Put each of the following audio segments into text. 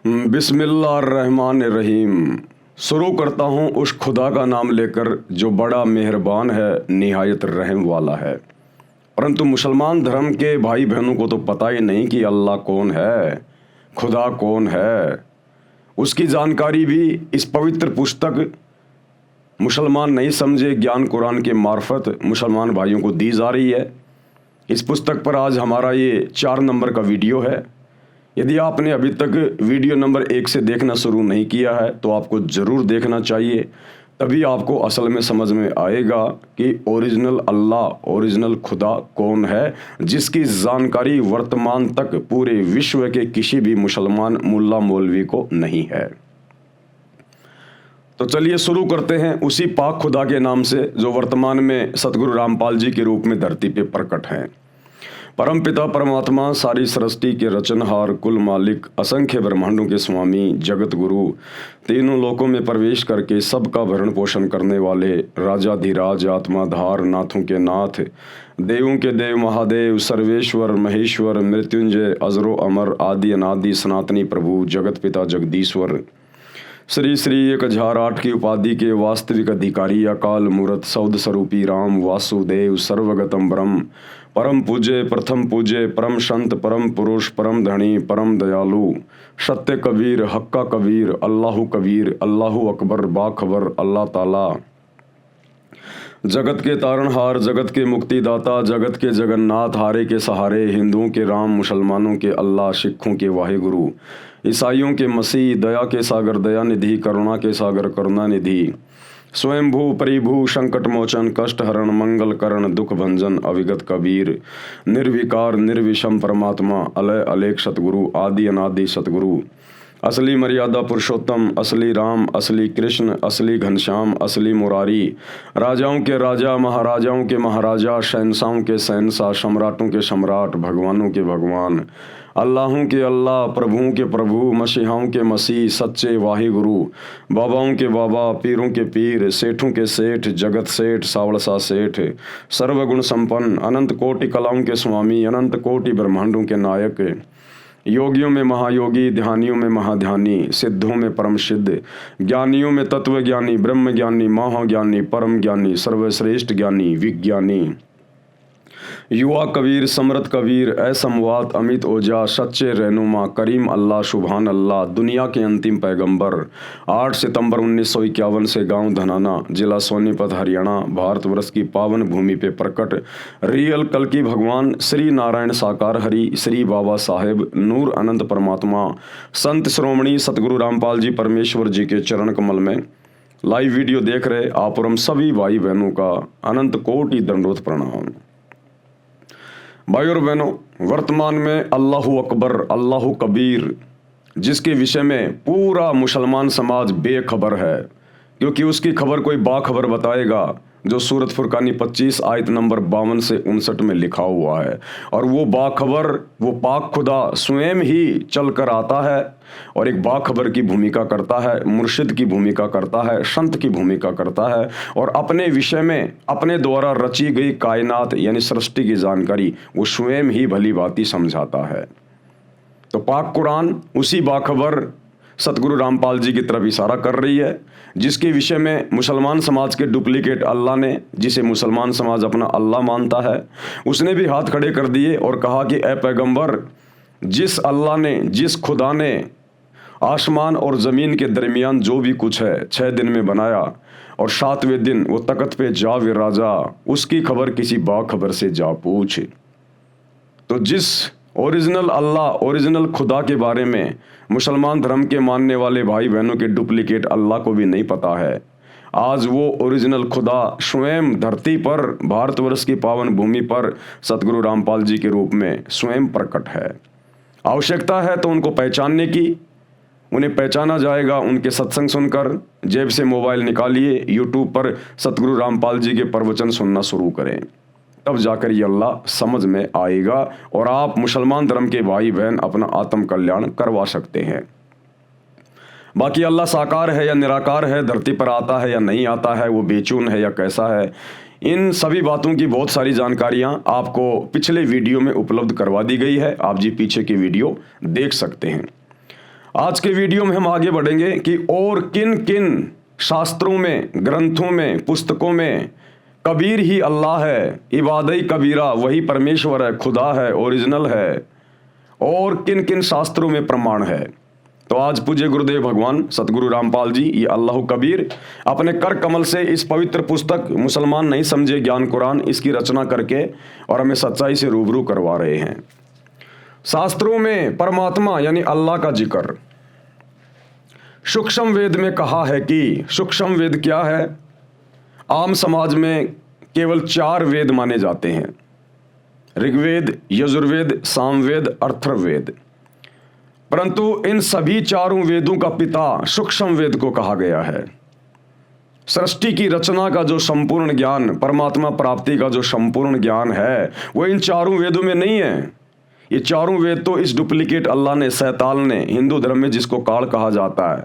बिस्मिल्लाहिर्रहमानिर्रहीम। शुरू करता हूँ उस खुदा का नाम लेकर जो बड़ा मेहरबान है, निहायत रहम वाला है। परंतु मुसलमान धर्म के भाई बहनों को तो पता ही नहीं कि अल्लाह कौन है, खुदा कौन है। उसकी जानकारी भी इस पवित्र पुस्तक मुसलमान नहीं समझे ज्ञान कुरान के मार्फत मुसलमान भाइयों को दी जा रही है। इस पुस्तक पर आज हमारा ये 4 नंबर का वीडियो है। यदि आपने अभी तक वीडियो नंबर 1 से देखना शुरू नहीं किया है तो आपको ज़रूर देखना चाहिए, तभी आपको असल में समझ में आएगा कि ओरिजिनल अल्लाह, ओरिजिनल खुदा कौन है, जिसकी जानकारी वर्तमान तक पूरे विश्व के किसी भी मुसलमान मुल्ला मौलवी को नहीं है। तो चलिए शुरू करते हैं उसी पाक खुदा के नाम से जो वर्तमान में सतगुरु रामपाल जी के रूप में धरती पे प्रकट हैं। परमपिता परमात्मा, सारी सृष्टि के रचनहार, कुल मालिक, असंख्य ब्रह्मांडों के स्वामी, जगत गुरु, तीनों लोकों में प्रवेश करके सबका भरण पोषण करने वाले, राजाधिराज, आत्माधार, नाथों के नाथ, देवों के देव, महादेव, सर्वेश्वर, महेश्वर, मृत्युंजय, अजरो अमर, आदि अनादि, सनातनी प्रभु, जगत पिता जगदीश्वर, श्री श्री 1008 की उपाधि के वास्तविक अधिकारी, अकाल मूर्त, सौद स्वरूपी राम, वासुदेव, सर्वगतम ब्रह्म, परम पूज्य, प्रथम पूज्य, परम संत, परम पुरुष, परम धनी, परम दयालु, सत्य कबीर, हक्का कबीर, अल्लाहु कबीर, अल्लाहु अकबर, बाखबर, अल्लाह ताला, जगत के तारणहार, जगत के मुक्तिदाता, जगत के जगन्नाथ, हारे के सहारे, हिंदुओं के राम, मुसलमानों के अल्लाह, सिखों के वाहिगुरु, ईसाइयों के मसीह, दया के सागर दया निधि, करुणा के सागर करुणा निधि, स्वयंभू परिभू, संकट मोचन, कष्ट हरण, मंगल करण, दुख भंजन, अविगत कबीर, निर्विकार निर्विषम परमात्मा, अलय अलेख सतगुरु, आदि अनादि सतगुरु, असली मर्यादा पुरुषोत्तम, असली राम, असली कृष्ण, असली घनश्याम, असली मुरारी, राजाओं के राजा, महाराजाओं के महाराजा, शहंशाहों के शहंशाह, सम्राटों के सम्राट, भगवानों के भगवान, अल्लाहों के अल्लाह, प्रभुओं के प्रभु, मसीहाओं के मसीह, सच्चे वाहिगुरु, बाबाओं के बाबा, पीरों के पीर, सेठों के सेठ, जगत सेठ, सावड़सा सेठ, सर्वगुण संपन्न, अनंत कोटि कलाओं के स्वामी, अनंत कोटि ब्रह्मांडों के नायक, योगियों में महायोगी, ध्यानियों में महाध्यानी, सिद्धों में परम सिद्ध, ज्ञानियों में तत्व ज्ञानी, ब्रह्म ज्ञानी, महाज्ञानी, परम ज्ञानी, सर्वश्रेष्ठ ज्ञानी, विज्ञानी, युवा कबीर, समृत कबीर, असमवात, अमित ओजा, सच्चे रहनुमा, करीम अल्लाह, सुभान अल्लाह, दुनिया के अंतिम पैगंबर, 8 सितंबर 1951 से गांव धनाना, जिला सोनीपत, हरियाणा, भारतवर्ष की पावन भूमि पे प्रकट रियल कल की भगवान श्री नारायण साकार हरि, श्री बाबा साहेब नूर अनंत परमात्मा, संत श्रोमणी सतगुरु रामपाल जी परमेश्वर जी के चरण कमल में लाइव वीडियो देख रहे आप और हम सभी भाई बहनों का अनंत कोटि दंडोत प्रणाम। भाई और बहनों, वर्तमान में अल्लाहु अकबर, अल्लाहु कबीर, जिसके विषय में पूरा मुसलमान समाज बेखबर है, क्योंकि उसकी खबर कोई बाखबर बताएगा, जो सूरत फुरकानी 25 आयत नंबर 52 से 59 में लिखा हुआ है। और वो बाखबर, वो पाक खुदा स्वयं ही चल कर आता है और एक बाखबर की भूमिका करता है, मुर्शिद की भूमिका करता है, संत की भूमिका करता है, और अपने विषय में अपने द्वारा रची गई कायनात यानी सृष्टि की जानकारी वो स्वयं ही भली भांति समझाता है। तो पाक कुरान उसी बाखबर सतगुरु रामपाल जी की तरफ इशारा कर रही है, जिसके विषय में मुसलमान समाज के डुप्लीकेट अल्लाह ने, जिसे मुसलमान समाज अपना अल्लाह मानता है, उसने भी हाथ खड़े कर दिए और कहा कि ए पैगंबर, जिस अल्लाह ने, जिस खुदा ने आसमान और ज़मीन के दरमियान जो भी कुछ है 6 दिन में बनाया और 7वें दिन वो तख्त पे जा विराजा, उसकी खबर किसी बाखबर से जा पूछ। तो जिस ओरिजिनल अल्लाह, ओरिजिनल खुदा के बारे में मुसलमान धर्म के मानने वाले भाई बहनों के डुप्लीकेट अल्लाह को भी नहीं पता है, आज वो ओरिजिनल खुदा स्वयं धरती पर, भारतवर्ष की पावन भूमि पर सतगुरु रामपाल जी के रूप में स्वयं प्रकट है। आवश्यकता है तो उनको पहचानने की, उन्हें पहचाना जाएगा उनके सत्संग सुनकर। जेब से मोबाइल निकालिए, यूट्यूब पर सतगुरु रामपाल जी के प्रवचन सुनना शुरू करें, तब जाकर ये अल्लाह समझ में आएगा और आप मुसलमान धर्म के भाई बहन अपना आत्म कल्याण करवा सकते हैं। बाकी अल्लाह साकार है या निराकार है, धरती पर आता है या नहीं आता है, वो बेचून है या कैसा है, इन सभी बातों की बहुत सारी जानकारियां आपको पिछले वीडियो में उपलब्ध करवा दी गई है। आप जी पीछे की वीडियो देख सकते हैं। आज के वीडियो में हम आगे बढ़ेंगे कि और किन किन शास्त्रों में, ग्रंथों में, पुस्तकों में कबीर ही अल्लाह है, इबादई कबीरा वही परमेश्वर है, खुदा है, ओरिजिनल है, और किन किन शास्त्रों में प्रमाण है। तो आज पूज्य गुरुदेव भगवान सतगुरु रामपाल जी ये अल्लाह कबीर अपने कर कमल से इस पवित्र पुस्तक मुसलमान नहीं समझे ज्ञान कुरान इसकी रचना करके और हमें सच्चाई से रूबरू करवा रहे हैं। शास्त्रों में परमात्मा यानी अल्लाह का जिक्र सूक्ष्म वेद में कहा है कि सूक्ष्म वेद क्या है? आम समाज में केवल 4 वेद माने जाते हैं, ऋग्वेद, यजुर्वेद, सामवेद, अथर्ववेद। परंतु इन सभी 4 वेदों का पिता सूक्ष्म वेद को कहा गया है। सृष्टि की रचना का जो संपूर्ण ज्ञान, परमात्मा प्राप्ति का जो संपूर्ण ज्ञान है वो इन 4 वेदों में नहीं है। ये 4 वेद तो इस डुप्लीकेट अल्लाह ने, शैतान ने, हिंदू धर्म में जिसको काल कहा जाता है,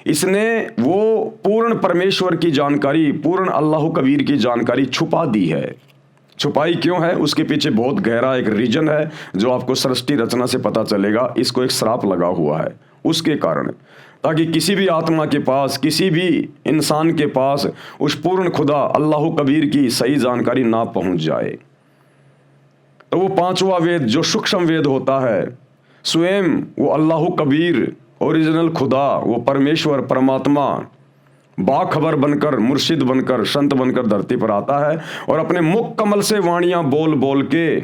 इसने वो पूर्ण परमेश्वर की जानकारी, पूर्ण अल्लाह कबीर की जानकारी छुपा दी है। छुपाई क्यों है? उसके पीछे बहुत गहरा एक रीजन है जो आपको सृष्टि रचना से पता चलेगा। इसको एक श्राप लगा हुआ है उसके कारण, ताकि किसी भी आत्मा के पास, किसी भी इंसान के पास उस पूर्ण खुदा अल्लाह कबीर की सही जानकारी ना पहुंच जाए। तो वो 5वां वेद जो सूक्ष्म वेद होता है, स्वयं वो अल्लाह कबीर, ओरिजिनल खुदा, वो परमेश्वर, परमात्मा बाखबर बनकर, मुर्शिद बनकर, संत बनकर धरती पर आता है और अपने मुख कमल से वाणियां बोल बोल के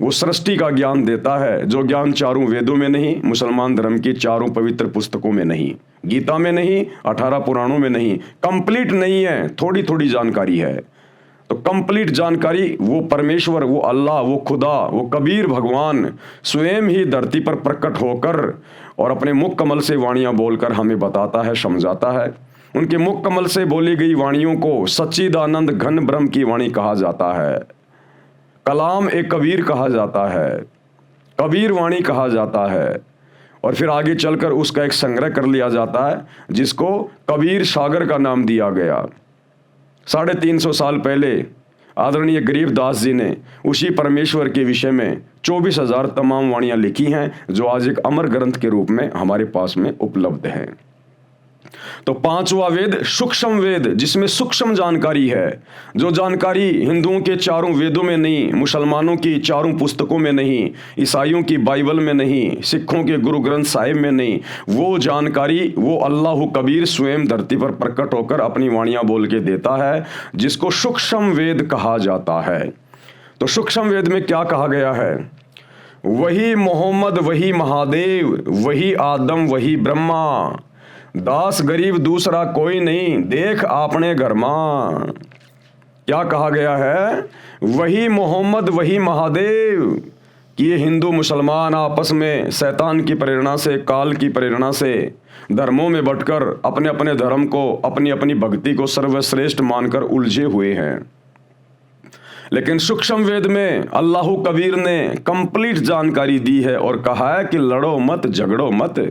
वो सृष्टि का ज्ञान देता है, जो ज्ञान 4 वेदों में नहीं, मुसलमान धर्म की 4 पवित्र पुस्तकों में नहीं, गीता में नहीं, 18 पुराणों में नहीं, कंप्लीट नहीं है, थोड़ी थोड़ी जानकारी है। तो कंप्लीट जानकारी वो परमेश्वर, वो अल्लाह, वो खुदा, वो कबीर भगवान स्वयं ही धरती पर प्रकट होकर और अपने मुख कमल से वाणियां बोलकर हमें बताता है, समझाता है। उनके मुख कमल से बोली गई वाणियों को सच्चिदानंद घन ब्रह्म की वाणी कहा जाता है, कलाम ए कबीर कहा जाता है, कबीर वाणी कहा जाता है। और फिर आगे चलकर उसका एक संग्रह कर लिया जाता है जिसको कबीर सागर का नाम दिया गया। 350 साल पहले आदरणीय गरीबदास जी ने उसी परमेश्वर के विषय में 24,000 तमाम वाणियां लिखी हैं, जो आज एक अमर ग्रंथ के रूप में हमारे पास में उपलब्ध है। तो 5वां वेद सूक्ष्म वेद, जिसमें सूक्ष्म जानकारी है, जो जानकारी हिंदुओं के 4 वेदों में नहीं, मुसलमानों की 4 पुस्तकों में नहीं, ईसाइयों की बाइबल में नहीं, सिखों के गुरु ग्रंथ साहिब में नहीं, वो जानकारी वो अल्लाह कबीर स्वयं धरती पर प्रकट होकर अपनी वाणियां बोल के देता है, जिसको सूक्ष्म वेद कहा जाता है। तो सूक्ष्म वेद में क्या कहा गया है? वही मोहम्मद, वही महादेव, वही आदम, वही ब्रह्मा, दास गरीब दूसरा कोई नहीं, देख आपने घर मां। क्या कहा गया है? वही मोहम्मद, वही महादेव। कि ये हिंदू मुसलमान आपस में शैतान की प्रेरणा से, काल की प्रेरणा से धर्मों में बंटकर अपने अपने धर्म को, अपनी अपनी भक्ति को सर्वश्रेष्ठ मानकर उलझे हुए हैं। लेकिन सूक्ष्म वेद में अल्लाह कबीर ने कंप्लीट जानकारी दी है और कहा है कि लड़ो मत, झगड़ो मत।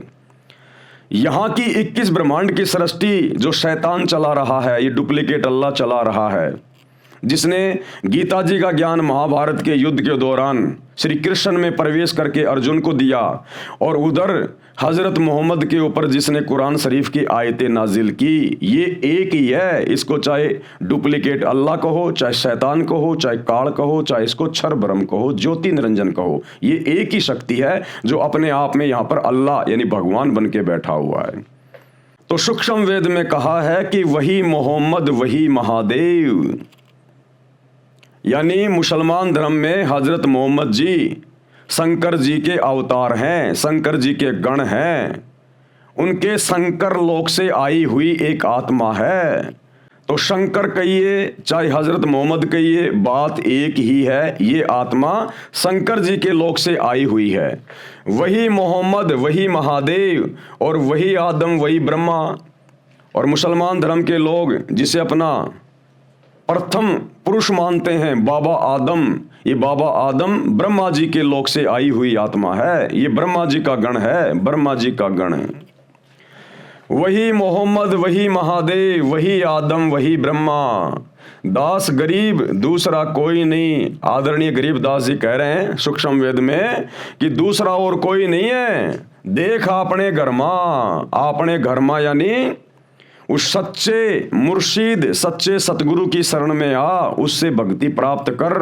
यहाँ की 21 ब्रह्मांड की सृष्टि जो शैतान चला रहा है, ये डुप्लीकेट अल्लाह चला रहा है, जिसने गीता जी का ज्ञान महाभारत के युद्ध के दौरान श्री कृष्ण में प्रवेश करके अर्जुन को दिया, और उधर हजरत मोहम्मद के ऊपर जिसने कुरान शरीफ की आयतें नाजिल की, ये एक ही है। इसको चाहे डुप्लीकेट अल्लाह कहो, चाहे शैतान कहो, चाहे काल कहो, चाहे इसको क्षर ब्रह्म कहो, ज्योति निरंजन कहो, ये एक ही शक्ति है जो अपने आप में यहाँ पर अल्लाह यानी भगवान बन के बैठा हुआ है। तो सूक्ष्म वेद में कहा है कि वही मोहम्मद, वही महादेव, यानी मुसलमान धर्म में हजरत मोहम्मद जी शंकर जी के अवतार हैं, शंकर जी के गण हैं, उनके शंकर लोक से आई हुई एक आत्मा है। तो शंकर कहिए चाहे हजरत मोहम्मद कहिए, बात एक ही है, ये आत्मा शंकर जी के लोक से आई हुई है। वही मोहम्मद, वही महादेव, और वही आदम, वही ब्रह्मा। और मुसलमान धर्म के लोग जिसे अपना प्रथम पुरुष मानते हैं, बाबा आदम, ये बाबा आदम ब्रह्मा जी के लोक से आई हुई आत्मा है, ये ब्रह्मा जी का गण है, ब्रह्मा जी का गण है। वही मोहम्मद, वही महादेव, वही आदम, वही ब्रह्मा, दास गरीब दूसरा कोई नहीं। आदरणीय गरीबदास जी कह रहे हैं सूक्ष्म वेद में कि दूसरा और कोई नहीं है, देख आपने घर में यानी उस सच्चे मुर्शिद सच्चे सतगुरु की शरण में आ, उससे भक्ति प्राप्त कर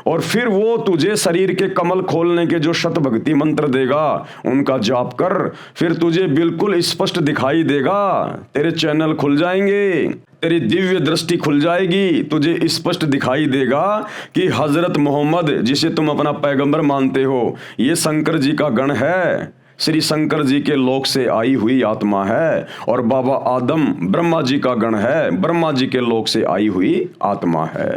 और फिर वो तुझे शरीर के कमल खोलने के जो शत भक्ति मंत्र देगा उनका जाप कर, फिर तुझे बिल्कुल स्पष्ट दिखाई देगा, तेरे चैनल खुल जाएंगे, तेरी दिव्य दृष्टि खुल जाएगी, तुझे स्पष्ट दिखाई देगा कि हजरत मोहम्मद जिसे तुम अपना पैगंबर मानते हो ये शंकर जी का गण है, श्री शंकर जी के लोक से आई हुई आत्मा है, और बाबा आदम ब्रह्मा जी का गण है, ब्रह्मा जी के लोक से आई हुई आत्मा है।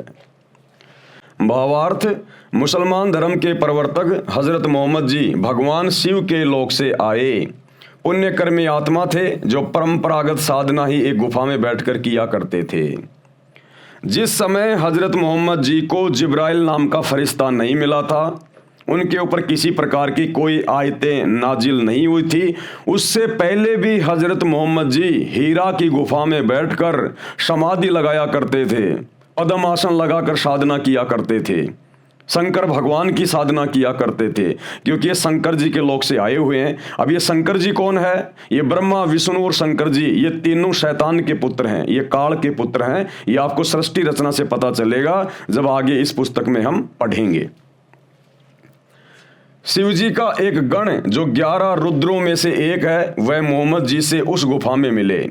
भावार्थ, मुसलमान धर्म के प्रवर्तक हजरत मोहम्मद जी भगवान शिव के लोक से आए, पुण्यकर्मी आत्मा थे जो परंपरागत साधना ही एक गुफा में बैठकर किया करते थे। जिस समय हजरत मोहम्मद जी को जिब्राइल नाम का फरिश्ता नहीं मिला था, उनके ऊपर किसी प्रकार की कोई आयतें नाजिल नहीं हुई थी, उससे पहले भी हजरत मोहम्मद जी हीरा की गुफा में बैठकर समाधि लगाया करते थे, पद्म आसन लगाकर साधना किया करते थे, शंकर भगवान की साधना किया करते थे, क्योंकि ये शंकर जी के लोक से आए हुए हैं। अब ये शंकर जी कौन है? ये ब्रह्मा विष्णु और शंकर जी ये तीनों शैतान के पुत्र हैं, ये काल के पुत्र हैं। ये आपको सृष्टि रचना से पता चलेगा जब आगे इस पुस्तक में हम पढ़ेंगे। शिव जी का एक गण जो 11 रुद्रों में से एक है, वह मोहम्मद जी से उस गुफा में मिले।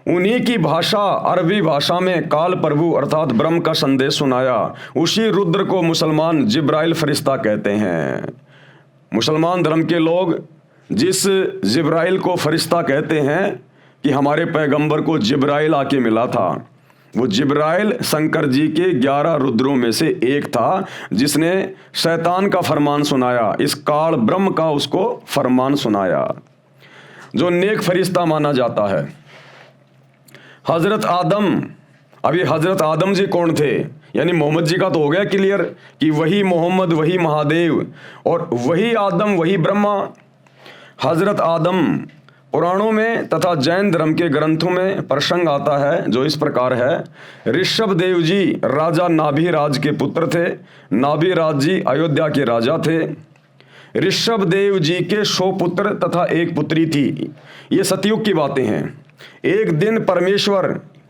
उन्हीं की भाषा अरबी भाषा में काल प्रभु अर्थात ब्रह्म का संदेश सुनाया। उसी रुद्र को मुसलमान जिब्राइल फरिश्ता कहते हैं। मुसलमान धर्म के लोग जिस जिब्राइल को फरिश्ता कहते हैं कि हमारे पैगंबर को जिब्राइल आके मिला था, वो जिब्राइल शंकर जी के 11 रुद्रों में से एक था, जिसने शैतान का फरमान सुनाया, इस काल ब्रह्म का उसको फरमान सुनाया, जो नेक फरिश्ता माना जाता है। हजरत आदम, अभी हजरत आदम जी कौन थे? यानी मोहम्मद जी का तो हो गया क्लियर कि वही मोहम्मद, वही महादेव और वही आदम, वही ब्रह्मा। हजरत आदम पुराणों में तथा जैन धर्म के ग्रंथों में प्रसंग आता है जो इस प्रकार है। ऋषभ देव जी राजा नाभिराज के पुत्र थे। नाभिराज जी अयोध्या के राजा थे। ऋषभ देव जी के 100 पुत्र तथा एक पुत्री थी। ये सतयुग की बातें हैं। एक दिन परमेश्वर,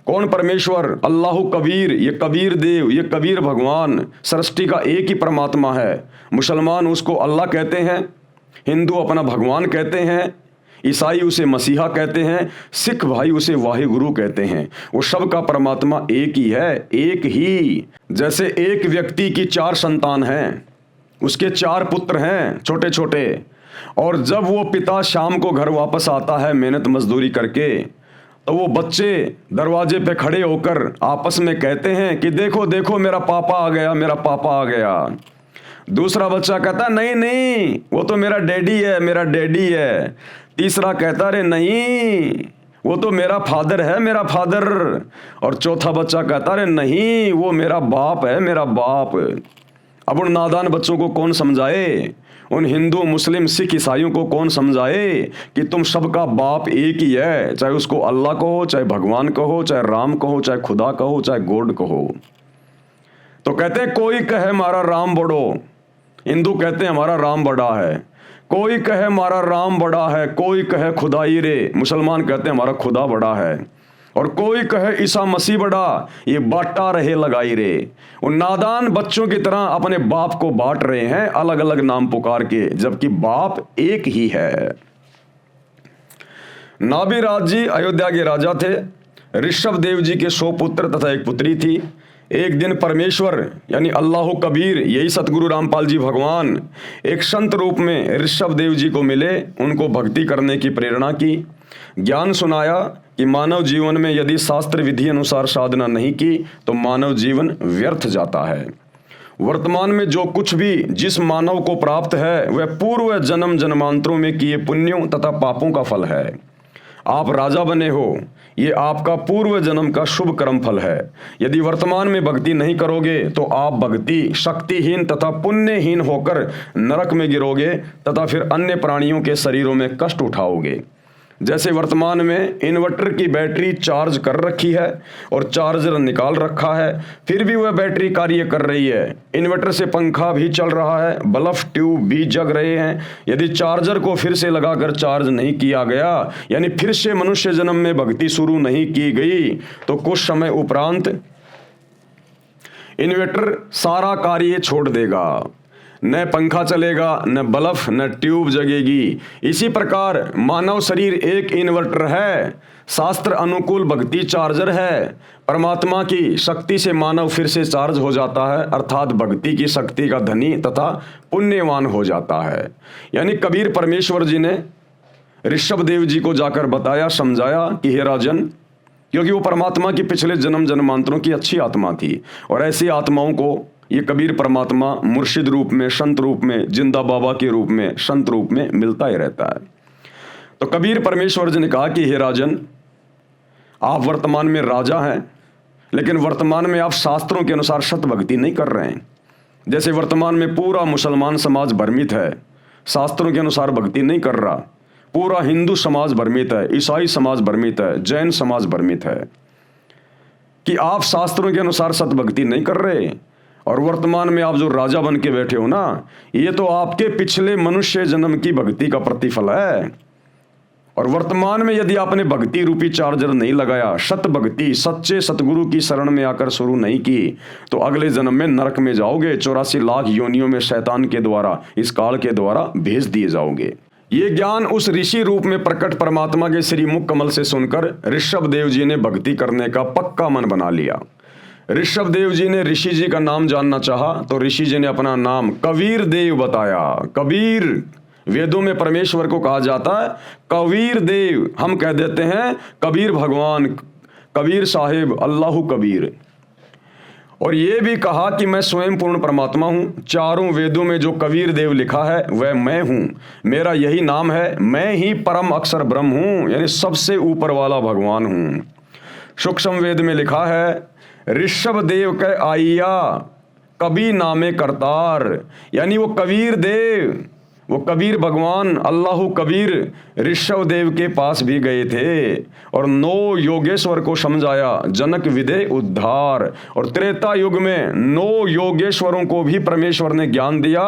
कौन परमेश्वर? अल्लाह कबीर, ये कबीर देव, ये कबीर भगवान सृष्टि का एक ही परमात्मा है। मुसलमान उसको अल्लाह कहते हैं, हिंदू अपना भगवान कहते हैं, ईसाई उसे मसीहा कहते हैं, सिख भाई उसे वाहिगुरु कहते हैं। वो सब का परमात्मा एक ही है, एक ही। जैसे एक व्यक्ति की 4 संतान हैं, उसके 4 पुत्र हैं छोटे छोटे, और जब वो पिता शाम को घर वापस आता है मेहनत मजदूरी करके, तो वो बच्चे दरवाजे पे खड़े होकर आपस में कहते हैं कि देखो देखो मेरा पापा आ गया, मेरा पापा आ गया। दूसरा बच्चा कहता नहीं नहीं वो तो मेरा डैडी है, मेरा डैडी है। तीसरा कहता अरे नहीं वो तो मेरा फादर है, मेरा फादर। और चौथा बच्चा कहता अरे नहीं वो मेरा बाप है, मेरा बाप। अब उन नादान बच्चों को कौन समझाए? उन हिंदू मुस्लिम सिख ईसाइयों को कौन समझाए कि तुम सबका बाप एक ही है, चाहे उसको अल्लाह कहो, चाहे भगवान कहो, चाहे राम कहो, चाहे खुदा कहो, चाहे गॉड कहो। तो कहते हैं कोई कहे हमारा राम बड़ो, हिंदू कहते हैं हमारा राम बड़ा है। कोई कहे हमारा राम बड़ा है, कोई कहे खुदाई रे, मुसलमान कहते हैं हमारा खुदा बड़ा है। और कोई कहे ईसा मसीह बड़ा, ये बांटा रहे लगाई रे। उन नादान बच्चों की तरह अपने बाप को बांट रहे हैं अलग अलग नाम पुकार के, जबकि बाप एक ही है। नाभिराज जी अयोध्या के राजा थे। ऋषभ देव जी के 100 पुत्र तथा एक पुत्री थी। एक दिन परमेश्वर यानी अल्लाह कबीर, यही सतगुरु रामपाल जी भगवान, एक संत रूप में ऋषभ देव जी को मिले, उनको भक्ति करने की प्रेरणा की, ज्ञान सुनाया कि मानव जीवन में यदि शास्त्र विधि अनुसार साधना नहीं की तो मानव जीवन व्यर्थ जाता है। वर्तमान में जो कुछ भी जिस मानव को प्राप्त है वह पूर्व जन्म जन्मांतरों में किए पुण्यों तथा पापों का फल है। आप राजा बने हो, ये आपका पूर्व जन्म का शुभ कर्म फल है। यदि वर्तमान में भक्ति नहीं करोगे तो आप भक्ति शक्तिहीन तथा पुण्यहीन होकर नरक में गिरोगे तथा फिर अन्य प्राणियों के शरीरों में कष्ट उठाओगे। जैसे वर्तमान में इन्वर्टर की बैटरी चार्ज कर रखी है और चार्जर निकाल रखा है, फिर भी वह बैटरी कार्य कर रही है। इन्वर्टर से पंखा भी चल रहा है, बल्ब ट्यूब भी जग रहे हैं। यदि चार्जर को फिर से लगाकर चार्ज नहीं किया गया, यानी फिर से मनुष्य जन्म में भक्ति शुरू नहीं की गई, तो कुछ समय उपरांत इन्वर्टर सारा कार्य छोड़ देगा। न पंखा चलेगा, न बल्ब, न ट्यूब जगेगी। इसी प्रकार मानव शरीर एक इन्वर्टर है, शास्त्र अनुकूल भक्ति चार्जर है। परमात्मा की शक्ति से मानव फिर से चार्ज हो जाता है, अर्थात भक्ति की शक्ति का धनी तथा पुण्यवान हो जाता है। यानी कबीर परमेश्वर जी ने ऋषभ देव जी को जाकर बताया, समझाया कि हे राजन, क्योंकि वो परमात्मा की पिछले जन्म जन्मांतरों की अच्छी आत्मा थी और ऐसी आत्माओं को ये कबीर परमात्मा मुर्शिद रूप में, संत रूप में, जिंदा बाबा के रूप में, संत रूप में मिलता ही रहता है। तो कबीर परमेश्वर जी ने कहा कि हे राजन, आप वर्तमान में राजा हैं, लेकिन वर्तमान में आप शास्त्रों के अनुसार सत भक्ति नहीं कर रहे हैं। जैसे वर्तमान में पूरा मुसलमान समाज भ्रमित है, शास्त्रों के अनुसार भक्ति नहीं कर रहा। पूरा हिंदू समाज भ्रमित है, ईसाई समाज भ्रमित है, जैन समाज भ्रमित है कि आप शास्त्रों के अनुसार सत भक्ति नहीं कर रहे। और वर्तमान में आप जो राजा बन के बैठे हो ना, ये तो आपके पिछले मनुष्य जन्म की भक्ति का प्रतिफल है। और वर्तमान में यदि आपने भक्ति रूपी चार्जर नहीं लगाया, सत भक्ति सच्चे सतगुरु की शरण में आकर शुरू नहीं की, तो अगले जन्म में नरक में जाओगे। 84 लाख योनियों में शैतान के द्वारा, इस काल के द्वारा भेज दिए जाओगे। ये ज्ञान उस ऋषि रूप में प्रकट परमात्मा के श्री मुख कमल से सुनकर ऋषभ देव जी ने भक्ति करने का पक्का मन बना लिया। ऋषभ देव जी ने ऋषि जी का नाम जानना चाहा, तो ऋषि जी ने अपना नाम कबीर देव बताया। कबीर वेदों में परमेश्वर को कहा जाता है कबीर देव, हम कह देते हैं कबीर भगवान, कबीर साहिब, अल्लाह कबीर। और ये भी कहा कि मैं स्वयं पूर्ण परमात्मा हूँ। चारों वेदों में जो कबीर देव लिखा है वह मैं हूँ, मेरा यही नाम है, मैं ही परम अक्षर ब्रह्म हूँ, यानी सबसे ऊपर वाला भगवान हूँ। सूक्ष्म वेद में लिखा है ऋषभ देव के आइया कबीर नामे करतार, यानी वो कबीर देव, वो कबीर भगवान अल्लाह कबीर ऋषभ देव के पास भी गए थे और 9 योगेश्वर को समझाया, जनक विदे उद्धार। और त्रेता युग में 9 योगेश्वरों को भी परमेश्वर ने ज्ञान दिया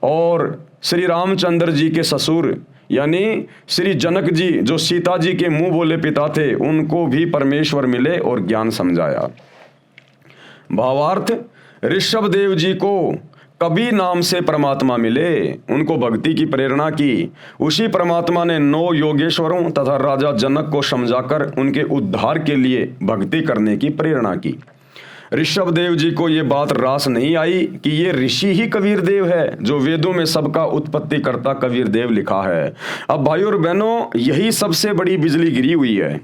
और श्री रामचंद्र जी के ससुर यानी श्री जनक जी जो सीता जी के मुंह बोले पिता थे, उनको भी परमेश्वर मिले और ज्ञान समझाया। भावार्थ, ऋषभ देव जी को कबीर नाम से परमात्मा मिले, उनको भक्ति की प्रेरणा की। उसी परमात्मा ने 9 योगेश्वरों तथा राजा जनक को समझाकर उनके उद्धार के लिए भक्ति करने की प्रेरणा की। ऋषभ देव जी को ये बात रास नहीं आई कि ये ऋषि ही कबीर देव है, जो वेदों में सबका उत्पत्ति करता कबीर देव लिखा है। अब भाइयों और बहनों, यही सबसे बड़ी बिजली गिरी हुई है।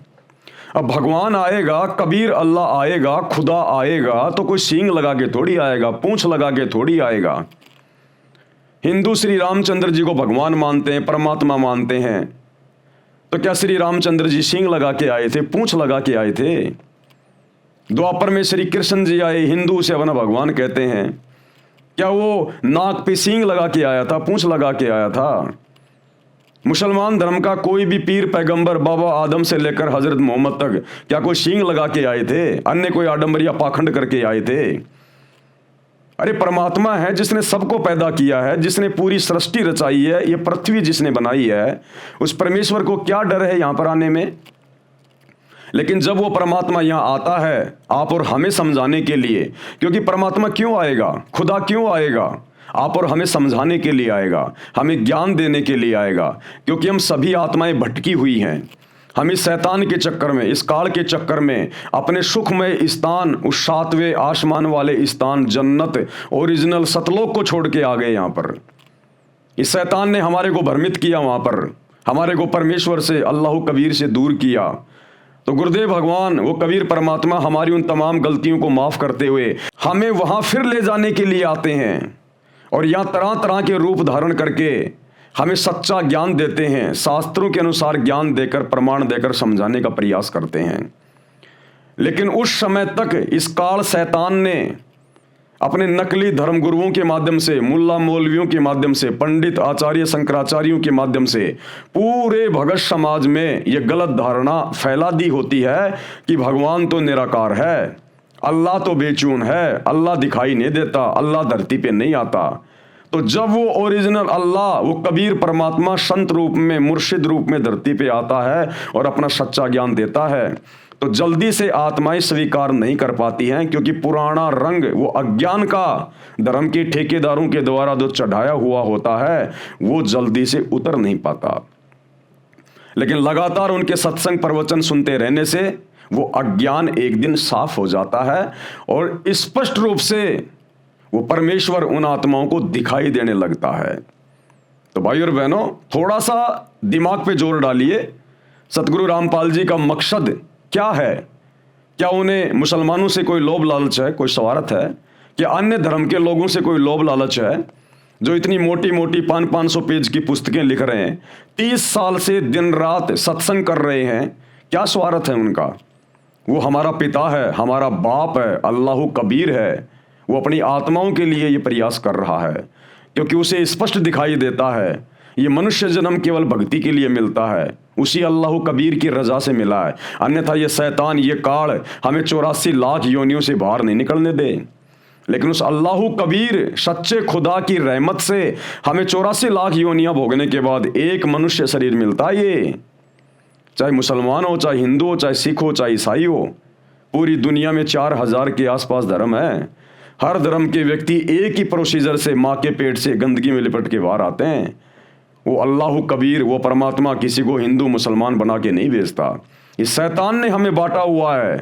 अब भगवान आएगा, कबीर अल्लाह आएगा, खुदा आएगा, तो कोई सींग लगा के थोड़ी आएगा, पूंछ लगा के थोड़ी आएगा। हिंदू श्री रामचंद्र जी को भगवान मानते हैं, परमात्मा मानते हैं, तो क्या श्री रामचंद्र जी सींग लगा के आए थे, पूंछ लगा के आए थे? द्वापर में श्री कृष्ण जी आए, हिंदू उसे अपना भगवान कहते हैं, क्या वो नाक पे सींग लगा के आया था, पूंछ लगा के आया था? मुसलमान धर्म का कोई भी पीर पैगंबर बाबा आदम से लेकर हजरत मोहम्मद तक क्या कोई सींग लगा के आए थे? अन्य कोई आडंबर या पाखंड करके आए थे? अरे परमात्मा है जिसने सबको पैदा किया है, जिसने पूरी सृष्टि रचाई है, ये पृथ्वी जिसने बनाई है, उस परमेश्वर को क्या डर है यहां पर आने में? लेकिन जब वो परमात्मा यहां आता है आप और हमें समझाने के लिए, क्योंकि परमात्मा क्यों आएगा, खुदा क्यों आएगा? आप और हमें समझाने के लिए आएगा, हमें ज्ञान देने के लिए आएगा, क्योंकि हम सभी आत्माएं भटकी हुई हैं। हम इस शैतान के चक्कर में, इस काल के चक्कर में अपने सुखमय स्थान, उस 7वें आसमान वाले स्थान जन्नत ओरिजिनल सतलोक को छोड़ के आ गए। यहाँ पर इस शैतान ने हमारे को भ्रमित किया, वहाँ पर हमारे को परमेश्वर से, अल्लाह कबीर से दूर किया। तो गुरुदेव भगवान, वो कबीर परमात्मा हमारी उन तमाम गलतियों को माफ करते हुए हमें वहाँ फिर ले जाने के लिए आते हैं और यहाँ तरह तरह के रूप धारण करके हमें सच्चा ज्ञान देते हैं, शास्त्रों के अनुसार ज्ञान देकर, प्रमाण देकर समझाने का प्रयास करते हैं। लेकिन उस समय तक इस काल शैतान ने अपने नकली धर्मगुरुओं के माध्यम से, मुल्ला मौलवियों के माध्यम से, पंडित आचार्य शंकराचार्यों के माध्यम से पूरे भगत समाज में यह गलत धारणा फैला दी होती है कि भगवान तो निराकार है, अल्लाह तो बेचून है, अल्लाह दिखाई नहीं देता, अल्लाह धरती पे नहीं आता। तो जब वो ओरिजिनल अल्लाह, वो कबीर परमात्मा संत रूप में, मुर्शिद रूप में धरती पे आता है और अपना सच्चा ज्ञान देता है, तो जल्दी से आत्माएं स्वीकार नहीं कर पाती हैं, क्योंकि पुराना रंग, वो अज्ञान का, धर्म के ठेकेदारों के द्वारा जो चढ़ाया हुआ होता है, वो जल्दी से उतर नहीं पाता। लेकिन लगातार उनके सत्संग प्रवचन सुनते रहने से वो अज्ञान एक दिन साफ हो जाता है और स्पष्ट रूप से वो परमेश्वर उन आत्माओं को दिखाई देने लगता है। तो भाई और बहनों, थोड़ा सा दिमाग पे जोर डालिए, सतगुरु रामपाल जी का मकसद क्या है? क्या उन्हें मुसलमानों से कोई लोभ लालच है, कोई स्वार्थ है? क्या अन्य धर्म के लोगों से कोई लोभ लालच है? जो इतनी मोटी मोटी 500-500 पेज की पुस्तकें लिख रहे हैं, 30 साल से दिन रात सत्संग कर रहे हैं, क्या स्वार्थ है उनका? वो हमारा पिता है, हमारा बाप है, अल्लाह कबीर है। वो अपनी आत्माओं के लिए ये प्रयास कर रहा है, क्योंकि उसे स्पष्ट दिखाई देता है ये मनुष्य जन्म केवल भक्ति के लिए मिलता है, उसी अल्लाह कबीर की रजा से मिला है। अन्यथा ये शैतान, ये काल हमें 84 लाख योनियों से बाहर नहीं निकलने दे। लेकिन उस अल्लाह कबीर सच्चे खुदा की रहमत से हमें 84 लाख योनियां भोगने के बाद एक मनुष्य शरीर मिलता है। ये चाहे मुसलमान हो, चाहे हिंदू हो, चाहे सिख हो, चाहे ईसाई हो, पूरी दुनिया में 4000 के आसपास धर्म है। हर धर्म के व्यक्ति एक ही प्रोसीजर से माँ के पेट से गंदगी में लिपट के बाहर आते हैं। वो अल्लाह कबीर, वो परमात्मा किसी को हिंदू मुसलमान बना के नहीं भेजता। इस शैतान ने हमें बांटा हुआ है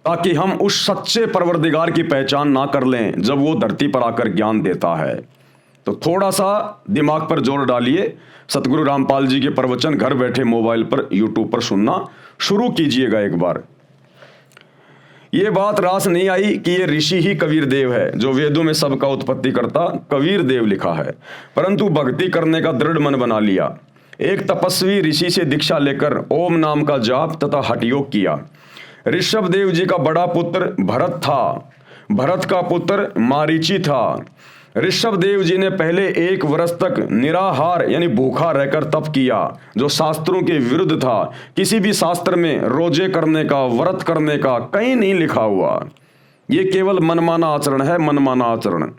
ताकि हम उस सच्चे परवरदिगार की पहचान ना कर लें जब वो धरती पर आकर ज्ञान देता है। तो थोड़ा सा दिमाग पर जोर डालिए, सतगुरु रामपाल जी के प्रवचन घर बैठे मोबाइल पर, यूट्यूब पर सुनना शुरू कीजिएगा एक बार। ये बात रास नहीं आई कि ये ऋषि ही कबीर देव है, जो वेदों में सबका उत्पत्ति करता कबीर देव लिखा है, परंतु भक्ति करने का दृढ़ मन बना लिया। एक तपस्वी ऋषि से दीक्षा लेकर ओम नाम का जाप तथा हठ योग किया। ऋषभ देव जी का बड़ा पुत्र भरत था, भरत का पुत्र मारीची था। ऋषभ देव जी ने पहले 1 वर्ष तक निराहार यानी भूखा रहकर तप किया, जो शास्त्रों के विरुद्ध था। किसी भी शास्त्र में रोजे करने का, व्रत करने का कहीं नहीं लिखा हुआ। ये केवल मनमाना आचरण है, मनमाना आचरण।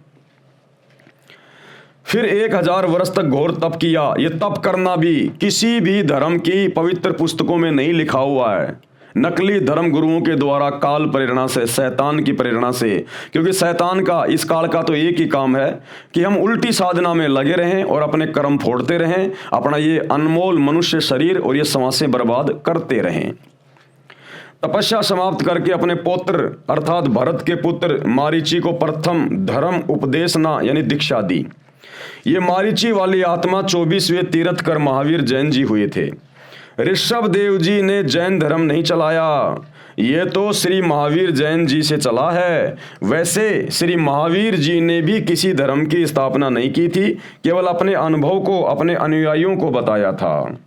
फिर 1000 वर्ष तक घोर तप किया। ये तप करना भी किसी भी धर्म की पवित्र पुस्तकों में नहीं लिखा हुआ है, नकली धर्म गुरुओं के द्वारा काल प्रेरणा से, शैतान की प्रेरणा से। क्योंकि शैतान का, इस काल का तो एक ही काम है कि हम उल्टी साधना में लगे रहें और अपने कर्म फोड़ते रहें, अपना ये अनमोल मनुष्य शरीर और ये समासें बर्बाद करते रहें। तपस्या समाप्त करके अपने पुत्र अर्थात भरत के पुत्र मारीची को प्रथम धर्म उपदेशना यानी दीक्षा दी। ये मारीची वाली आत्मा 24वें तीर्थ कर महावीर जैन जी हुए थे। ऋषभ देव जी ने जैन धर्म नहीं चलाया, ये तो श्री महावीर जैन जी से चला है। वैसे श्री महावीर जी ने भी किसी धर्म की स्थापना नहीं की थी, केवल अपने अनुभव को अपने अनुयायियों को बताया था।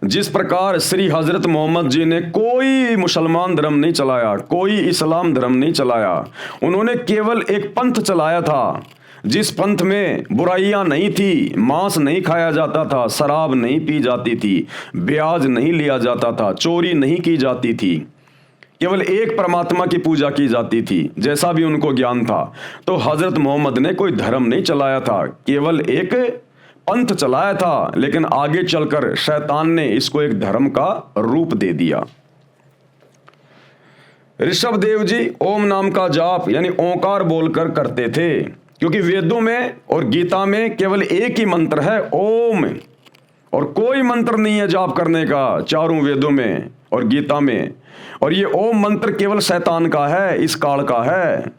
जिस प्रकार श्री हजरत मोहम्मद जी ने कोई मुसलमान धर्म नहीं चलाया, कोई इस्लाम धर्म नहीं चलाया, उन्होंने केवल एक पंथ चलाया था जिस पंथ में बुराइयां नहीं थी, मांस नहीं खाया जाता था, शराब नहीं पी जाती थी, ब्याज नहीं लिया जाता था, चोरी नहीं की जाती थी, केवल एक परमात्मा की पूजा की जाती थी, जैसा भी उनको ज्ञान था। तो हजरत मोहम्मद ने कोई धर्म नहीं चलाया था, केवल एक पंथ चलाया था। लेकिन आगे चलकर शैतान ने इसको एक धर्म का रूप दे दिया। ऋषभ देव जी ओम नाम का जाप यानी ओंकार बोलकर करते थे, क्योंकि वेदों में और गीता में केवल एक ही मंत्र है ओम, और कोई मंत्र नहीं है जाप करने का चारों वेदों में और गीता में। और ये ओम मंत्र केवल शैतान का है, इस काल का है।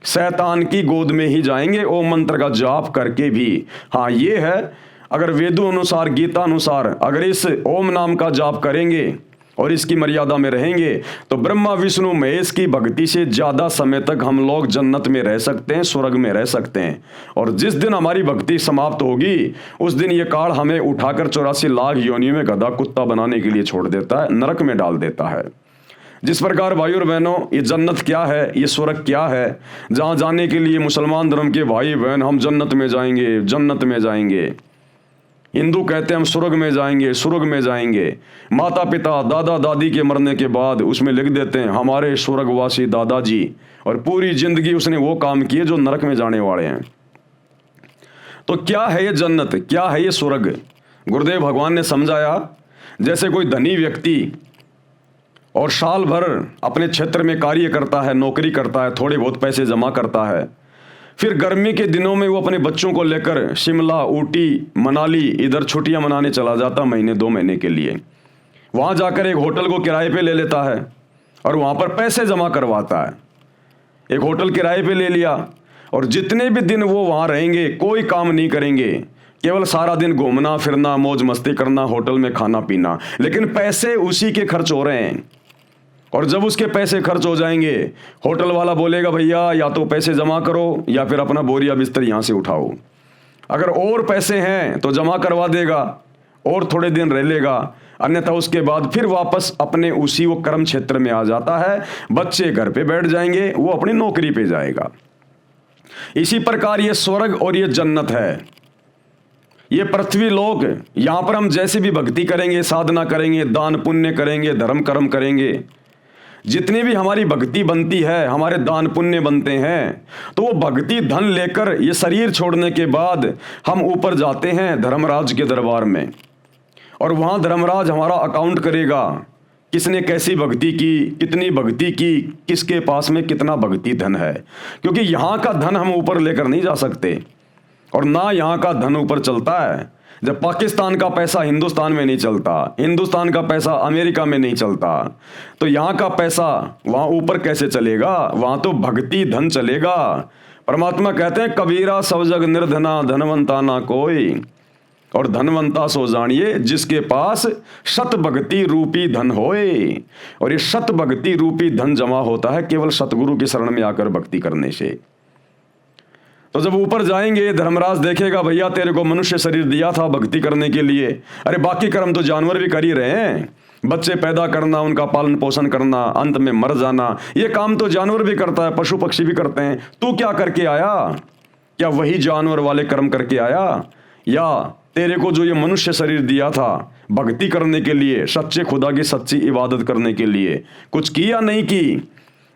शैतान की गोद में ही जाएंगे ओम मंत्र का जाप करके भी। हाँ, ये है, अगर वेदों अनुसार, गीता अनुसार अगर इस ओम नाम का जाप करेंगे और इसकी मर्यादा में रहेंगे तो ब्रह्मा विष्णु महेश की भक्ति से ज्यादा समय तक हम लोग जन्नत में रह सकते हैं, स्वर्ग में रह सकते हैं। और जिस दिन हमारी भक्ति समाप्त होगी उस दिन ये काल हमें उठाकर 84 लाख योनियों में गधा कुत्ता बनाने के लिए छोड़ देता है, नरक में डाल देता है। जिस प्रकार भाई और बहनों ये जन्नत क्या है, ये स्वर्ग क्या है, जहाँ जाने के लिए मुसलमान धर्म के भाई बहन हम जन्नत में जाएंगे, जन्नत में जाएंगे। हिंदू कहते हैं हम स्वर्ग में जाएंगे, स्वर्ग में जाएंगे। माता पिता दादा दादी के मरने के बाद उसमें लिख देते हैं हमारे स्वर्गवासी दादाजी, और पूरी जिंदगी उसने वो काम किए जो नरक में जाने वाले हैं। तो क्या है ये जन्नत, क्या है ये स्वर्ग? गुरुदेव भगवान ने समझाया, जैसे कोई धनी व्यक्ति और साल भर अपने क्षेत्र में कार्य करता है, नौकरी करता है, थोड़े बहुत पैसे जमा करता है, फिर गर्मी के दिनों में वो अपने बच्चों को लेकर शिमला, ऊटी, मनाली इधर छुट्टियां मनाने चला जाता महीने 2 महीने के लिए। वहाँ जाकर एक होटल को किराए पे ले लेता है और वहाँ पर पैसे जमा करवाता है। एक होटल किराए पे ले लिया और जितने भी दिन वो वहाँ रहेंगे कोई काम नहीं करेंगे, केवल सारा दिन घूमना फिरना, मौज मस्ती करना, होटल में खाना पीना, लेकिन पैसे उसी के खर्च हो रहे हैं। और जब उसके पैसे खर्च हो जाएंगे, होटल वाला बोलेगा भैया या तो पैसे जमा करो या फिर अपना बोरिया बिस्तर यहाँ से उठाओ। अगर और पैसे हैं तो जमा करवा देगा और थोड़े दिन रह लेगा, अन्यथा उसके बाद फिर वापस अपने उसी वो कर्म क्षेत्र में आ जाता है। बच्चे घर पे बैठ जाएंगे, वो अपनी नौकरी पे जाएगा। इसी प्रकार ये स्वर्ग और ये जन्नत है, ये पृथ्वी लोक। यहाँ पर हम जैसे भी भक्ति करेंगे, साधना करेंगे, दान पुण्य करेंगे, धर्म कर्म करेंगे, जितनी भी हमारी भक्ति बनती है, हमारे दान पुण्य बनते हैं, तो वो भक्ति धन लेकर ये शरीर छोड़ने के बाद हम ऊपर जाते हैं धर्मराज के दरबार में, और वहाँ धर्मराज हमारा अकाउंट करेगा, किसने कैसी भक्ति की, कितनी भक्ति की, किसके पास में कितना भक्ति धन है। क्योंकि यहाँ का धन हम ऊपर लेकर नहीं जा सकते और ना यहाँ का धन ऊपर चलता है। जब पाकिस्तान का पैसा हिंदुस्तान में नहीं चलता, हिंदुस्तान का पैसा अमेरिका में नहीं चलता, तो यहाँ का पैसा वहाँ ऊपर कैसे चलेगा? वहाँ तो भक्ति धन चलेगा। परमात्मा कहते हैं कबीरा सब जग निर्धना धनवंता ना कोई, और धनवंता सो जानिए जिसके पास शत भक्ति रूपी धन होए। और ये शत भक्ति रूपी धन जमा होता है केवल सतगुरु की शरण में आकर भक्ति करने से। तो जब ऊपर जाएंगे धर्मराज देखेगा भैया तेरे को मनुष्य शरीर दिया था भक्ति करने के लिए, अरे बाकी कर्म तो जानवर भी कर ही रहे हैं, बच्चे पैदा करना, उनका पालन पोषण करना, अंत में मर जाना, ये काम तो जानवर भी करता है, पशु पक्षी भी करते हैं। तू क्या करके आया? क्या वही जानवर वाले कर्म करके आया, या तेरे को जो ये मनुष्य शरीर दिया था भक्ति करने के लिए, सच्चे खुदा की सच्ची इबादत करने के लिए, कुछ की या नहीं की?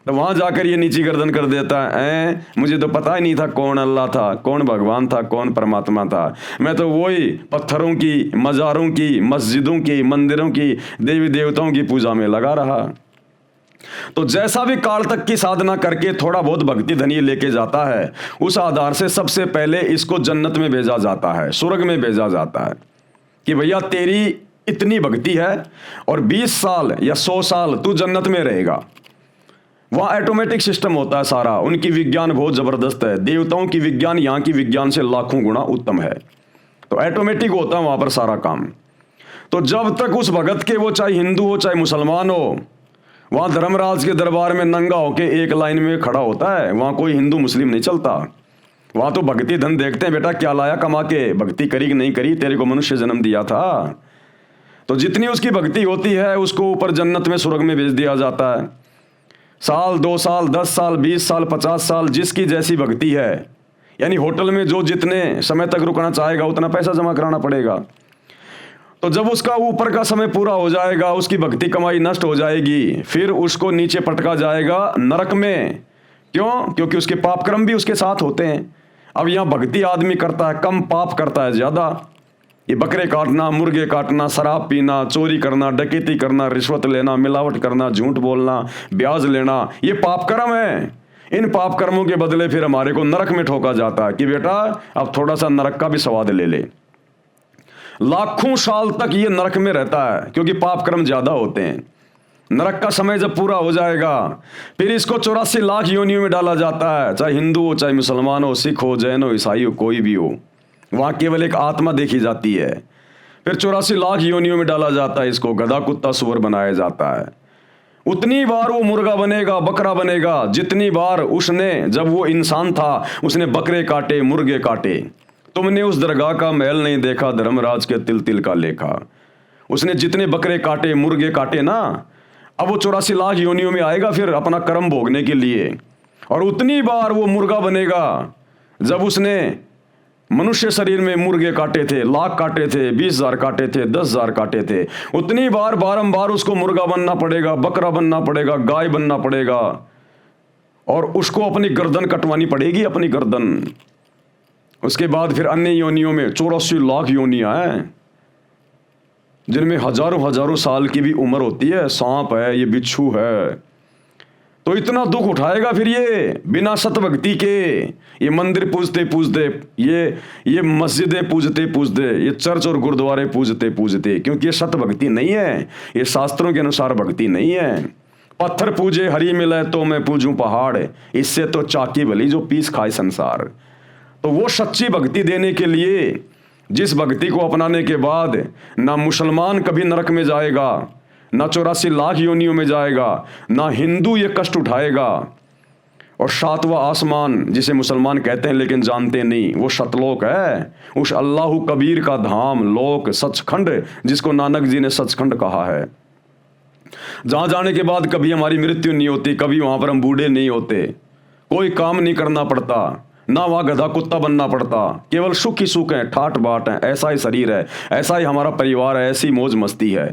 तो वहां जाकर ये नीची गर्दन कर देता है, मुझे तो पता ही नहीं था कौन अल्लाह था, कौन भगवान था, कौन परमात्मा था। मैं तो वही पत्थरों की, मज़ारों की, मस्जिदों की, मंदिरों की, देवी देवताओं की पूजा में लगा रहा। तो जैसा भी काल तक की साधना करके थोड़ा बहुत भक्ति धनी लेके जाता है, उस आधार से सबसे पहले इसको जन्नत में भेजा जाता है, स्वर्ग में भेजा जाता है कि भैया तेरी इतनी भक्ति है और 20 साल या 100 साल तू जन्नत में रहेगा। वहाँ ऑटोमेटिक सिस्टम होता है सारा, उनकी विज्ञान बहुत ज़बरदस्त है, देवताओं की विज्ञान यहाँ की विज्ञान से लाखों गुना उत्तम है, तो ऑटोमेटिक होता है वहाँ पर सारा काम। तो जब तक उस भगत के, वो चाहे हिंदू हो चाहे मुसलमान हो, वहाँ धर्मराज के दरबार में नंगा होके एक लाइन में खड़ा होता है, वहाँ कोई हिंदू मुस्लिम नहीं चलता। वहाँ तो भक्ति धन देखते हैं, बेटा क्या लाया कमा के, भक्ति करी कि नहीं करी, तेरे को मनुष्य जन्म दिया था। तो जितनी उसकी भक्ति होती है उसको ऊपर जन्नत में स्वर्ग में भेज दिया जाता है। साल 2 साल 10 साल 20 साल 50 साल जिसकी जैसी भक्ति है, यानी होटल में जो जितने समय तक रुकना चाहेगा उतना पैसा जमा कराना पड़ेगा। तो जब उसका ऊपर का समय पूरा हो जाएगा, उसकी भक्ति कमाई नष्ट हो जाएगी, फिर उसको नीचे पटका जाएगा नरक में। क्यों? क्योंकि उसके पाप कर्म भी उसके साथ होते हैं। अब यहाँ भक्ति आदमी करता है कम, पाप करता है ज़्यादा। ये बकरे काटना, मुर्गे काटना, शराब पीना, चोरी करना, डकैती करना, रिश्वत लेना, मिलावट करना, झूठ बोलना, ब्याज लेना, ये पाप कर्म है। इन पाप कर्मों के बदले फिर हमारे को नरक में ठोका जाता है कि बेटा अब थोड़ा सा नरक का भी स्वाद ले ले। लाखों साल तक ये नरक में रहता है क्योंकि पाप कर्म ज्यादा होते हैं। नरक का समय जब पूरा हो जाएगा फिर इसको 84 लाख योनियों में डाला जाता है, चाहे हिंदू हो, चाहे मुसलमान हो, सिख हो, जैन हो, ईसाई हो, कोई भी हो। वहाँ केवल एक आत्मा देखी जाती है। फिर 84 लाख योनियों में डाला जाता है, इसको गधा कुत्ता सुअर बनाया जाता है। उतनी बार वो मुर्गा बनेगा, बकरा बनेगा, जितनी बार उसने, जब वो इंसान था उसने बकरे काटे, मुर्गे काटे। तुमने उस दरगाह का महल नहीं देखा, धर्मराज के तिल तिल का लेखा। उसने जितने बकरे काटे, मुर्गे काटे ना, अब वो 84 लाख योनियों में आएगा फिर अपना कर्म भोगने के लिए, और उतनी बार वो मुर्गा बनेगा जब उसने मनुष्य शरीर में मुर्गे काटे थे, लाख काटे थे, 20,000 काटे थे, 10,000 काटे थे, उतनी बार बारंबार उसको मुर्गा बनना पड़ेगा, बकरा बनना पड़ेगा, गाय बनना पड़ेगा, और उसको अपनी गर्दन कटवानी पड़ेगी, अपनी गर्दन। उसके बाद फिर अन्य योनियों में 84 लाख योनियां हैं जिनमें हजारों हजारों साल की भी उम्र होती है। सांप है, ये बिच्छू है, तो इतना दुख उठाएगा फिर ये बिना सत भक्ति के। ये मंदिर पूजते पूजते, ये मस्जिदें पूजते पूजते, ये चर्च और गुरुद्वारे पूजते पूजते, क्योंकि ये सत भक्ति नहीं है, ये शास्त्रों के अनुसार भक्ति नहीं है। पत्थर पूजे हरी मिले तो मैं पूजूं पहाड़, इससे तो चाकी भली जो पीस खाए संसार। तो वो सच्ची भक्ति देने के लिए, जिस भक्ति को अपनाने के बाद ना मुसलमान कभी नरक में जाएगा, ना 84 लाख योनियों में जाएगा, ना हिंदू ये कष्ट उठाएगा, और 7वां आसमान जिसे मुसलमान कहते हैं लेकिन जानते नहीं, वो सतलोक है, उस अल्लाह कबीर का धाम, लोक, सचखंड, जिसको नानक जी ने सचखंड कहा है, जहां जाने के बाद कभी हमारी मृत्यु नहीं होती, कभी वहां पर हम बूढ़े नहीं होते, कोई काम नहीं करना पड़ता, ना वहां गधा कुत्ता बनना पड़ता, केवल सुख ही सुख है, ठाट बाट है, ऐसा ही शरीर है, ऐसा ही हमारा परिवार है, ऐसी मौज मस्ती है।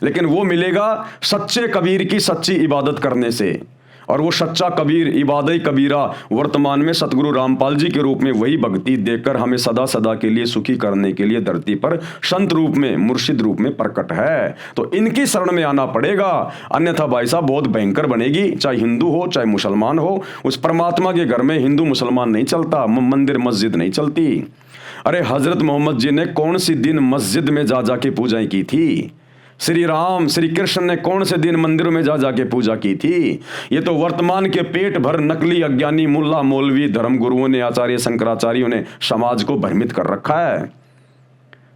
लेकिन वो मिलेगा सच्चे कबीर की सच्ची इबादत करने से, और वो सच्चा कबीर, इबादत कबीरा, वर्तमान में सतगुरु रामपाल जी के रूप में वही भक्ति देकर हमें सदा सदा के लिए सुखी करने के लिए धरती पर संत रूप में, मुर्शिद रूप में प्रकट है। तो इनकी शरण में आना पड़ेगा, अन्यथा भाई साहब बहुत भयंकर बनेगी। चाहे हिंदू हो चाहे मुसलमान हो, उस परमात्मा के घर में हिंदू मुसलमान नहीं चलता, मंदिर मस्जिद नहीं चलती। अरे हजरत मोहम्मद जी ने कौन सी दिन मस्जिद में जा जाके पूजाएं की थी? श्री राम श्री कृष्ण ने कौन से दिन मंदिरों में जा जाके पूजा की थी? ये तो वर्तमान के पेट भर नकली अज्ञानी मुल्ला मौलवी धर्म गुरुओं ने, आचार्य शंकराचार्यों ने समाज को भ्रमित कर रखा है।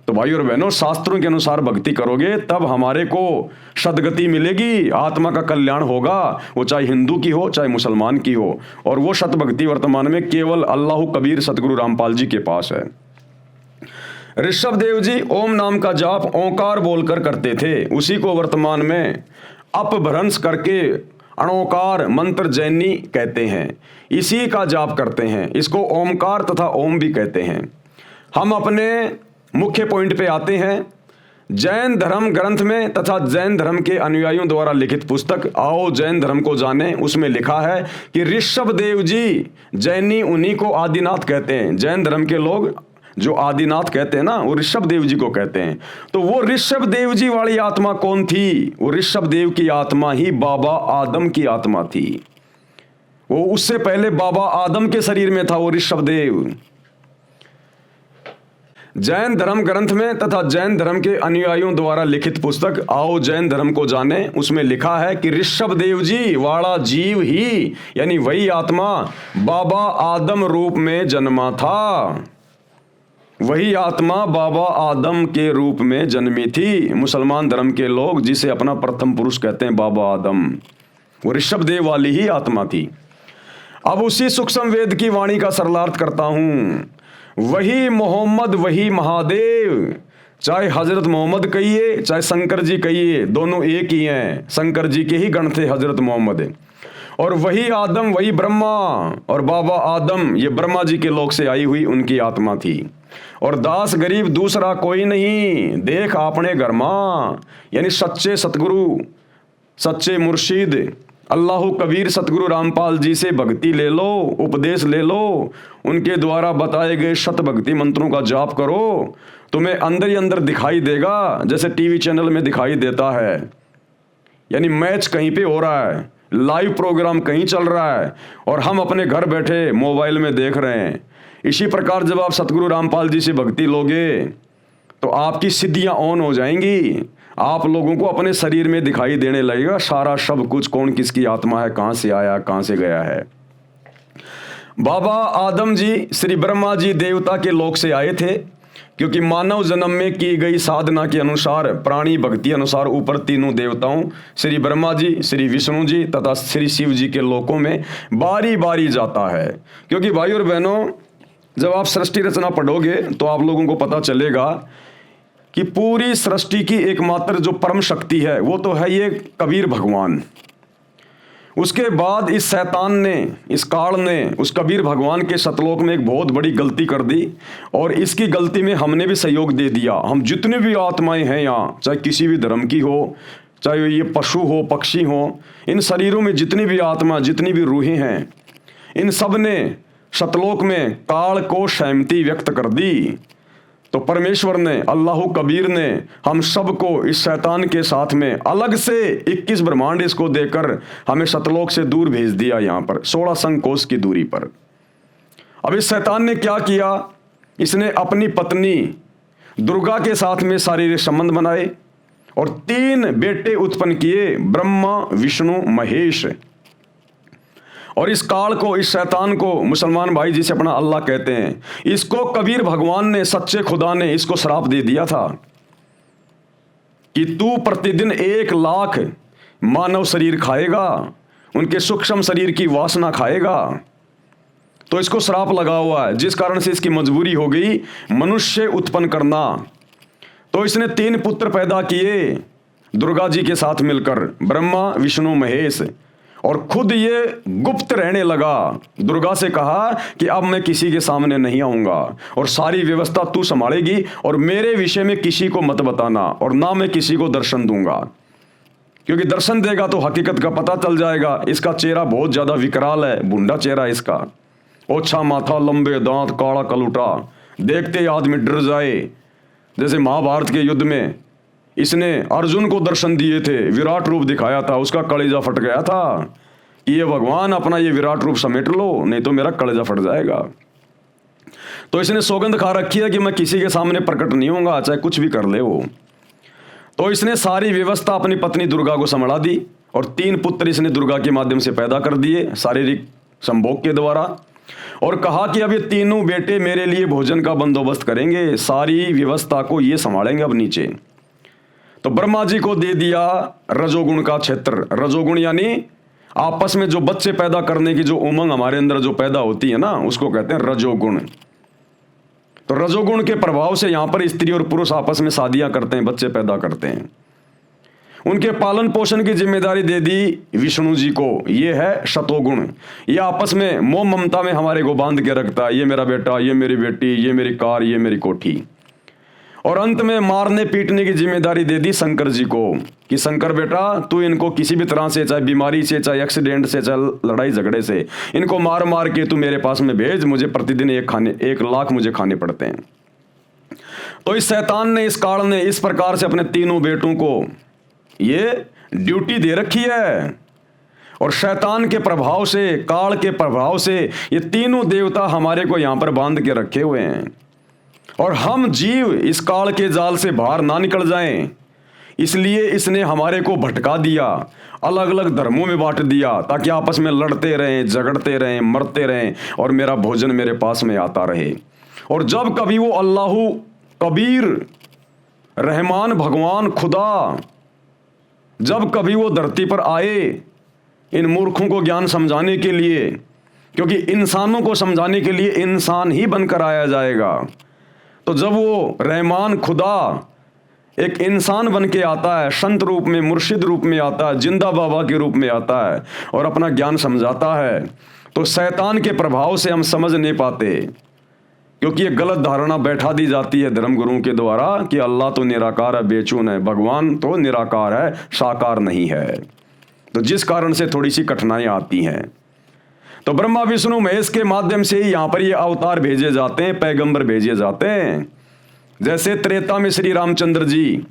तो भाई और बहनों, शास्त्रों के अनुसार भक्ति करोगे तब हमारे को सदगति मिलेगी, आत्मा का कल्याण होगा, वो चाहे हिंदू की हो चाहे मुसलमान की हो। और वो सतभक्ति वर्तमान में केवल अल्लाह कबीर सतगुरु रामपाल जी के पास है। ऋषभ देव जी ओम नाम का जाप ओंकार बोलकर करते थे, उसी को वर्तमान में अपभ्रंश करके अणोकार मंत्र जैनी कहते हैं, इसी का जाप करते हैं। इसको ओमकार तथा ओम भी कहते हैं। हम अपने मुख्य पॉइंट पे आते हैं। जैन धर्म ग्रंथ में तथा जैन धर्म के अनुयायियों द्वारा लिखित पुस्तक आओ जैन धर्म को जाने, उसमें लिखा है कि ऋषभ देव जी, जैनी उन्हीं को आदिनाथ कहते हैं। जैन धर्म के लोग जो आदिनाथ कहते हैं ना, वो ऋषभ देव जी को कहते हैं। तो वो ऋषभ देव जी वाली आत्मा कौन थी? वो ऋषभ देव की आत्मा ही बाबा आदम की आत्मा थी। वो उससे पहले बाबा आदम के शरीर में था वो ऋषभ देव। जैन धर्म ग्रंथ में तथा जैन धर्म के अनुयायियों द्वारा लिखित पुस्तक आओ जैन धर्म को जाने, उसमें लिखा है कि ऋषभ देव जी वाला जीव ही, यानी वही आत्मा बाबा आदम रूप में जन्मा था। वही आत्मा बाबा आदम के रूप में जन्मी थी। मुसलमान धर्म के लोग जिसे अपना प्रथम पुरुष कहते हैं बाबा आदम, वो ऋषभ देव वाली ही आत्मा थी। अब उसी सूक्ष्म वेद की वाणी का सरलार्थ करता हूं। वही मोहम्मद, वही महादेव, चाहे हजरत मोहम्मद कहिए चाहे शंकर जी कहिए, दोनों एक ही हैं। शंकर जी के ही गण थे हजरत मोहम्मद। और वही आदम, वही ब्रह्मा, और बाबा आदम ये ब्रह्मा जी के लोक से आई हुई उनकी आत्मा थी। और दास गरीब दूसरा कोई नहीं, देख आपने घर मां, यानी सच्चे सतगुरु, सच्चे मुर्शिद अल्लाह कबीर सतगुरु रामपाल जी से भक्ति ले लो, उपदेश ले लो, उनके द्वारा बताए गए शत भक्ति मंत्रों का जाप करो, तुम्हें अंदर ही अंदर दिखाई देगा जैसे टीवी चैनल में दिखाई देता है। यानी मैच कहीं पे हो रहा है, लाइव प्रोग्राम कहीं चल रहा है, और हम अपने घर बैठे मोबाइल में देख रहे हैं। इसी प्रकार जब आप सतगुरु रामपाल जी से भक्ति लोगे तो आपकी सिद्धियां ऑन हो जाएंगी। आप लोगों को अपने शरीर में दिखाई देने लगेगा सारा सब कुछ, कौन किसकी आत्मा है, कहां से आया कहां से गया है। बाबा आदम जी श्री ब्रह्मा जी देवता के लोक से आए थे, क्योंकि मानव जन्म में की गई साधना के अनुसार, प्राणी भक्ति अनुसार ऊपर तीनों देवताओं श्री ब्रह्मा जी, श्री विष्णु जी तथा श्री शिव जी के लोकों में बारी बारी जाता है। क्योंकि भाई और बहनों, जब आप सृष्टि रचना पढ़ोगे तो आप लोगों को पता चलेगा कि पूरी सृष्टि की एकमात्र जो परम शक्ति है वो तो है ये कबीर भगवान। उसके बाद इस शैतान ने, इस काल ने उस कबीर भगवान के सतलोक में एक बहुत बड़ी गलती कर दी और इसकी गलती में हमने भी सहयोग दे दिया। हम जितने भी आत्माएं हैं यहाँ, चाहे किसी भी धर्म की हो, चाहे ये पशु हो, पक्षी हो, इन शरीरों में जितनी भी आत्मा, जितनी भी रूहें हैं, इन सब ने सतलोक में काल को सहमति व्यक्त कर दी। तो परमेश्वर ने, अल्लाह कबीर ने हम सबको इस शैतान के साथ में अलग से 21 ब्रह्मांड इसको देकर हमें सतलोक से दूर भेज दिया, यहाँ पर 16 संकोश की दूरी पर। अब इस शैतान ने क्या किया, इसने अपनी पत्नी दुर्गा के साथ में शारीरिक संबंध बनाए और 3 बेटे उत्पन्न किए, ब्रह्मा, विष्णु, महेश। और इस काल को, इस शैतान को मुसलमान भाई जिसे अपना अल्लाह कहते हैं, इसको कबीर भगवान ने, सच्चे खुदा ने इसको श्राप दे दिया था कि तू प्रतिदिन 1 लाख मानव शरीर खाएगा, उनके सूक्ष्म शरीर की वासना खाएगा। तो इसको श्राप लगा हुआ है, जिस कारण से इसकी मजबूरी हो गई मनुष्य उत्पन्न करना। तो इसने 3 पुत्र पैदा किए दुर्गा जी के साथ मिलकर, ब्रह्मा, विष्णु, महेश। और खुद ये गुप्त रहने लगा। दुर्गा से कहा कि अब मैं किसी के सामने नहीं आऊंगा और सारी व्यवस्था तू संभालेगी और मेरे विषय में किसी को मत बताना और ना मैं किसी को दर्शन दूंगा, क्योंकि दर्शन देगा तो हकीकत का पता चल जाएगा। इसका चेहरा बहुत ज्यादा विकराल है, भुंडा चेहरा इसका, ओछा माथा, लंबे दांत, काला कलूटा, देखते आदमी डर जाए। जैसे महाभारत के युद्ध में इसने अर्जुन को दर्शन दिए थे, विराट रूप दिखाया था, उसका कलेजा फट गया था कि ये भगवान अपना ये विराट रूप समेट लो, नहीं तो मेरा कलेजा फट जाएगा। तो इसने सौगंध खा रखी है कि मैं किसी के सामने प्रकट नहीं होऊंगा, चाहे कुछ भी कर ले वो। तो इसने सारी व्यवस्था अपनी पत्नी दुर्गा को संभाला दी और 3 पुत्र इसने दुर्गा के माध्यम से पैदा कर दिए शारीरिक संभोग के द्वारा, और कहा कि अब ये 3 बेटे मेरे लिए भोजन का बंदोबस्त करेंगे, सारी व्यवस्था को ये संभालेंगे अब नीचे। तो ब्रह्मा जी को दे दिया रजोगुण का क्षेत्र। रजोगुण यानी आपस में जो बच्चे पैदा करने की जो उमंग हमारे अंदर जो पैदा होती है ना, उसको कहते हैं रजोगुण। तो रजोगुण के प्रभाव से यहां पर स्त्री और पुरुष आपस में शादियां करते हैं, बच्चे पैदा करते हैं। उनके पालन पोषण की जिम्मेदारी दे दी विष्णु जी को, ये है शतोगुण। ये आपस में मोह ममता में हमारे को बांध के रखता है, ये मेरा बेटा, ये मेरी बेटी, ये मेरी कार, ये मेरी कोठी। और अंत में मारने पीटने की जिम्मेदारी दे दी शंकर जी को कि शंकर बेटा तू इनको किसी भी तरह से, चाहे बीमारी से, चाहे एक्सीडेंट से, चाहे लड़ाई झगड़े से, इनको मार मार के तू मेरे पास में भेज, मुझे प्रतिदिन 1 लाख मुझे खाने पड़ते हैं। तो इस शैतान ने, इस काल ने इस प्रकार से अपने 3 बेटों को ये ड्यूटी दे रखी है। और शैतान के प्रभाव से, काल के प्रभाव से ये 3 देवता हमारे को यहां पर बांध के रखे हुए हैं और हम जीव इस काल के जाल से बाहर ना निकल जाएं, इसलिए इसने हमारे को भटका दिया, अलग अलग धर्मों में बांट दिया, ताकि आपस में लड़ते रहें, झगड़ते रहें, मरते रहें और मेरा भोजन मेरे पास में आता रहे। और जब कभी वो अल्लाह कबीर रहमान भगवान खुदा जब कभी वो धरती पर आए इन मूर्खों को ज्ञान समझाने के लिए, क्योंकि इंसानों को समझाने के लिए इंसान ही बनकर आया जाएगा, तो जब वो रहमान खुदा एक इंसान बन के आता है, संत रूप में, मुर्शिद रूप में आता है, जिंदा बाबा के रूप में आता है और अपना ज्ञान समझाता है, तो शैतान के प्रभाव से हम समझ नहीं पाते, क्योंकि ये गलत धारणा बैठा दी जाती है धर्मगुरुओं के द्वारा कि अल्लाह तो निराकार है, बेचून है, भगवान तो निराकार है, साकार नहीं है। तो जिस कारण से थोड़ी सी कठिनाइयां आती हैं। तो ब्रह्मा विष्णु महेश के माध्यम से ही यहाँ पर ये अवतार भेजे जाते हैं, पैगंबर भेजे जाते हैं। जैसे त्रेता में श्री रामचंद्र जी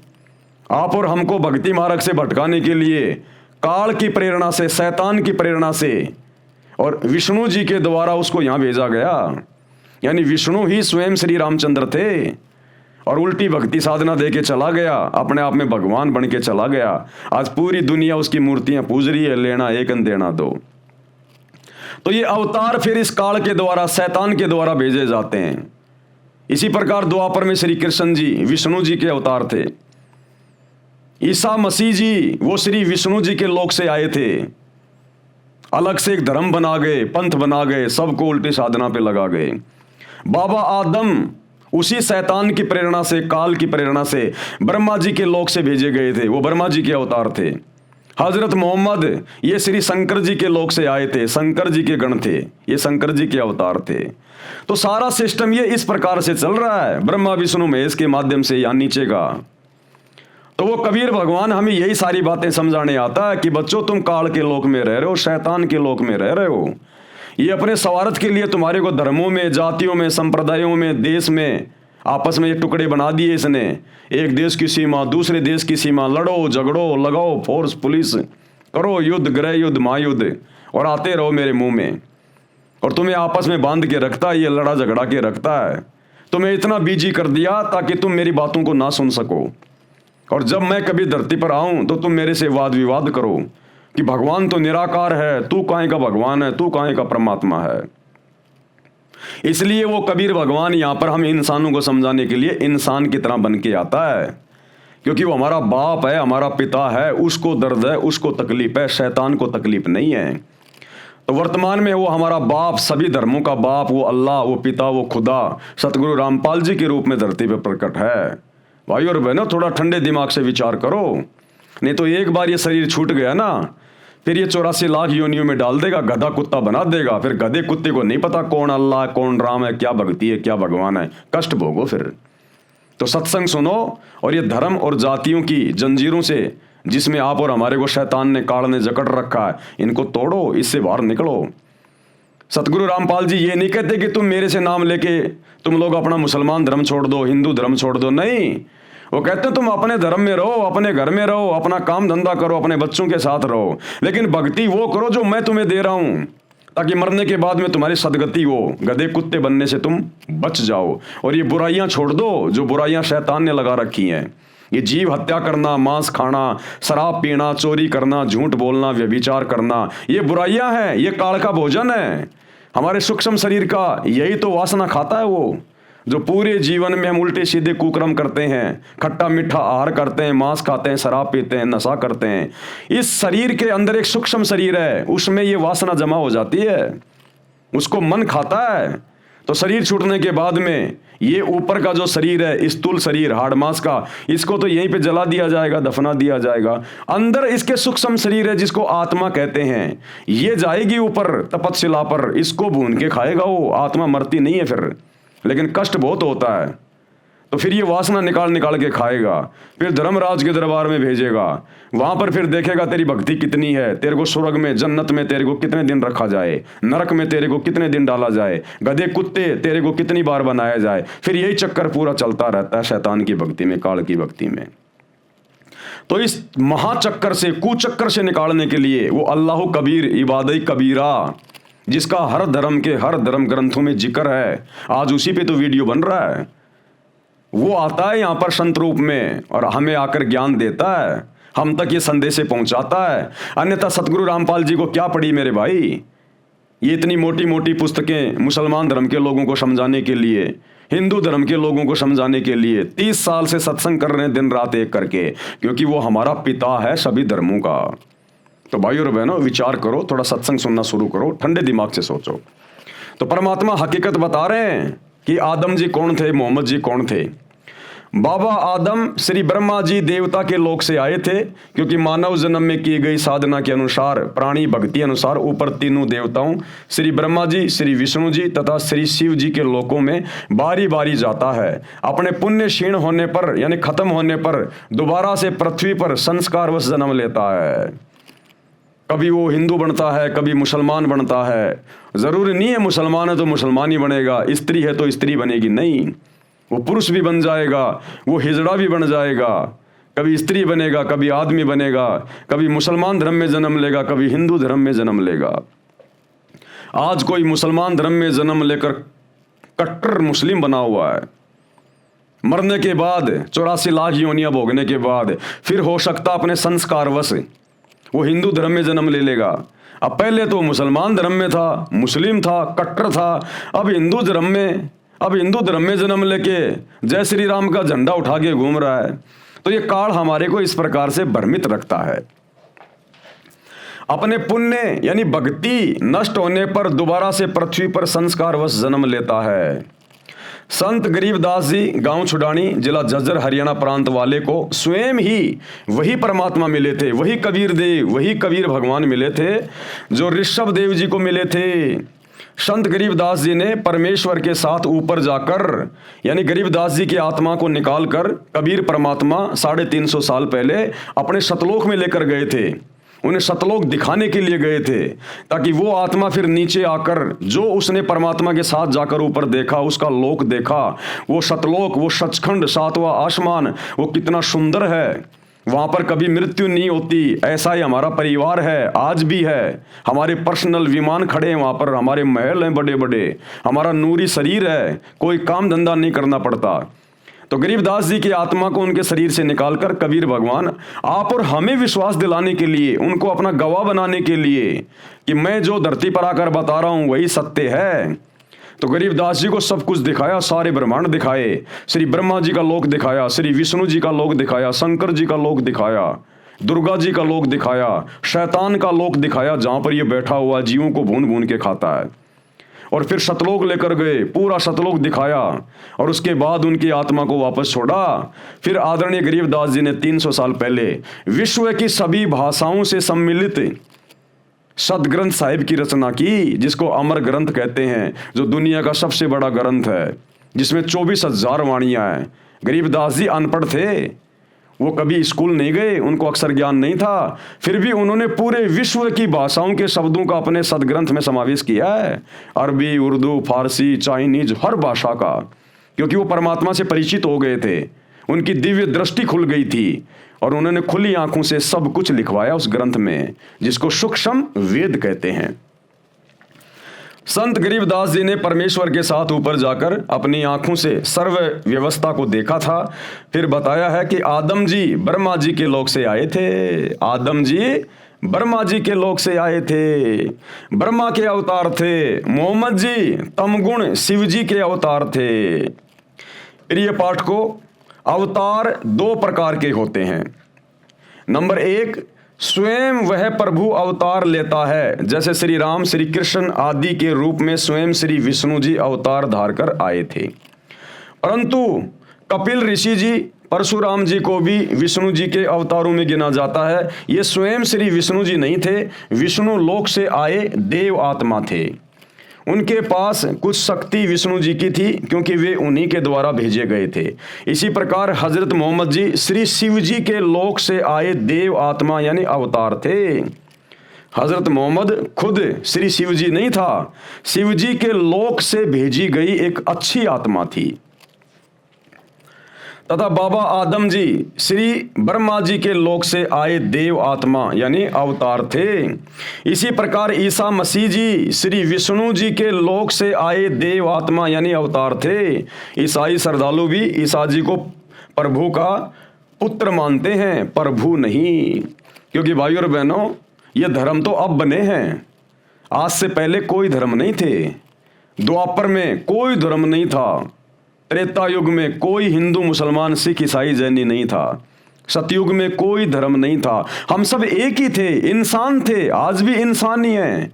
आप और हमको भक्ति मार्ग से भटकाने के लिए काल की प्रेरणा से, शैतान की प्रेरणा से और विष्णु जी के द्वारा उसको यहाँ भेजा गया। यानी विष्णु ही स्वयं श्री रामचंद्र थे और उल्टी भक्ति साधना दे के चला गया, अपने आप में भगवान बन के चला गया। आज पूरी दुनिया उसकी मूर्तियां पूज रही है, लेना एक देना दो। तो ये अवतार फिर इस काल के द्वारा, शैतान के द्वारा भेजे जाते हैं। इसी प्रकार द्वापर में श्री कृष्ण जी विष्णु जी के अवतार थे। ईसा मसीह जी वो श्री विष्णु जी के लोक से आए थे, अलग से एक धर्म बना गए, पंथ बना गए, सबको उल्टी साधना पे लगा गए। बाबा आदम उसी शैतान की प्रेरणा से, काल की प्रेरणा से ब्रह्मा जी के लोक से भेजे गए थे। वो ब्रह्मा जी के अवतार थे। हजरत मोहम्मद ये श्री शंकर जी के लोक से आए थे, शंकर जी के गण थे, ये शंकर जी के अवतार थे। तो सारा सिस्टम ये इस प्रकार से चल रहा है, ब्रह्मा विष्णु महेश के माध्यम से या नीचे का। तो वो कबीर भगवान हमें यही सारी बातें समझाने आता है कि बच्चों तुम काल के लोक में रह रहे हो, शैतान के लोक में रह रहे हो। ये अपने स्वार्थ के लिए तुम्हारे को धर्मों में, जातियों में, संप्रदायों में, देश में आपस में ये टुकड़े बना दिए इसने। एक देश की सीमा, दूसरे देश की सीमा, लड़ो झगड़ो, लगाओ फोर्स पुलिस, करो युद्ध, गृह युद्ध, महायुद्ध, और आते रहो मेरे मुंह में। और तुम्हें आपस में बांध के रखता है, ये लड़ा झगड़ा के रखता है। तुम्हें इतना बिजी कर दिया ताकि तुम मेरी बातों को ना सुन सको, और जब मैं कभी धरती पर आऊं तो तुम मेरे से वाद विवाद करो कि भगवान तो निराकार है, तू काहे का भगवान है, तू काहे का परमात्मा है। इसलिए वो कबीर भगवान यहां पर हम इंसानों को समझाने के लिए इंसान की तरह बन के आता है, क्योंकि वो हमारा बाप है, हमारा पिता है, उसको दर्द है, उसको तकलीफ है, शैतान को तकलीफ नहीं है। तो वर्तमान में वो हमारा बाप, सभी धर्मों का बाप, वो अल्लाह, वो पिता, वो खुदा सतगुरु रामपाल जी के रूप में धरती पर प्रकट है। भाई और बहनों, थोड़ा ठंडे दिमाग से विचार करो, नहीं तो एक बार ये शरीर छूट गया ना, फिर ये 84 लाख योनियों में डाल देगा, गधा कुत्ता बना देगा। फिर गधे कुत्ते को नहीं पता कौन अल्लाह, कौन राम है, क्या भक्ति है, क्या भगवान है, कष्ट भोगो फिर। तो सत्संग सुनो, और ये धर्म और जातियों की जंजीरों से जिसमें आप और हमारे को शैतान ने, काल ने जकड़ रखा है, इनको तोड़ो, इससे बाहर निकलो। सतगुरु रामपाल जी ये नहीं कहते कि तुम मेरे से नाम लेके तुम लोग अपना मुसलमान धर्म छोड़ दो, हिंदू धर्म छोड़ दो, नहीं। वो कहते हैं तुम अपने धर्म में रहो, अपने घर में रहो, अपना काम धंधा करो, अपने बच्चों के साथ रहो, लेकिन भक्ति वो करो जो मैं तुम्हें दे रहा हूं, ताकि मरने के बाद में तुम्हारी सदगति हो, गधे कुत्ते बनने से तुम बच जाओ। और ये बुराइयां छोड़ दो जो बुराइयां शैतान ने लगा रखी हैं। ये जीव हत्या करना, मांस खाना, शराब पीना, चोरी करना, झूठ बोलना, व्यभिचार करना, ये बुराइयां हैं, ये काल का भोजन है। हमारे सूक्ष्म शरीर का यही तो वासना खाता है वो, जो पूरे जीवन में हम उल्टे सीधे कुकर्म करते हैं, खट्टा मीठा आहार करते हैं, मांस खाते हैं, शराब पीते हैं, नशा करते हैं। इस शरीर के अंदर एक सूक्ष्म शरीर है, उसमें ये वासना जमा हो जाती है, उसको मन खाता है। तो शरीर छूटने के बाद में ये ऊपर का जो शरीर है, स्थूल शरीर, हाड़ मांस का, इसको तो यहीं पे जला दिया जाएगा, दफना दिया जाएगा। अंदर इसके सूक्ष्म शरीर है जिसको आत्मा कहते हैं, ये जाएगी ऊपर तपस्या पर, इसको भून के खाएगा वो। आत्मा मरती नहीं है फिर, लेकिन कष्ट बहुत होता है। तो फिर ये वासना निकाल निकाल के खाएगा, फिर धर्मराज के दरबार में भेजेगा, वहां पर फिर देखेगा तेरी भक्ति कितनी है, तेरे को स्वर्ग में, जन्नत में तेरे को कितने दिन रखा जाए, नरक में तेरे को कितने दिन डाला जाए, गधे कुत्ते तेरे को कितनी बार बनाया जाए। फिर यही चक्कर पूरा चलता रहता है शैतान की भक्ति में, काल की भक्ति में। तो इस महाचक्कर से, कुचक्कर से निकालने के लिए वो अल्लाह कबीर, इबादत कबीरा, जिसका हर धर्म ग्रंथों में जिक्र है, आज उसी पे तो वीडियो बन रहा है, वो आता है यहाँ पर संत रूप में और हमें आकर ज्ञान देता है, हम तक ये संदेश पहुंचाता है। अन्यथा सतगुरु रामपाल जी को क्या पड़ी मेरे भाई, ये इतनी मोटी मोटी पुस्तकें मुसलमान धर्म के लोगों को समझाने के लिए, हिंदू धर्म के लोगों को समझाने के लिए 30 साल से सत्संग कर रहे हैं दिन रात एक करके, क्योंकि वो हमारा पिता है सभी धर्मों का। तो भाई और बहनों, विचार करो, थोड़ा सत्संग सुनना शुरू करो, ठंडे दिमाग से सोचो। तो परमात्मा हकीकत बता रहे हैं कि आदम जी कौन थे, मोहम्मद जी कौन थे। बाबा आदम श्री ब्रह्मा जी देवता के लोक से आए थे, क्योंकि मानव जन्म में की गई साधना के अनुसार, प्राणी भक्ति अनुसार ऊपर तीनों देवताओं श्री ब्रह्मा जी, श्री विष्णु जी तथा श्री शिव जी के लोकों में बारी बारी जाता है। अपने पुण्य क्षीण होने पर, यानी खत्म होने पर, दोबारा से पृथ्वी पर संस्कारवश जन्म लेता है। कभी वो हिंदू बनता है, कभी मुसलमान बनता है। जरूरी नहीं है मुसलमान है तो मुसलमान ही बनेगा, स्त्री है तो स्त्री बनेगी, नहीं, वो पुरुष भी बन जाएगा, वो हिजड़ा भी बन जाएगा, कभी स्त्री बनेगा, कभी आदमी बनेगा, कभी मुसलमान धर्म में जन्म लेगा, कभी हिंदू धर्म में जन्म लेगा। आज कोई मुसलमान धर्म में जन्म लेकर कट्टर मुस्लिम बना हुआ है, मरने के बाद 84 लाख योनियां भोगने के बाद फिर हो सकता अपने संस्कारवश वो हिंदू धर्म में जन्म ले लेगा। अब पहले तो मुसलमान धर्म में था, मुस्लिम था, कट्टर था, अब हिंदू धर्म में जन्म लेके जय श्री राम का झंडा उठा के घूम रहा है। तो ये काल हमारे को इस प्रकार से भ्रमित रखता है। अपने पुण्य यानी भक्ति नष्ट होने पर दोबारा से पृथ्वी पर संस्कारवश जन्म लेता है। संत गरीबदास जी गांव छुडानी जिला झज्जर हरियाणा प्रांत वाले को स्वयं ही वही परमात्मा मिले थे, वही कबीर देव, वही कबीर भगवान मिले थे जो ऋषभ देव जी को मिले थे। संत गरीबदास जी ने परमेश्वर के साथ ऊपर जाकर यानी गरीबदास जी की आत्मा को निकालकर कबीर परमात्मा 350 साल पहले अपने सतलोक में लेकर गए थे। उन्हें सतलोक दिखाने के लिए गए थे ताकि वो आत्मा फिर नीचे आकर जो उसने परमात्मा के साथ जाकर ऊपर देखा, उसका लोक देखा, वो सतलोक, वो सचखंड, सातवां आसमान, वो कितना सुंदर है। वहाँ पर कभी मृत्यु नहीं होती। ऐसा ही हमारा परिवार है, आज भी है। हमारे पर्सनल विमान खड़े हैं वहाँ पर, हमारे महल हैं बड़े बड़े, हमारा नूरी शरीर है, कोई काम धंधा नहीं करना पड़ता। तो गरीबदास जी की आत्मा को उनके शरीर से निकालकर कबीर भगवान आप और हमें विश्वास दिलाने के लिए, उनको अपना गवाह बनाने के लिए कि मैं जो धरती पर आकर बता रहा हूं वही सत्य है, तो गरीबदास जी को सब कुछ दिखाया, सारे ब्रह्मांड दिखाए। श्री ब्रह्मा जी का लोक दिखाया, श्री विष्णु जी का लोक दिखाया, शंकर जी का लोक दिखाया, दुर्गा जी का लोक दिखाया, शैतान का लोक दिखाया जहां पर ये बैठा हुआ जीवों को भून भून के खाता है। और फिर सतलोक लेकर गए, पूरा सतलोक दिखाया और उसके बाद उनकी आत्मा को वापस छोड़ा। फिर आदरणीय गरीबदास जी ने 300 साल पहले विश्व की सभी भाषाओं से सम्मिलित सदग्रंथ साहिब की रचना की, जिसको अमर ग्रंथ कहते हैं, जो दुनिया का सबसे बड़ा ग्रंथ है, जिसमें 24,000 वाणियां हैं। गरीबदास जी अनपढ़ थे, वो कभी स्कूल नहीं गए, उनको अक्षर ज्ञान नहीं था, फिर भी उन्होंने पूरे विश्व की भाषाओं के शब्दों का अपने सदग्रंथ में समावेश किया है। अरबी, उर्दू, फारसी, चाइनीज, हर भाषा का, क्योंकि वो परमात्मा से परिचित हो गए थे, उनकी दिव्य दृष्टि खुल गई थी और उन्होंने खुली आंखों से सब कुछ लिखवाया उस ग्रंथ में, जिसको सूक्ष्म वेद कहते हैं। संत गरीबदास जी ने परमेश्वर के साथ ऊपर जाकर अपनी आंखों से सर्व व्यवस्था को देखा था। फिर बताया है कि आदम जी ब्रह्मा जी के लोक से आए थे, आदम जी ब्रह्मा जी के लोक से आए थे, ब्रह्मा के अवतार थे। मोहम्मद जी तमगुण शिव जी के अवतार थे। प्रिय पाठ को अवतार 2 प्रकार के होते हैं। नंबर 1, स्वयं वह प्रभु अवतार लेता है, जैसे श्री राम, श्री कृष्ण आदि के रूप में स्वयं श्री विष्णु जी अवतार धार कर आए थे। परंतु कपिल ऋषि जी, परशुराम जी को भी विष्णु जी के अवतारों में गिना जाता है। ये स्वयं श्री विष्णु जी नहीं थे, विष्णु लोक से आए देव आत्मा थे। उनके पास कुछ शक्ति विष्णु जी की थी, क्योंकि वे उन्हीं के द्वारा भेजे गए थे। इसी प्रकार हजरत मोहम्मद जी श्री शिव जी के लोक से आए देव आत्मा यानी अवतार थे। हजरत मोहम्मद खुद श्री शिव जी नहीं था, शिव जी के लोक से भेजी गई एक अच्छी आत्मा थी। तथा बाबा आदम जी श्री ब्रह्मा जी के लोक से आए देव आत्मा यानी अवतार थे। इसी प्रकार ईसा मसीह जी श्री विष्णु जी के लोक से आए देव आत्मा यानी अवतार थे। ईसाई श्रद्धालु भी ईसा जी को प्रभु का पुत्र मानते हैं, प्रभु नहीं। क्योंकि भाइयों और बहनों, ये धर्म तो अब बने हैं, आज से पहले कोई धर्म नहीं थे। द्वापर में कोई धर्म नहीं था, त्रेता युग में कोई हिंदू, मुसलमान, सिख, ईसाई, जैनी नहीं था, सतयुग में कोई धर्म नहीं था। हम सब एक ही थे, इंसान थे, आज भी इंसान ही हैं।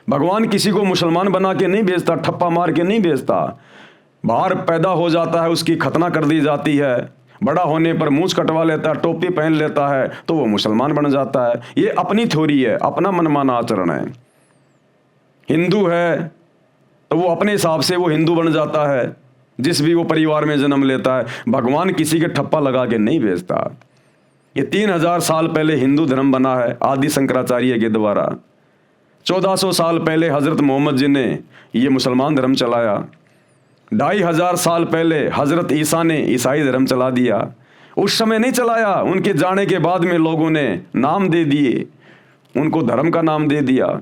भगवान किसी को मुसलमान बना के नहीं भेजता, ठप्पा मार के नहीं भेजता। बाहर पैदा हो जाता है, उसकी खतना कर दी जाती है, बड़ा होने पर मूंछ कटवा लेता है, टोपी पहन लेता है, तो वो मुसलमान बन जाता है। ये अपनी थ्योरी है, अपना मनमाना आचरण है। हिंदू है तो वो अपने हिसाब से वो हिंदू बन जाता है, जिस भी वो परिवार में जन्म लेता है। भगवान किसी के ठप्पा लगा के नहीं भेजता। ये 3000 साल पहले हिंदू धर्म बना है आदि शंकराचार्य के द्वारा। 1400 साल पहले हजरत मोहम्मद जी ने ये मुसलमान धर्म चलाया। 2500 साल पहले हजरत ईसा ने ईसाई धर्म चला दिया। उस समय नहीं चलाया, उनके जाने के बाद में लोगों ने नाम दे दिए, उनको धर्म का नाम दे दिया।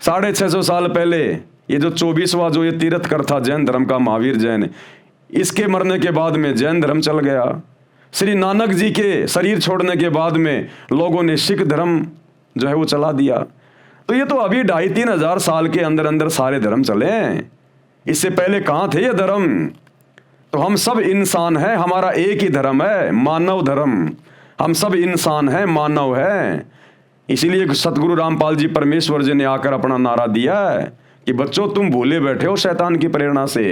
650 साल पहले ये जो 24वां जो ये तीर्थकर था जैन धर्म का, महावीर जैन, इसके मरने के बाद में जैन धर्म चल गया। श्री नानक जी के शरीर छोड़ने के बाद में लोगों ने सिख धर्म जो है वो चला दिया। तो ये तो अभी 2500-3000 हजार साल के अंदर अंदर सारे धर्म चले हैं। इससे पहले कहाँ थे ये धर्म? तो हम सब इंसान हैं, हमारा एक ही धर्म है, मानव धर्म। हम सब इंसान हैं, मानव हैं। इसीलिए सतगुरु रामपाल जी परमेश्वर जी ने आकर अपना नारा दिया है कि बच्चों तुम भूले बैठे हो शैतान की प्रेरणा से,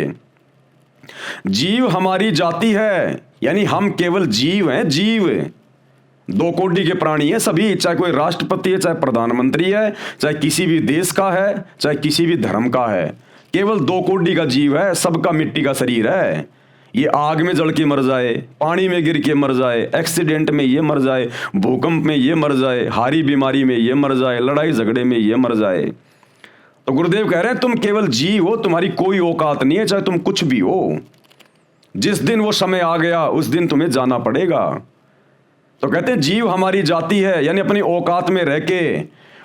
जीव हमारी जाति है, यानी हम केवल जीव हैं, जीव। दो कोटि के प्राणी हैं सभी, चाहे कोई राष्ट्रपति है, चाहे प्रधानमंत्री है, चाहे किसी भी देश का है, चाहे किसी भी धर्म का है, केवल दो कोटि का जीव है, सबका मिट्टी का शरीर है। ये आग में जल के मर जाए, पानी में गिर के मर जाए, एक्सीडेंट में ये मर जाए, भूकंप में ये मर जाए, हारी बीमारी में ये मर जाए, लड़ाई झगड़े में ये मर जाए। तो गुरुदेव कह रहे हैं तुम केवल जीव हो, तुम्हारी कोई औकात नहीं है, चाहे तुम कुछ भी हो। जिस दिन वो समय आ गया उस दिन तुम्हें जाना पड़ेगा। तो कहते हैं जीव हमारी जाति है, यानी अपनी औकात में रह के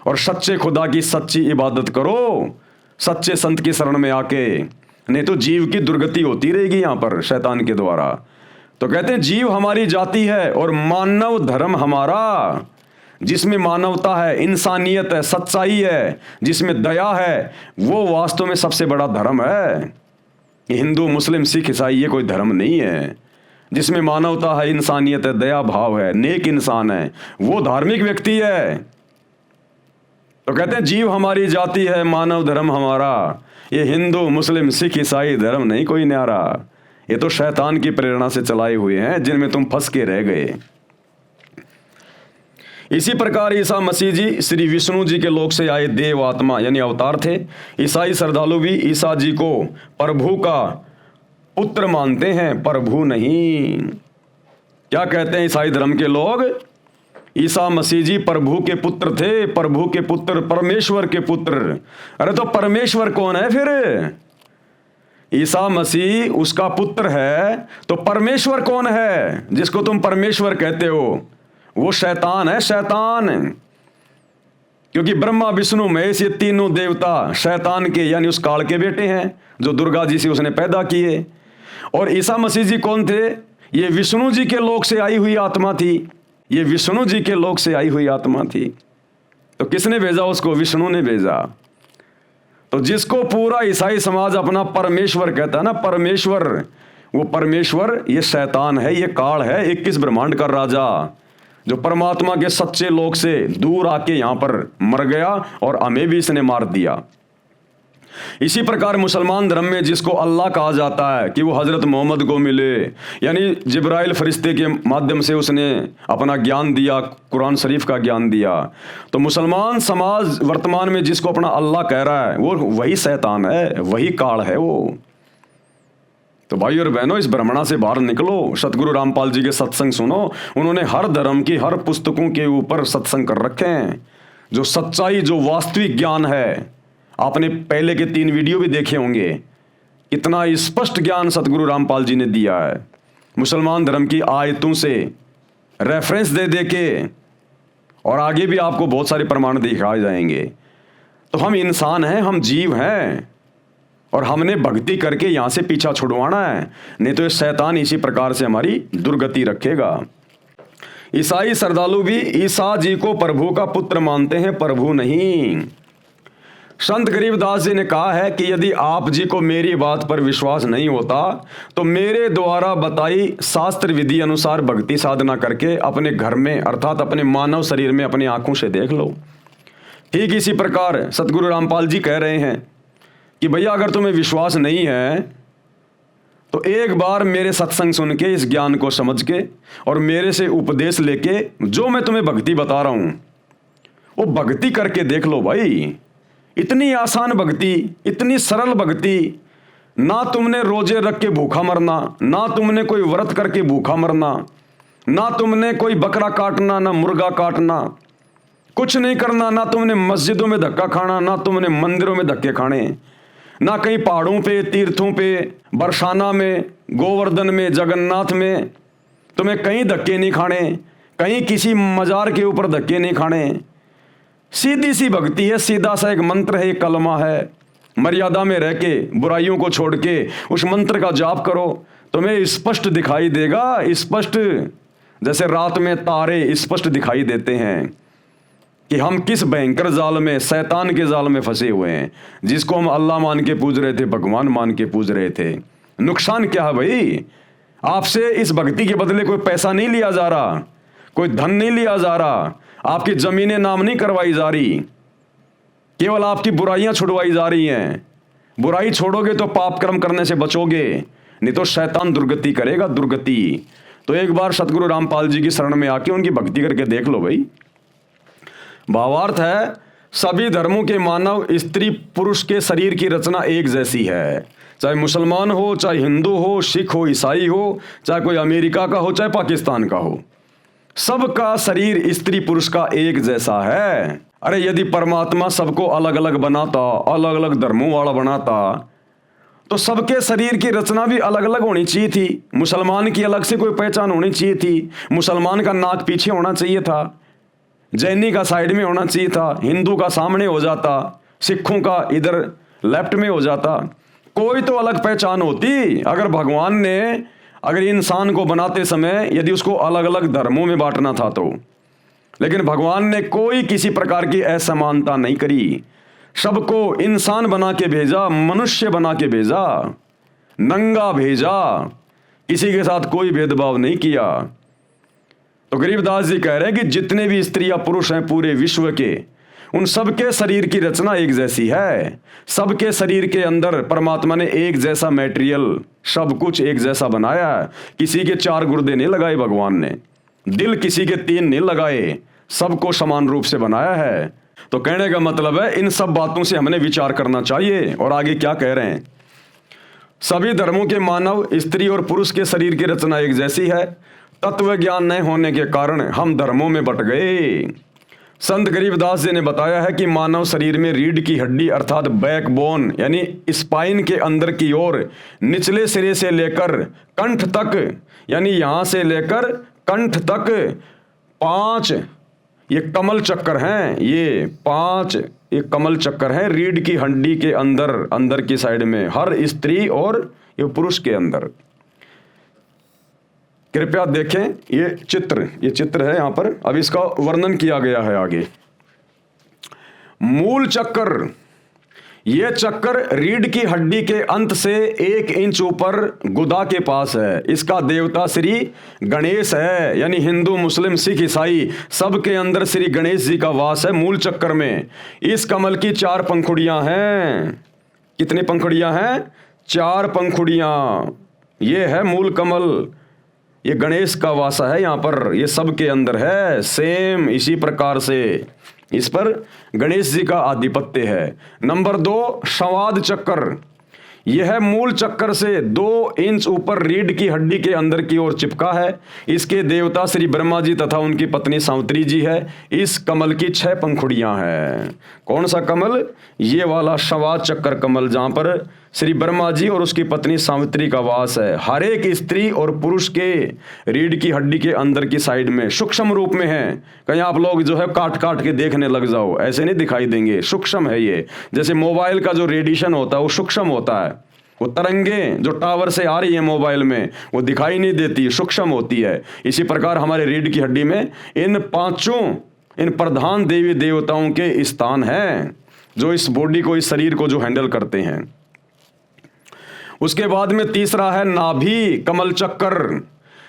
और सच्चे खुदा की सच्ची इबादत करो, सच्चे संत की शरण में आके, नहीं तो जीव की दुर्गति होती रहेगी यहां पर शैतान के द्वारा। तो कहते हैं जीव हमारी जाति है और मानव धर्म हमारा, जिसमें मानवता है, इंसानियत है, सच्चाई है, जिसमें दया है, वो वास्तव में सबसे बड़ा धर्म है। हिंदू, मुस्लिम, सिख, ईसाई ये कोई धर्म नहीं है। जिसमें मानवता है, इंसानियत है, दया भाव है, नेक इंसान है, वो धार्मिक व्यक्ति है। तो कहते हैं जीव हमारी जाति है, मानव धर्म हमारा। ये हिंदू, मुस्लिम, सिख, ईसाई धर्म नहीं कोई न्यारा, ये तो शैतान की प्रेरणा से चलाए हुए हैं, जिनमें तुम फंस के रह गए। इसी प्रकार ईसा मसीह जी श्री विष्णु जी के लोक से आए देव आत्मा यानी अवतार थे। ईसाई श्रद्धालु भी ईसा जी को प्रभु का पुत्र मानते हैं, प्रभु नहीं। क्या कहते हैं ईसाई धर्म के लोग? ईसा मसीह जी प्रभु के पुत्र थे, प्रभु के पुत्र, परमेश्वर के पुत्र। अरे तो परमेश्वर कौन है फिर? ईसा मसीह उसका पुत्र है, तो परमेश्वर कौन है जिसको तुम परमेश्वर कहते हो? वो शैतान है, शैतान। क्योंकि ब्रह्मा विष्णु महेश ये तीनों देवता शैतान के यानी उस काल के बेटे हैं, जो दुर्गा जी से उसने पैदा किए। और ईसा मसीह जी कौन थे? ये विष्णु जी के लोक से आई हुई आत्मा थी, ये विष्णु जी के लोक से आई हुई आत्मा थी। तो किसने भेजा उसको? विष्णु ने भेजा। तो जिसको पूरा ईसाई समाज अपना परमेश्वर कहता है ना, परमेश्वर, वो परमेश्वर ये शैतान है, ये काल है, 21 ब्रह्मांड का राजा, जो परमात्मा के सच्चे लोक से दूर आके यहां पर मर गया और हमें भी इसने मार दिया। इसी प्रकार मुसलमान धर्म में जिसको अल्लाह कहा जाता है कि वो हजरत मोहम्मद को मिले, यानी जिब्राइल फरिश्ते के माध्यम से उसने अपना ज्ञान दिया, कुरान शरीफ का ज्ञान दिया। तो मुसलमान समाज वर्तमान में जिसको अपना अल्लाह कह रहा है, वो वही शैतान है, वही काल है वो। तो भाई और बहनों, इस भ्रमणा से बाहर निकलो, सतगुरु रामपाल जी के सत्संग सुनो। उन्होंने हर धर्म की हर पुस्तकों के ऊपर सत्संग कर रखे हैं। जो सच्चाई, जो वास्तविक ज्ञान है, आपने पहले के 3 वीडियो भी देखे होंगे, इतना स्पष्ट ज्ञान सतगुरु रामपाल जी ने दिया है। मुसलमान धर्म की आयतों से रेफरेंस दे दे के, और आगे भी आपको बहुत सारे प्रमाण दिखाए जाएंगे। तो हम इंसान हैं, हम जीव हैं, और हमने भक्ति करके यहां से पीछा छुड़वाना है, नहीं तो ये शैतान इसी प्रकार से हमारी दुर्गति रखेगा। ईसाई श्रद्धालु भी ईसा जी को प्रभु का पुत्र मानते हैं, प्रभु नहीं। संत गरीबदास जी ने कहा है कि यदि आप जी को मेरी बात पर विश्वास नहीं होता तो मेरे द्वारा बताई शास्त्र विधि अनुसार भक्ति साधना करके अपने घर में अर्थात अपने मानव शरीर में अपनी आंखों से देख लो। ठीक इसी प्रकार सतगुरु रामपाल जी कह रहे हैं कि भैया अगर तुम्हें विश्वास नहीं है तो एक बार मेरे सत्संग सुन के इस ज्ञान को समझ के और मेरे से उपदेश लेके जो मैं तुम्हें भक्ति बता रहा हूं वो भक्ति करके देख लो भाई। इतनी आसान भक्ति, इतनी सरल भक्ति, ना तुमने रोजे रख के भूखा मरना, ना तुमने कोई व्रत करके भूखा मरना, ना तुमने कोई बकरा काटना, ना मुर्गा काटना, कुछ नहीं करना, ना तुमने मस्जिदों में धक्का खाना, ना तुमने मंदिरों में धक्के खाने, ना कहीं पहाड़ों पे, तीर्थों पे, बरसाना में, गोवर्धन में, जगन्नाथ में तुम्हें कहीं धक्के नहीं खाने, कहीं किसी मजार के ऊपर धक्के नहीं खाने। सीधी सी भक्ति है, सीधा सा एक मंत्र है, एक कलमा है। मर्यादा में रह के, बुराइयों को छोड़ के उस मंत्र का जाप करो, तुम्हें स्पष्ट दिखाई देगा, स्पष्ट, जैसे रात में तारे स्पष्ट दिखाई देते हैं कि हम किस भयंकर जाल में, शैतान के जाल में फंसे हुए हैं। जिसको हम अल्लाह मान के पूज रहे थे, भगवान मान के पूज रहे थे। नुकसान क्या है भाई? आपसे इस भक्ति के बदले कोई पैसा नहीं लिया जा रहा, कोई धन नहीं लिया जा रहा, आपकी जमीनें नाम नहीं करवाई जा रही, केवल आपकी बुराइयां छुड़वाई जा रही हैं। बुराई छोड़ोगे तो पाप कर्म करने से बचोगे, नहीं तो शैतान दुर्गति करेगा, दुर्गति। तो एक बार सतगुरु रामपाल जी की शरण में आके उनकी भक्ति करके देख लो भाई। भावार्थ है, सभी धर्मों के मानव स्त्री पुरुष के शरीर की रचना एक जैसी है। चाहे मुसलमान हो, चाहे हिंदू हो, सिख हो, ईसाई हो, चाहे कोई अमेरिका का हो, चाहे पाकिस्तान का हो, सबका शरीर स्त्री पुरुष का एक जैसा है। अरे यदि परमात्मा सबको अलग अलग बनाता, अलग अलग धर्मों वाला बनाता, तो सबके शरीर की रचना भी अलग अलग होनी चाहिए थी। मुसलमान की अलग से कोई पहचान होनी चाहिए थी। मुसलमान का नाक पीछे होना चाहिए था, जैनी का साइड में होना चाहिए था, हिंदू का सामने हो जाता, सिखों का इधर लेफ्ट में हो जाता। कोई तो अलग पहचान होती। अगर भगवान ने अगर इंसान को बनाते समय यदि उसको अलग अलग धर्मों में बांटना था तो, लेकिन भगवान ने कोई किसी प्रकार की असमानता नहीं करी। सबको इंसान बना के भेजा, मनुष्य बना के भेजा, नंगा भेजा, किसी के साथ कोई भेदभाव नहीं किया। तो गरीबदास जी कह रहे हैं कि जितने भी स्त्री या पुरुष हैं पूरे विश्व के, उन सबके शरीर की रचना एक जैसी है। सबके शरीर के अंदर परमात्मा ने एक जैसा मटेरियल, सब कुछ एक जैसा बनाया है। किसी के 4 गुर्दे नहीं लगाए भगवान ने, दिल किसी के 3 नहीं लगाए, सबको समान रूप से बनाया है। तो कहने का मतलब है इन सब बातों से हमने विचार करना चाहिए। और आगे क्या कह रहे हैं, सभी धर्मों के मानव स्त्री और पुरुष के शरीर की रचना एक जैसी है। तत्व ज्ञान न होने के कारण हम धर्मों में बट गए। संत गरीबदास जी ने बताया है कि मानव शरीर में रीढ़ की हड्डी अर्थात बैकबोन यानी स्पाइन के अंदर की ओर निचले सिरे से लेकर कंठ तक, यानी यहां से लेकर कंठ तक 5 ये कमल चक्कर हैं। ये 5 ये कमल चक्कर हैं रीढ़ की हड्डी के अंदर की साइड में, हर स्त्री और ये पुरुष के अंदर। कृपया देखें ये चित्र है यहां पर। अब इसका वर्णन किया गया है आगे। मूल चक्कर, ये चक्कर रीढ़ की हड्डी के अंत से 1 इंच ऊपर गुदा के पास है। इसका देवता श्री गणेश है, यानी हिंदू मुस्लिम सिख ईसाई सबके अंदर श्री गणेश जी का वास है मूल चक्कर में। इस कमल की 4 पंखुड़ियां हैं। कितनी पंखुड़ियां हैं? 4 पंखुड़ियां। ये है मूल कमल, ये गणेश का वासा है यहाँ पर, ये सब के अंदर है। सेम इसी प्रकार से इस पर गणेश जी का आधिपत्य है। नंबर 2 संवाद चक्कर, यह मूल चक्कर से 2 इंच ऊपर रीढ़ की हड्डी के अंदर की ओर चिपका है। इसके देवता श्री ब्रह्मा जी तथा उनकी पत्नी सावित्री जी है। इस कमल की 6 पंखुड़ियां हैं। कौन सा कमल? ये वाला संवाद चक्कर कमल, जहां पर श्री ब्रह्मा जी और उसकी पत्नी सावित्री का वास है। हर एक स्त्री और पुरुष के रीढ़ की हड्डी के अंदर की साइड में सूक्ष्म रूप में है। कहीं आप लोग जो है काट काट के देखने लग जाओ, ऐसे नहीं दिखाई देंगे। सूक्ष्म है ये, जैसे मोबाइल का जो रेडिएशन होता है वो सूक्ष्म होता है। वो तरंगे जो टावर से आ रही है मोबाइल में वो दिखाई नहीं देती, सूक्ष्म होती है। इसी प्रकार हमारे रीढ़ की हड्डी में इन 5 इन प्रधान देवी देवताओं के स्थान हैं, जो इस बॉडी को, इस शरीर को जो हैंडल करते हैं। उसके बाद में तीसरा है नाभि कमल चक्कर।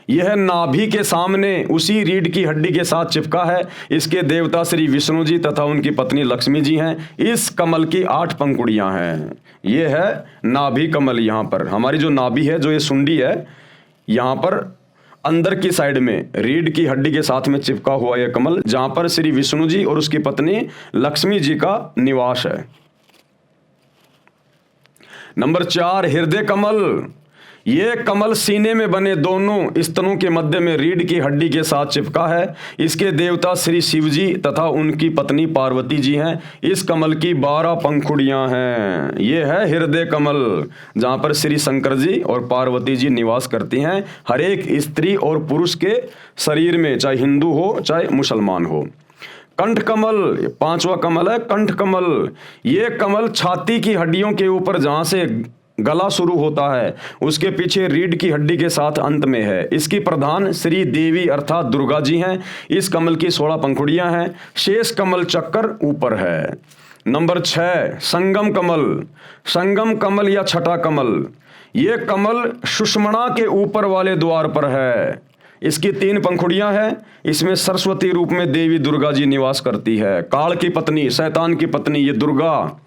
यह नाभि के सामने उसी रीढ़ की हड्डी के साथ चिपका है। इसके देवता श्री विष्णु जी तथा उनकी पत्नी लक्ष्मी जी हैं। इस कमल की 8 पंखुड़ियां हैं। यह है नाभि कमल। यहाँ पर हमारी जो नाभि है, जो ये सुंडी है, यहाँ पर अंदर की साइड में रीढ़ की हड्डी के साथ में चिपका हुआ यह कमल, जहां पर श्री विष्णु जी और उसकी पत्नी लक्ष्मी जी का निवास है। नंबर 4 हृदय कमल। ये कमल सीने में बने दोनों स्तनों के मध्य में रीढ़ की हड्डी के साथ चिपका है। इसके देवता श्री शिव जी तथा उनकी पत्नी पार्वती जी हैं। इस कमल की 12 पंखुड़ियां हैं। ये है हृदय कमल, जहां पर श्री शंकर जी और पार्वती जी निवास करती हैं हर एक स्त्री और पुरुष के शरीर में, चाहे हिंदू हो चाहे मुसलमान हो। कंठ कमल 5वां कमल है कंठ कमल। ये कमल छाती की हड्डियों के ऊपर, जहां से गला शुरू होता है, उसके पीछे रीढ़ की हड्डी के साथ अंत में है। इसकी प्रधान श्री देवी अर्थात दुर्गा जी हैं। इस कमल की 16 पंखुड़ियां हैं। शेष कमल चक्कर ऊपर है। नंबर 6 संगम कमल। संगम कमल या छठा कमल, ये कमल सुषुम्ना के ऊपर वाले द्वार पर है। इसकी 3 पंखुड़ियां हैं। इसमें सरस्वती रूप में देवी दुर्गा जी निवास करती है। काल की पत्नी, शैतान की पत्नी, ये दुर्गा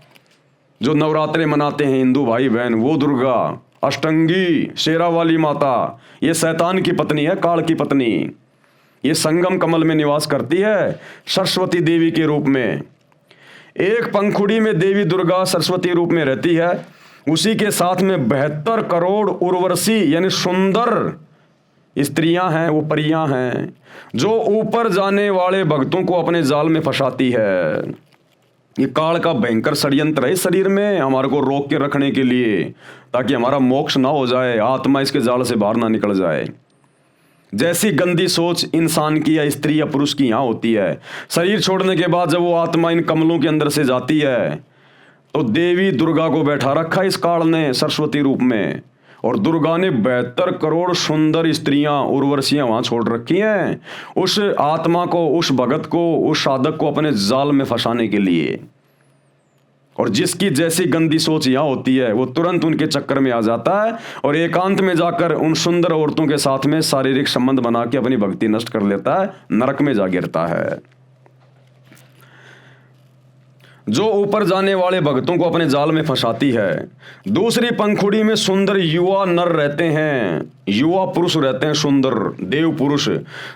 जो नवरात्रे मनाते हैं हिंदू भाई बहन, वो दुर्गा अष्टंगी शेरा वाली माता, ये शैतान की पत्नी है, काल की पत्नी। ये संगम कमल में निवास करती है सरस्वती देवी के रूप में। एक पंखुड़ी में देवी दुर्गा सरस्वती रूप में रहती है, उसी के साथ में 72 करोड़ उर्वशी यानी सुंदर स्त्रियां हैं, वो परियां हैं, जो ऊपर जाने वाले भक्तों को अपने जाल में फंसाती है। ये काल का भयंकर षड्यंत्र है शरीर में, हमारे को रोक के रखने के लिए, ताकि हमारा मोक्ष ना हो जाए, आत्मा इसके जाल से बाहर ना निकल जाए। जैसी गंदी सोच इंसान की या स्त्री या पुरुष की यहाँ होती है, शरीर छोड़ने के बाद जब वो आत्मा इन कमलों के अंदर से जाती है, तो देवी दुर्गा को बैठा रखा इस काल ने सरस्वती रूप में, और दुर्गा ने 72 करोड़ सुंदर स्त्रियां उर्वशियां वहां छोड़ रखी हैं उस आत्मा को, उस भगत को, उस साधक को अपने जाल में फंसाने के लिए। और जिसकी जैसी गंदी सोच यहाँ होती है, वो तुरंत उनके चक्कर में आ जाता है और एकांत में जाकर उन सुंदर औरतों के साथ में शारीरिक संबंध बना के अपनी भक्ति नष्ट कर लेता है, नरक में जा गिरता है। जो ऊपर जाने वाले भक्तों को अपने जाल में फंसाती है। दूसरी पंखुड़ी में सुंदर युवा नर रहते हैं, युवा पुरुष रहते हैं, सुंदर देव पुरुष,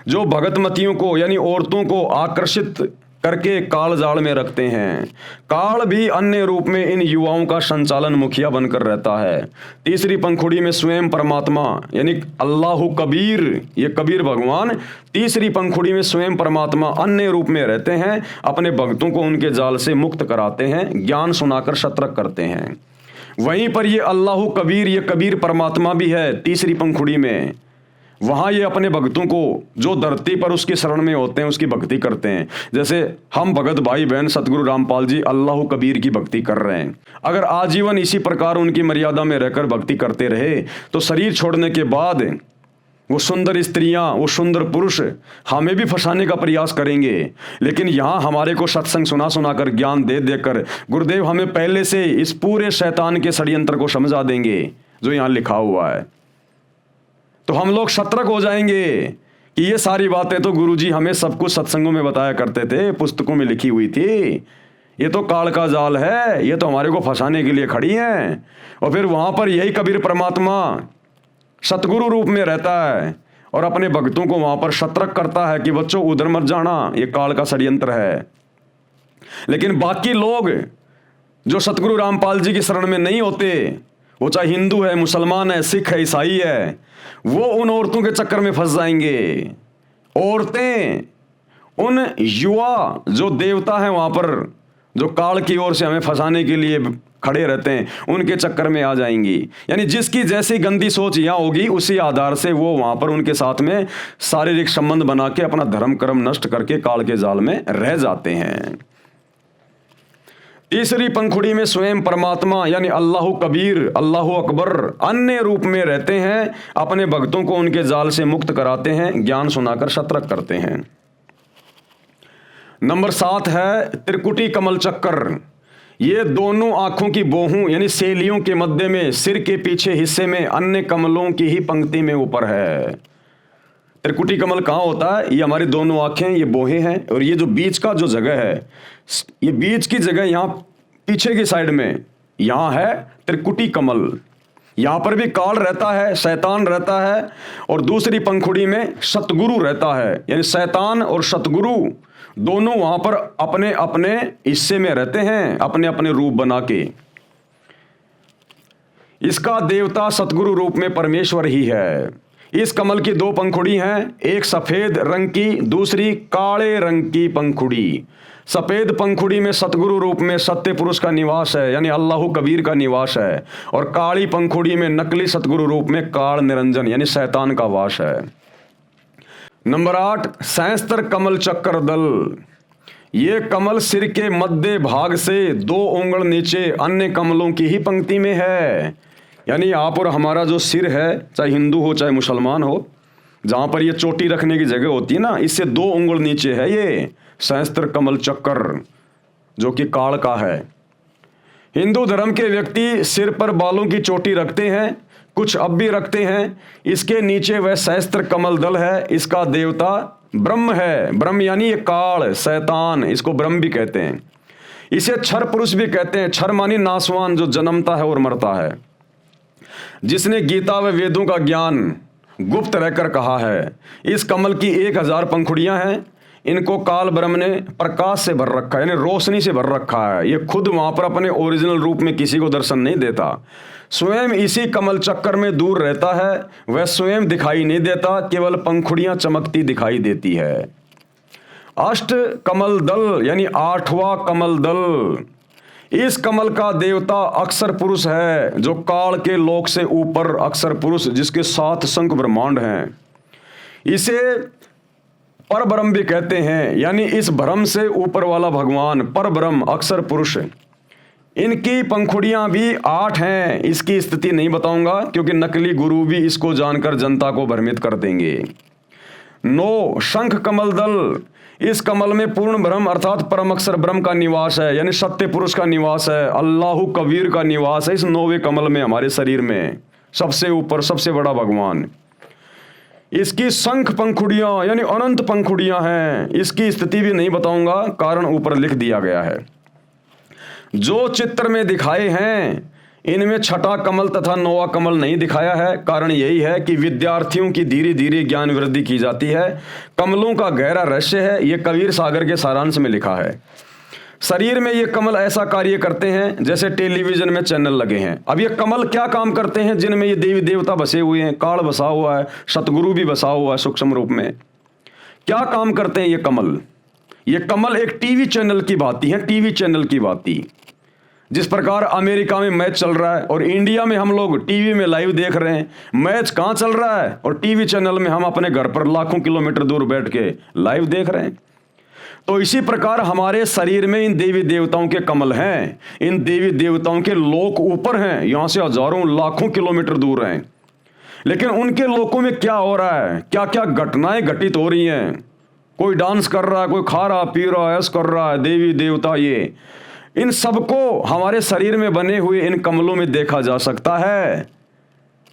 जो भगतमतियों को यानी औरतों को आकर्षित करके काल जाल में रखते हैं। काल भी अन्य रूप में इन युवाओं का संचालन मुखिया बनकर रहता है। तीसरी पंखुड़ी में स्वयं परमात्मा यानी अल्लाह कबीर, ये कबीर भगवान तीसरी पंखुड़ी में स्वयं परमात्मा अन्य रूप में रहते हैं, अपने भक्तों को उनके जाल से मुक्त कराते हैं, ज्ञान सुनाकर सतर्क करते हैं। वहीं पर ये अल्लाह कबीर, ये कबीर परमात्मा भी है तीसरी पंखुड़ी में। वहाँ ये अपने भक्तों को जो धरती पर उसकी शरण में होते हैं उसकी भक्ति करते हैं। जैसे हम भगत भाई बहन सतगुरु रामपाल जी अल्लाह कबीर की भक्ति कर रहे हैं। अगर आजीवन इसी प्रकार उनकी मर्यादा में रहकर भक्ति करते रहे तो शरीर छोड़ने के बाद वो सुंदर स्त्रियां, वो सुंदर पुरुष हमें भी फंसाने का प्रयास करेंगे। लेकिन यहाँ हमारे को सत्संग सुना सुनाकर ज्ञान दे देकर गुरुदेव हमें पहले से इस पूरे शैतान के षड्यंत्र को समझा देंगे जो यहाँ लिखा हुआ है। तो हम लोग सतर्क हो जाएंगे कि ये सारी बातें तो गुरुजी हमें सब कुछ सत्संगों में बताया करते थे, पुस्तकों में लिखी हुई थी। ये तो काल का जाल है, ये तो हमारे को फंसाने के लिए खड़ी हैं। और फिर वहाँ पर यही कबीर परमात्मा सतगुरु रूप में रहता है और अपने भक्तों को वहाँ पर सतर्क करता है कि बच्चों उधर मत जाना, ये काल का षड्यंत्र है। लेकिन बाकी लोग जो सतगुरु रामपाल जी की शरण में नहीं होते, वो चाहे हिंदू है, मुसलमान है, सिख है, ईसाई है, वो उन औरतों के चक्कर में फंस जाएंगे। औरतें उन युवा जो देवता हैं वहां पर, जो काल की ओर से हमें फंसाने के लिए खड़े रहते हैं, उनके चक्कर में आ जाएंगी। यानी जिसकी जैसी गंदी सोच यहाँ होगी उसी आधार से वो वहां पर उनके साथ में शारीरिक संबंध बना के अपना धर्म कर्म नष्ट करके काल के जाल में रह जाते हैं। तीसरी पंखुड़ी में स्वयं परमात्मा यानी अल्लाह कबीर, अल्लाह अकबर अन्य रूप में रहते हैं, अपने भक्तों को उनके जाल से मुक्त कराते हैं, ज्ञान सुनाकर सतर्क करते हैं। नंबर 7 है त्रिकुटी कमल चक्कर। ये दोनों आंखों की बोहों यानी सेलियों के मध्य में सिर के पीछे हिस्से में अन्य कमलों की ही पंक्ति में ऊपर है। त्रिकुटी कमल कहाँ होता है? ये हमारी दोनों आंखें, ये बोहें हैं, और ये जो बीच का जो जगह है, ये बीच की जगह यहाँ पीछे की साइड में यहाँ है त्रिकुटी कमल। यहाँ पर भी काल रहता है, शैतान रहता है, और दूसरी पंखुड़ी में सतगुरु रहता है। यानी शैतान और सतगुरु दोनों वहां पर अपने अपने हिस्से में रहते हैं, अपने अपने रूप बना के। इसका देवता सतगुरु रूप में परमेश्वर ही है। इस कमल की 2 पंखुड़ी हैं, एक सफेद रंग की, दूसरी काले रंग की पंखुड़ी। सफेद पंखुड़ी में सतगुरु रूप में सत्य पुरुष का निवास है, यानी अल्लाह कबीर का निवास है, और काली पंखुड़ी में नकली सतगुरु रूप में काल निरंजन यानी शैतान का वास है। नंबर 8 सहस्त्र कमल चक्कर दल। ये कमल सिर के मध्य भाग से 2 उंगल नीचे अन्य कमलों की ही पंक्ति में है। यानी आप और हमारा जो सिर है, चाहे हिंदू हो चाहे मुसलमान हो, जहाँ पर ये चोटी रखने की जगह होती है ना, इससे 2 उंगल नीचे है ये सहस्त्र कमल चक्कर, जो कि काल का है। हिंदू धर्म के व्यक्ति सिर पर बालों की चोटी रखते हैं, कुछ अब भी रखते हैं। इसके नीचे वह सहस्त्र कमल दल है। इसका देवता ब्रह्म है। ब्रह्म यानी ये काल, शैतान, इसको ब्रह्म भी कहते हैं। इसे क्षर पुरुष भी कहते हैं। क्षर मानी नासवान, जो जन्मता है और मरता है। जिसने गीता व वेदों का ज्ञान गुप्त रहकर कहा है। इस कमल की 1000 पंखुड़ियां हैं। इनको काल ब्रह्म ने प्रकाश से भर रखा है, यानी रोशनी से भर रखा है। ये खुद वहां पर अपने ओरिजिनल रूप में किसी को दर्शन नहीं देता, स्वयं इसी कमल चक्कर में दूर रहता है। वह स्वयं दिखाई नहीं देता, केवल पंखुड़ियां चमकती दिखाई देती है। अष्ट कमल दल यानी 8वां कमल दल, इस कमल का देवता अक्षर पुरुष है, जो काल के लोक से ऊपर अक्षर पुरुष, जिसके 7 शंख ब्रह्मांड हैं। इसे पर ब्रह्म भी कहते हैं, यानी इस ब्रह्म से ऊपर वाला भगवान पर ब्रह्म अक्षर पुरुष। इनकी पंखुड़ियां भी 8 हैं। इसकी स्थिति नहीं बताऊंगा, क्योंकि नकली गुरु भी इसको जानकर जनता को भ्रमित कर देंगे। 9 शंख कमल दल, इस कमल में पूर्ण ब्रह्म अर्थात परम अक्षर ब्रह्म का निवास है, यानी सत्य पुरुष का निवास है, अल्लाहु कबीर का निवास है इस 9वें कमल में। हमारे शरीर में सबसे ऊपर सबसे बड़ा भगवान। इसकी शंख पंखुड़ियां यानी अनंत पंखुड़ियां हैं। इसकी स्थिति भी नहीं बताऊंगा, कारण ऊपर लिख दिया गया है। जो चित्र में दिखाए हैं इनमें 6ठा कमल तथा 9वां कमल नहीं दिखाया है। कारण यही है कि विद्यार्थियों की धीरे धीरे ज्ञान वृद्धि की जाती है। कमलों का गहरा रहस्य है, यह कबीर सागर के सारांश में लिखा है। शरीर में ये कमल ऐसा कार्य करते हैं जैसे टेलीविजन में चैनल लगे हैं। अब ये कमल क्या काम करते हैं, जिनमें ये देवी देवता बसे हुए हैं, काल बसा हुआ है, सतगुरु भी बसा हुआ है सूक्ष्म रूप में। क्या काम करते हैं ये कमल? ये कमल एक टीवी चैनल की भांति है, टीवी चैनल की भांति। जिस प्रकार अमेरिका में मैच चल रहा है और इंडिया में हम लोग टीवी में लाइव देख रहे हैं, मैच कहाँ चल रहा है और टीवी चैनल में हम अपने घर पर लाखों किलोमीटर दूर बैठ के लाइव देख रहे हैं। तो इसी प्रकार हमारे शरीर में इन देवी देवताओं के कमल हैं। इन देवी देवताओं के लोक ऊपर हैं, यहां से हजारों लाखों किलोमीटर दूर हैं। लेकिन उनके लोकों में क्या हो रहा है, क्या क्या घटनाएं घटित हो रही हैं। कोई डांस कर रहा है, कोई खा रहा पी रहा है, ऐश कर रहा है, देवी देवता ये, इन सबको हमारे शरीर में बने हुए इन कमलों में देखा जा सकता है,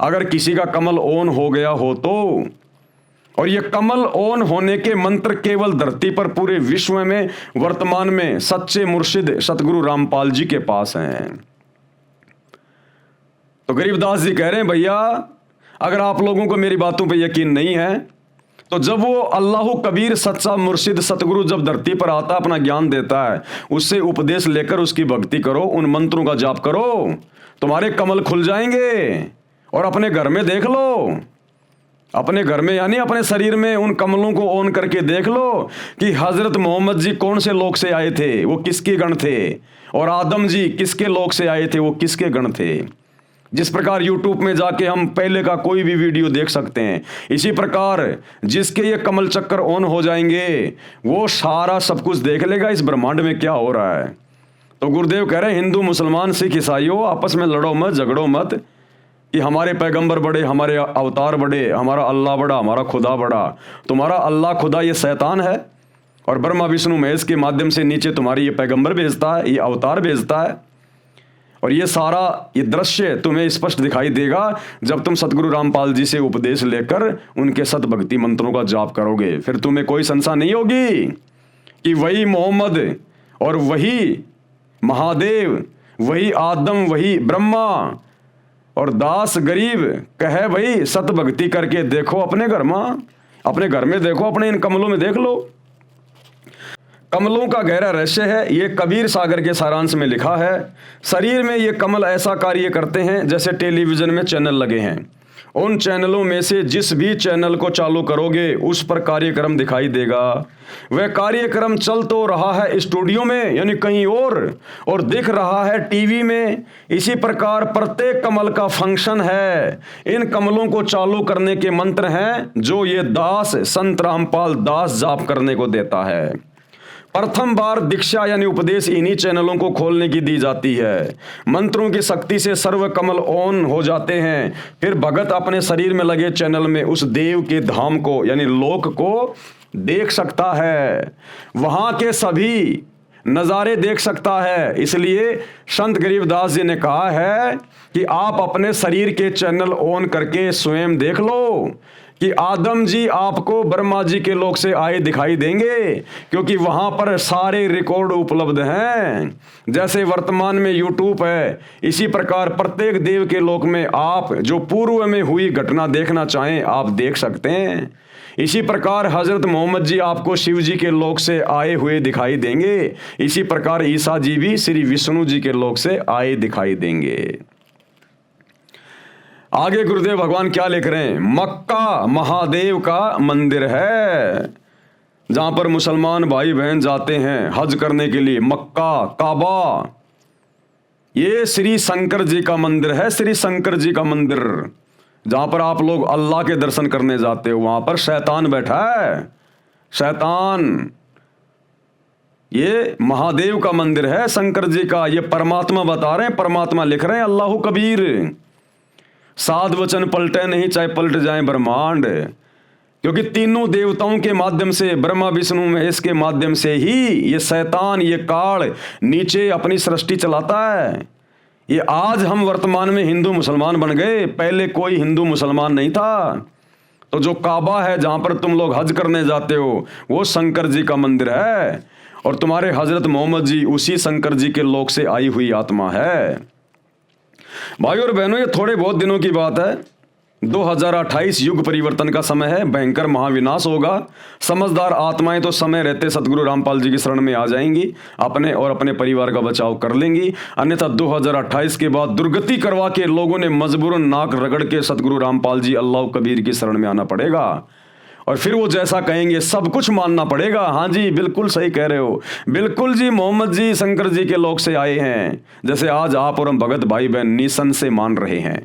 अगर किसी का कमल ऑन हो गया हो तो। और ये कमल ऑन होने के मंत्र केवल धरती पर पूरे विश्व में वर्तमान में सच्चे मुर्शिद सतगुरु रामपाल जी के पास हैं। तो गरीबदास जी कह रहे हैं, भैया अगर आप लोगों को मेरी बातों पे यकीन नहीं है तो जब वो अल्लाहु कबीर सच्चा मुर्शिद सतगुरु जब धरती पर आता अपना ज्ञान देता है, उससे उपदेश लेकर उसकी भक्ति करो, उन मंत्रों का जाप करो, तुम्हारे कमल खुल जाएंगे। और अपने घर में देख लो, अपने घर में यानी अपने शरीर में उन कमलों को ऑन करके देख लो कि हजरत मोहम्मद जी कौन से लोक से आए थे, वो किसके गण थे, और आदम जी किसके लोक से आए थे, वो किसके गण थे। जिस प्रकार YouTube में जाके हम पहले का कोई भी वीडियो देख सकते हैं, इसी प्रकार जिसके ये कमल चक्कर ऑन हो जाएंगे वो सारा सब कुछ देख लेगा इस ब्रह्मांड में क्या हो रहा है। तो गुरुदेव कह रहे हैं, हिंदू मुसलमान सिख ईसाइयों आपस में लड़ो मत, झगड़ो मत कि हमारे पैगंबर बड़े, हमारे अवतार बड़े, हमारा अल्लाह बड़ा, हमारा खुदा बड़ा। तुम्हारा अल्लाह खुदा ये शैतान है और ब्रह्मा विष्णु महेश के माध्यम से नीचे तुम्हारी ये पैगंबर भेजता है, ये अवतार भेजता है। और ये सारा ये दृश्य तुम्हें स्पष्ट दिखाई देगा जब तुम सतगुरु रामपाल जी से उपदेश लेकर उनके सत भक्ति मंत्रों का जाप करोगे। फिर तुम्हें कोई संशय नहीं होगी कि वही मोहम्मद और वही महादेव, वही आदम, वही ब्रह्मा और दास गरीब कहे भाई सत भक्ति करके देखो अपने घर में, अपने घर में देखो, अपने इन कमलों में देख लो। कमलों का गहरा रहस्य है, ये कबीर सागर के सारांश में लिखा है। शरीर में ये कमल ऐसा कार्य करते हैं जैसे टेलीविजन में चैनल लगे हैं। उन चैनलों में से जिस भी चैनल को चालू करोगे उस पर कार्यक्रम दिखाई देगा। वह कार्यक्रम चल तो रहा है स्टूडियो में यानी कहीं और दिख रहा है टीवी में। इसी प्रकार प्रत्येक कमल का फंक्शन है। इन कमलों को चालू करने के मंत्र हैं जो ये दास संत रामपाल दास जाप करने को देता है। प्रथम बार दीक्षा यानी उपदेश इन्हीं चैनलों को खोलने की दी जाती है। मंत्रों की शक्ति से सर्व कमल ऑन हो जाते हैं। फिर भगत अपने शरीर में लगे चैनल में उस देव के धाम को यानी लोक को देख सकता है, वहां के सभी नज़ारे देख सकता है। इसलिए संत गरीबदास जी ने कहा है कि आप अपने शरीर के चैनल ऑन करके स्वयं देख लो कि आदम जी आपको ब्रह्मा जी के लोक से आए दिखाई देंगे, क्योंकि वहां पर सारे रिकॉर्ड उपलब्ध हैं। जैसे वर्तमान में यूट्यूब है, इसी प्रकार प्रत्येक देव के लोक में आप जो पूर्व में हुई घटना देखना चाहें आप देख सकते हैं। इसी प्रकार हजरत मोहम्मद जी आपको शिव जी के लोक से आए हुए दिखाई देंगे। इसी प्रकार ईसा जी भी श्री विष्णु जी के लोक से आए दिखाई देंगे। आगे गुरुदेव भगवान क्या लिख रहे हैं? मक्का महादेव का मंदिर है, जहां पर मुसलमान भाई बहन जाते हैं हज करने के लिए। मक्का काबा, ये श्री शंकर जी का मंदिर है। श्री शंकर जी का मंदिर, जहां पर आप लोग अल्लाह के दर्शन करने जाते हो, वहां पर शैतान बैठा है। शैतान, ये महादेव का मंदिर है, शंकर जी का। ये परमात्मा बता रहे हैं, परमात्मा लिख रहे हैं, अल्लाहु कबीर। साध वचन पलटे नहीं, चाहे पलट जाए ब्रह्मांड, क्योंकि तीनों देवताओं के माध्यम से, ब्रह्मा विष्णु महेश के माध्यम से ही ये शैतान, ये काल नीचे अपनी सृष्टि चलाता है। ये आज हम वर्तमान में हिंदू मुसलमान बन गए, पहले कोई हिंदू मुसलमान नहीं था। तो जो काबा है, जहां पर तुम लोग हज करने जाते हो, वो शंकर जी का मंदिर है, और तुम्हारे हजरत मोहम्मद जी उसी शंकर जी के लोक से आई हुई आत्मा है। भाइयों और बहनों, ये थोड़े बहुत दिनों की बात है। 2028 युग परिवर्तन का समय है, भयंकर महाविनाश होगा। समझदार आत्माएं तो समय रहते सतगुरु रामपाल जी की शरण में आ जाएंगी, अपने और अपने परिवार का बचाव कर लेंगी। अन्यथा 2028 के बाद दुर्गति करवा के लोगों ने मजबूरन नाक रगड़ के सतगुरु रामपाल जी अल्लाह कबीर की शरण में आना पड़ेगा, और फिर वो जैसा कहेंगे सब कुछ मानना पड़ेगा। हाँ जी, बिल्कुल सही कह रहे हो, बिल्कुल जी, मोहम्मद जी शंकर जी के लोक से आए हैं, जैसे आज आप और हम भगत भाई बहन निसन से मान रहे हैं।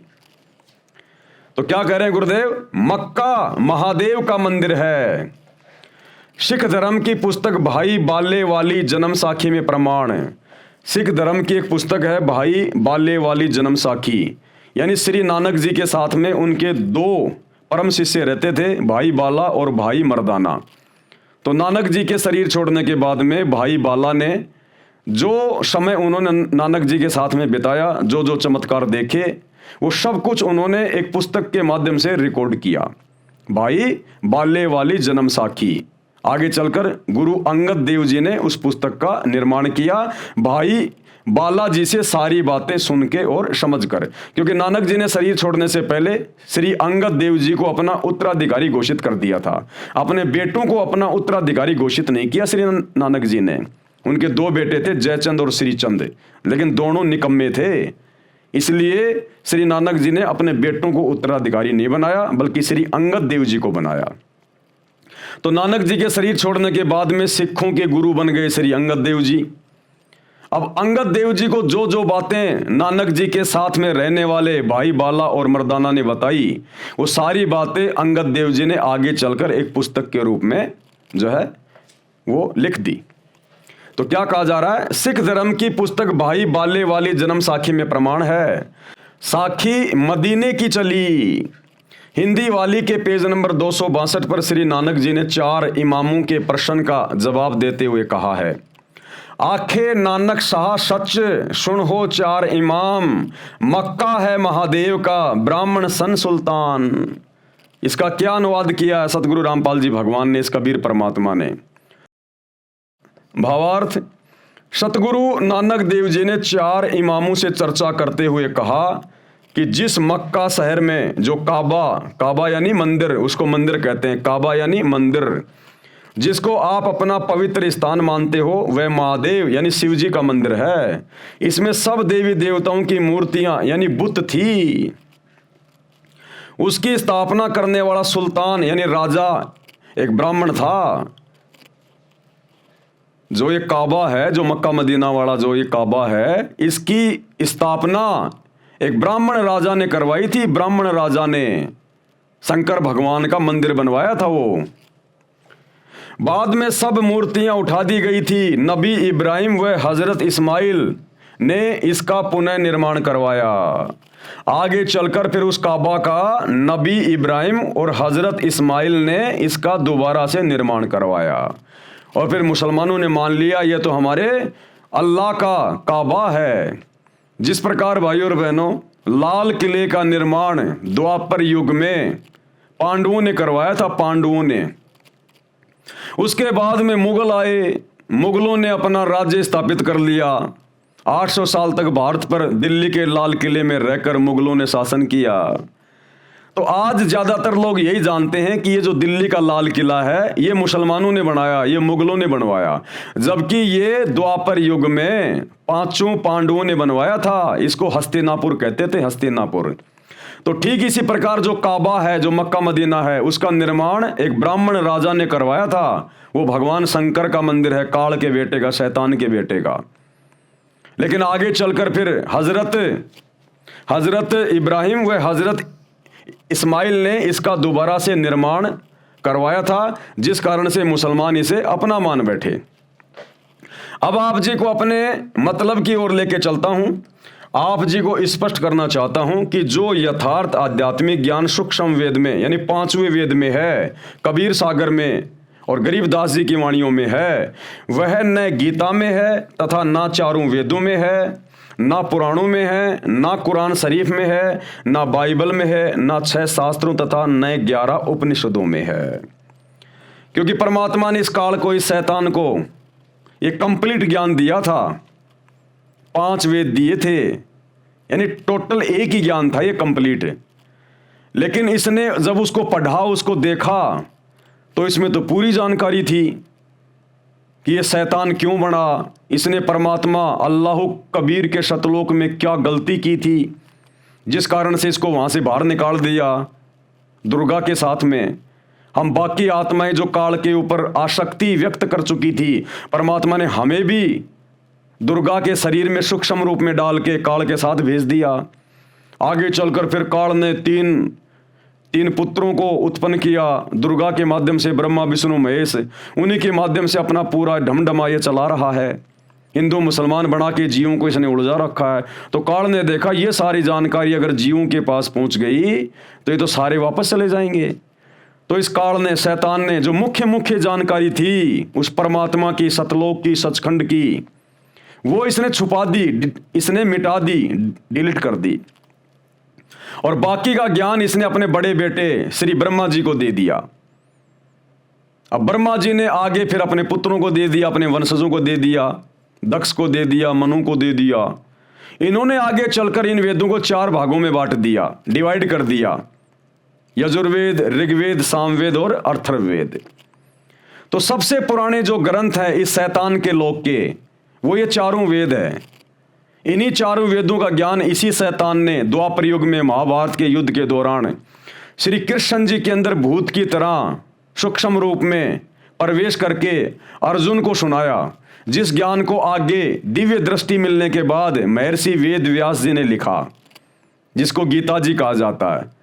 तो क्या कह रहे हैं गुरुदेव? मक्का महादेव का मंदिर है। सिख धर्म की पुस्तक भाई बाले वाली जन्म साखी में प्रमाण है। सिख धर्म की एक पुस्तक है भाई बाले वाली जन्म साखी, यानी श्री नानक जी के साथ में उनके दो परम शिष्य रहते थे, भाई बाला और भाई मर्दाना। तो नानक जी के शरीर छोड़ने के बाद में भाई बाला ने जो समय उन्होंने नानक जी के साथ में बिताया, जो जो चमत्कार देखे, वो सब कुछ उन्होंने एक पुस्तक के माध्यम से रिकॉर्ड किया, भाई बाले वाली जन्म साखी। आगे चलकर गुरु अंगद देव जी ने उस पुस्तक का निर्माण किया, भाई बाला जी से सारी बातें सुन के और समझ कर, क्योंकि नानक जी ने शरीर छोड़ने से पहले श्री अंगद देव जी को अपना उत्तराधिकारी घोषित कर दिया था। अपने बेटों को अपना उत्तराधिकारी घोषित नहीं किया श्री नानक जी ने। उनके दो बेटे थे, जयचंद और श्रीचंद, लेकिन दोनों निकम्मे थे, इसलिए श्री नानक जी ने अपने बेटों को उत्तराधिकारी नहीं बनाया, बल्कि श्री अंगद देव जी को बनाया। तो नानक जी के शरीर छोड़ने के बाद में सिखों के गुरु बन गए श्री अंगद देव जी। अब अंगद देव जी को जो जो बातें नानक जी के साथ में रहने वाले भाई बाला और मर्दाना ने बताई, वो सारी बातें अंगद देव जी ने आगे चलकर एक पुस्तक के रूप में जो है वो लिख दी। तो क्या कहा जा रहा है? सिख धर्म की पुस्तक भाई बाले वाली जन्म साखी में प्रमाण है, साखी मदीने की चली। हिंदी वाली के पेज नंबर 262 पर श्री नानक जी ने 4 इमामों के प्रश्न का जवाब देते हुए कहा है, आखे नानक शाह सच सुन हो 4 इमाम, मक्का है महादेव का ब्राह्मण सन सुल्तान। इसका क्या अनुवाद किया है सतगुरु रामपाल जी भगवान ने, इस कबीर परमात्मा ने। भावार्थ, सतगुरु नानक देव जी ने 4 इमामों से चर्चा करते हुए कहा कि जिस मक्का शहर में जो काबा यानी मंदिर, उसको मंदिर कहते हैं, काबा यानी मंदिर, जिसको आप अपना पवित्र स्थान मानते हो, वह महादेव यानी शिव जी का मंदिर है। इसमें सब देवी देवताओं की मूर्तियां यानी बुत थी। उसकी स्थापना करने वाला सुल्तान यानी राजा एक ब्राह्मण था। जो ये काबा है, जो मक्का मदीना वाला जो ये काबा है, इसकी स्थापना एक ब्राह्मण राजा ने करवाई थी। ब्राह्मण राजा ने शंकर भगवान का मंदिर बनवाया था। वो बाद में सब मूर्तियां उठा दी गई थी। नबी इब्राहिम व हजरत इस्माइल ने इसका पुनः निर्माण करवाया। आगे चलकर फिर उस काबा का नबी इब्राहिम और हजरत इस्माइल ने इसका दोबारा से निर्माण करवाया, और फिर मुसलमानों ने मान लिया यह तो हमारे अल्लाह का काबा है। जिस प्रकार भाइयों और बहनों लाल किले का निर्माण द्वापर युग में पांडवों ने करवाया था, पांडवों ने। उसके बाद में मुगल आए, मुगलों ने अपना राज्य स्थापित कर लिया। 800 साल तक भारत पर दिल्ली के लाल किले में रहकर मुगलों ने शासन किया। तो आज ज्यादातर लोग यही जानते हैं कि ये जो दिल्ली का लाल किला है ये मुसलमानों ने बनाया, ये मुगलों ने बनवाया, जबकि ये द्वापर युग में 5 पांडवों ने बनवाया था। इसको हस्तिनापुर कहते थे, हस्तिनापुर। तो ठीक इसी प्रकार जो काबा है, जो मक्का मदीना है, उसका निर्माण एक ब्राह्मण राजा ने करवाया था। वो भगवान शंकर का मंदिर है, काल के बेटे का, शैतान के बेटे का। लेकिन आगे चलकर फिर हजरत इब्राहिम व हजरत इस्माइल ने इसका दोबारा से निर्माण करवाया था, जिस कारण से मुसलमान इसे अपना मान बैठे। अब आप जी को अपने मतलब की ओर लेके चलता हूं। आप जी को स्पष्ट करना चाहता हूं कि जो यथार्थ आध्यात्मिक ज्ञान सूक्ष्म वेद में यानी 5वें वेद में है, कबीर सागर में और गरीबदास जी की वाणियों में है, वह न गीता में है तथा ना 4 वेदों में है, ना पुराणों में है, ना कुरान शरीफ में है, ना बाइबल में है, ना 6 शास्त्रों तथा न 11 उपनिषदों में है। क्योंकि परमात्मा ने इस काल को, इस शैतान को ये कंप्लीट ज्ञान दिया था। 5 वेद दिए थे, यानी टोटल एक ही ज्ञान था ये कंप्लीट। लेकिन इसने जब उसको पढ़ा, उसको देखा, तो इसमें तो पूरी जानकारी थी कि ये शैतान क्यों बना, इसने परमात्मा अल्लाह कबीर के शतलोक में क्या गलती की थी, जिस कारण से इसको वहाँ से बाहर निकाल दिया दुर्गा के साथ में। हम बाकी आत्माएं जो काल के ऊपर आसक्ति व्यक्त कर चुकी थी, परमात्मा ने हमें भी दुर्गा के शरीर में सूक्ष्म रूप में डाल के काल के साथ भेज दिया। आगे चलकर फिर काल ने तीन पुत्रों को उत्पन्न किया दुर्गा के माध्यम से, ब्रह्मा विष्णु महेश। उन्हीं के माध्यम से अपना पूरा ढमढमा ये चला रहा है। हिंदू मुसलमान बना के जीवों को इसने उलझा रखा है। तो काल ने देखा ये सारी जानकारी अगर जीवों के पास पहुंच गई तो ये तो सारे वापस चले जाएंगे। तो इस काल ने, शैतान ने, जो मुख्य जानकारी थी उस परमात्मा की, सतलोक की, सचखंड की, वो इसने छुपा दी, इसने मिटा दी, डिलीट कर दी। और बाकी का ज्ञान इसने अपने बड़े बेटे श्री ब्रह्मा जी को दे दिया। अब ब्रह्मा जी ने आगे फिर अपने पुत्रों को दे दिया, अपने वंशजों को दे दिया, दक्ष को दे दिया, मनु को दे दिया। इन्होंने आगे चलकर इन वेदों को 4 भागों में बांट दिया, डिवाइड कर दिया, यजुर्वेद, ऋग्वेद, सामवेद और अथर्ववेद। तो सबसे पुराने जो ग्रंथ हैं इस शैतान के लोक के, वो ये 4 वेद है। इन्हीं 4 वेदों का ज्ञान इसी शैतान ने द्वापर युग में महाभारत के युद्ध के दौरान श्री कृष्ण जी के अंदर भूत की तरह सूक्ष्म रूप में प्रवेश करके अर्जुन को सुनाया, जिस ज्ञान को आगे दिव्य दृष्टि मिलने के बाद महर्षि वेद व्यास जी ने लिखा, जिसको गीता जी कहा जाता है।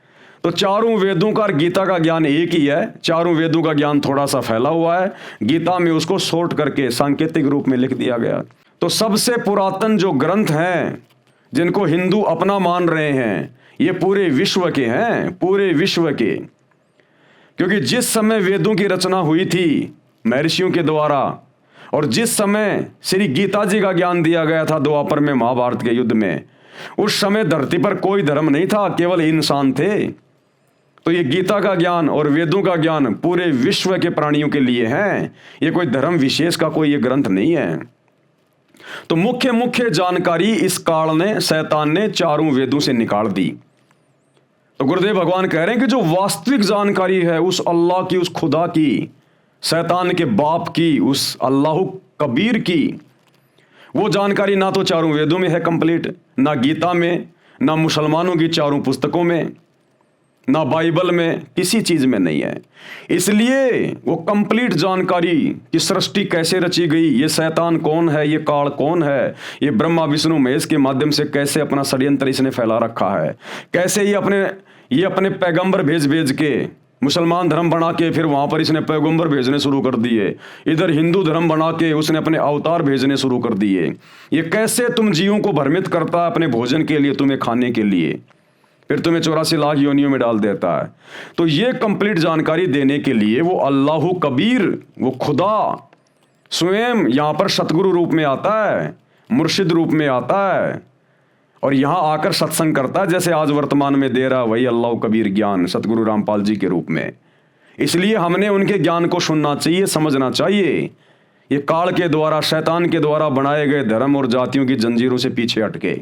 तो 4 वेदों का और गीता का ज्ञान एक ही है। 4 वेदों का ज्ञान थोड़ा सा फैला हुआ है, गीता में उसको शॉर्ट करके सांकेतिक रूप में लिख दिया गया। तो सबसे पुरातन जो ग्रंथ हैं जिनको हिंदू अपना मान रहे हैं, ये पूरे विश्व के हैं, पूरे विश्व के। क्योंकि जिस समय वेदों की रचना हुई थी महर्षियों के द्वारा, और जिस समय श्री गीता जी का ज्ञान दिया गया था द्वापर में महाभारत के युद्ध में, उस समय धरती पर कोई धर्म नहीं था, केवल इंसान थे। तो ये गीता का ज्ञान और वेदों का ज्ञान पूरे विश्व के प्राणियों के लिए हैं, ये कोई धर्म विशेष का कोई ये ग्रंथ नहीं है। तो मुख्य जानकारी इस काल ने, शैतान ने 4 वेदों से निकाल दी। तो गुरुदेव भगवान कह रहे हैं कि जो वास्तविक जानकारी है उस अल्लाह की, उस खुदा की, शैतान के बाप की, उस अल्लाह कबीर की, वो जानकारी ना तो 4 वेदों में है कंप्लीट, ना गीता में, ना मुसलमानों की 4 पुस्तकों में, ना बाइबल में, किसी चीज में नहीं है। इसलिए वो कंप्लीट जानकारी कि सृष्टि कैसे रची गई, ये शैतान कौन है, ये काल कौन है, ये ब्रह्मा विष्णु महेश के माध्यम से कैसे अपना षड्यंत्र इसने फैला रखा है, कैसे ये अपने पैगंबर भेज के मुसलमान धर्म बना के फिर वहां पर इसने पैगंबर भेजने शुरू कर दिए, इधर हिंदू धर्म बना के उसने अपने अवतार भेजने शुरू कर दिए। ये कैसे तुम जीवों को भ्रमित करता है अपने भोजन के लिए, तुम्हें खाने के लिए, फिर तुम्हें 84 लाख योनियों में डाल देता है। तो ये कंप्लीट जानकारी देने के लिए वो अल्लाह कबीर, वो खुदा स्वयं यहाँ पर सतगुरु रूप में आता है, मुर्शिद रूप में आता है, और यहाँ आकर सत्संग करता है, जैसे आज वर्तमान में दे रहा वही अल्लाह कबीर ज्ञान सतगुरु रामपाल जी के रूप में। इसलिए हमने उनके ज्ञान को सुनना चाहिए, समझना चाहिए। ये काल के द्वारा, शैतान के द्वारा बनाए गए धर्म और जातियों की जंजीरों से पीछे हटके,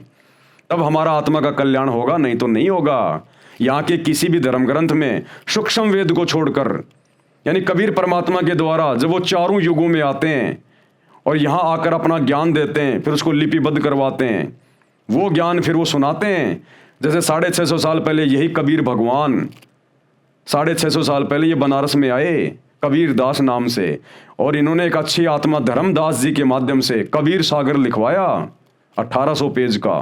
तब हमारा आत्मा का कल्याण होगा, नहीं तो नहीं होगा। यहाँ के किसी भी धर्म ग्रंथ में सूक्ष्म वेद को छोड़कर, यानी कबीर परमात्मा के द्वारा जब वो चारों युगों में आते हैं और यहाँ आकर अपना ज्ञान देते हैं, फिर उसको लिपिबद्ध करवाते हैं, वो ज्ञान फिर वो सुनाते हैं। जैसे 650 साल पहले यही कबीर भगवान 650 साल पहले ये बनारस में आए कबीर दास नाम से, और इन्होंने एक अच्छी आत्मा धर्मदास जी के माध्यम से कबीर सागर लिखवाया 1800 पेज का।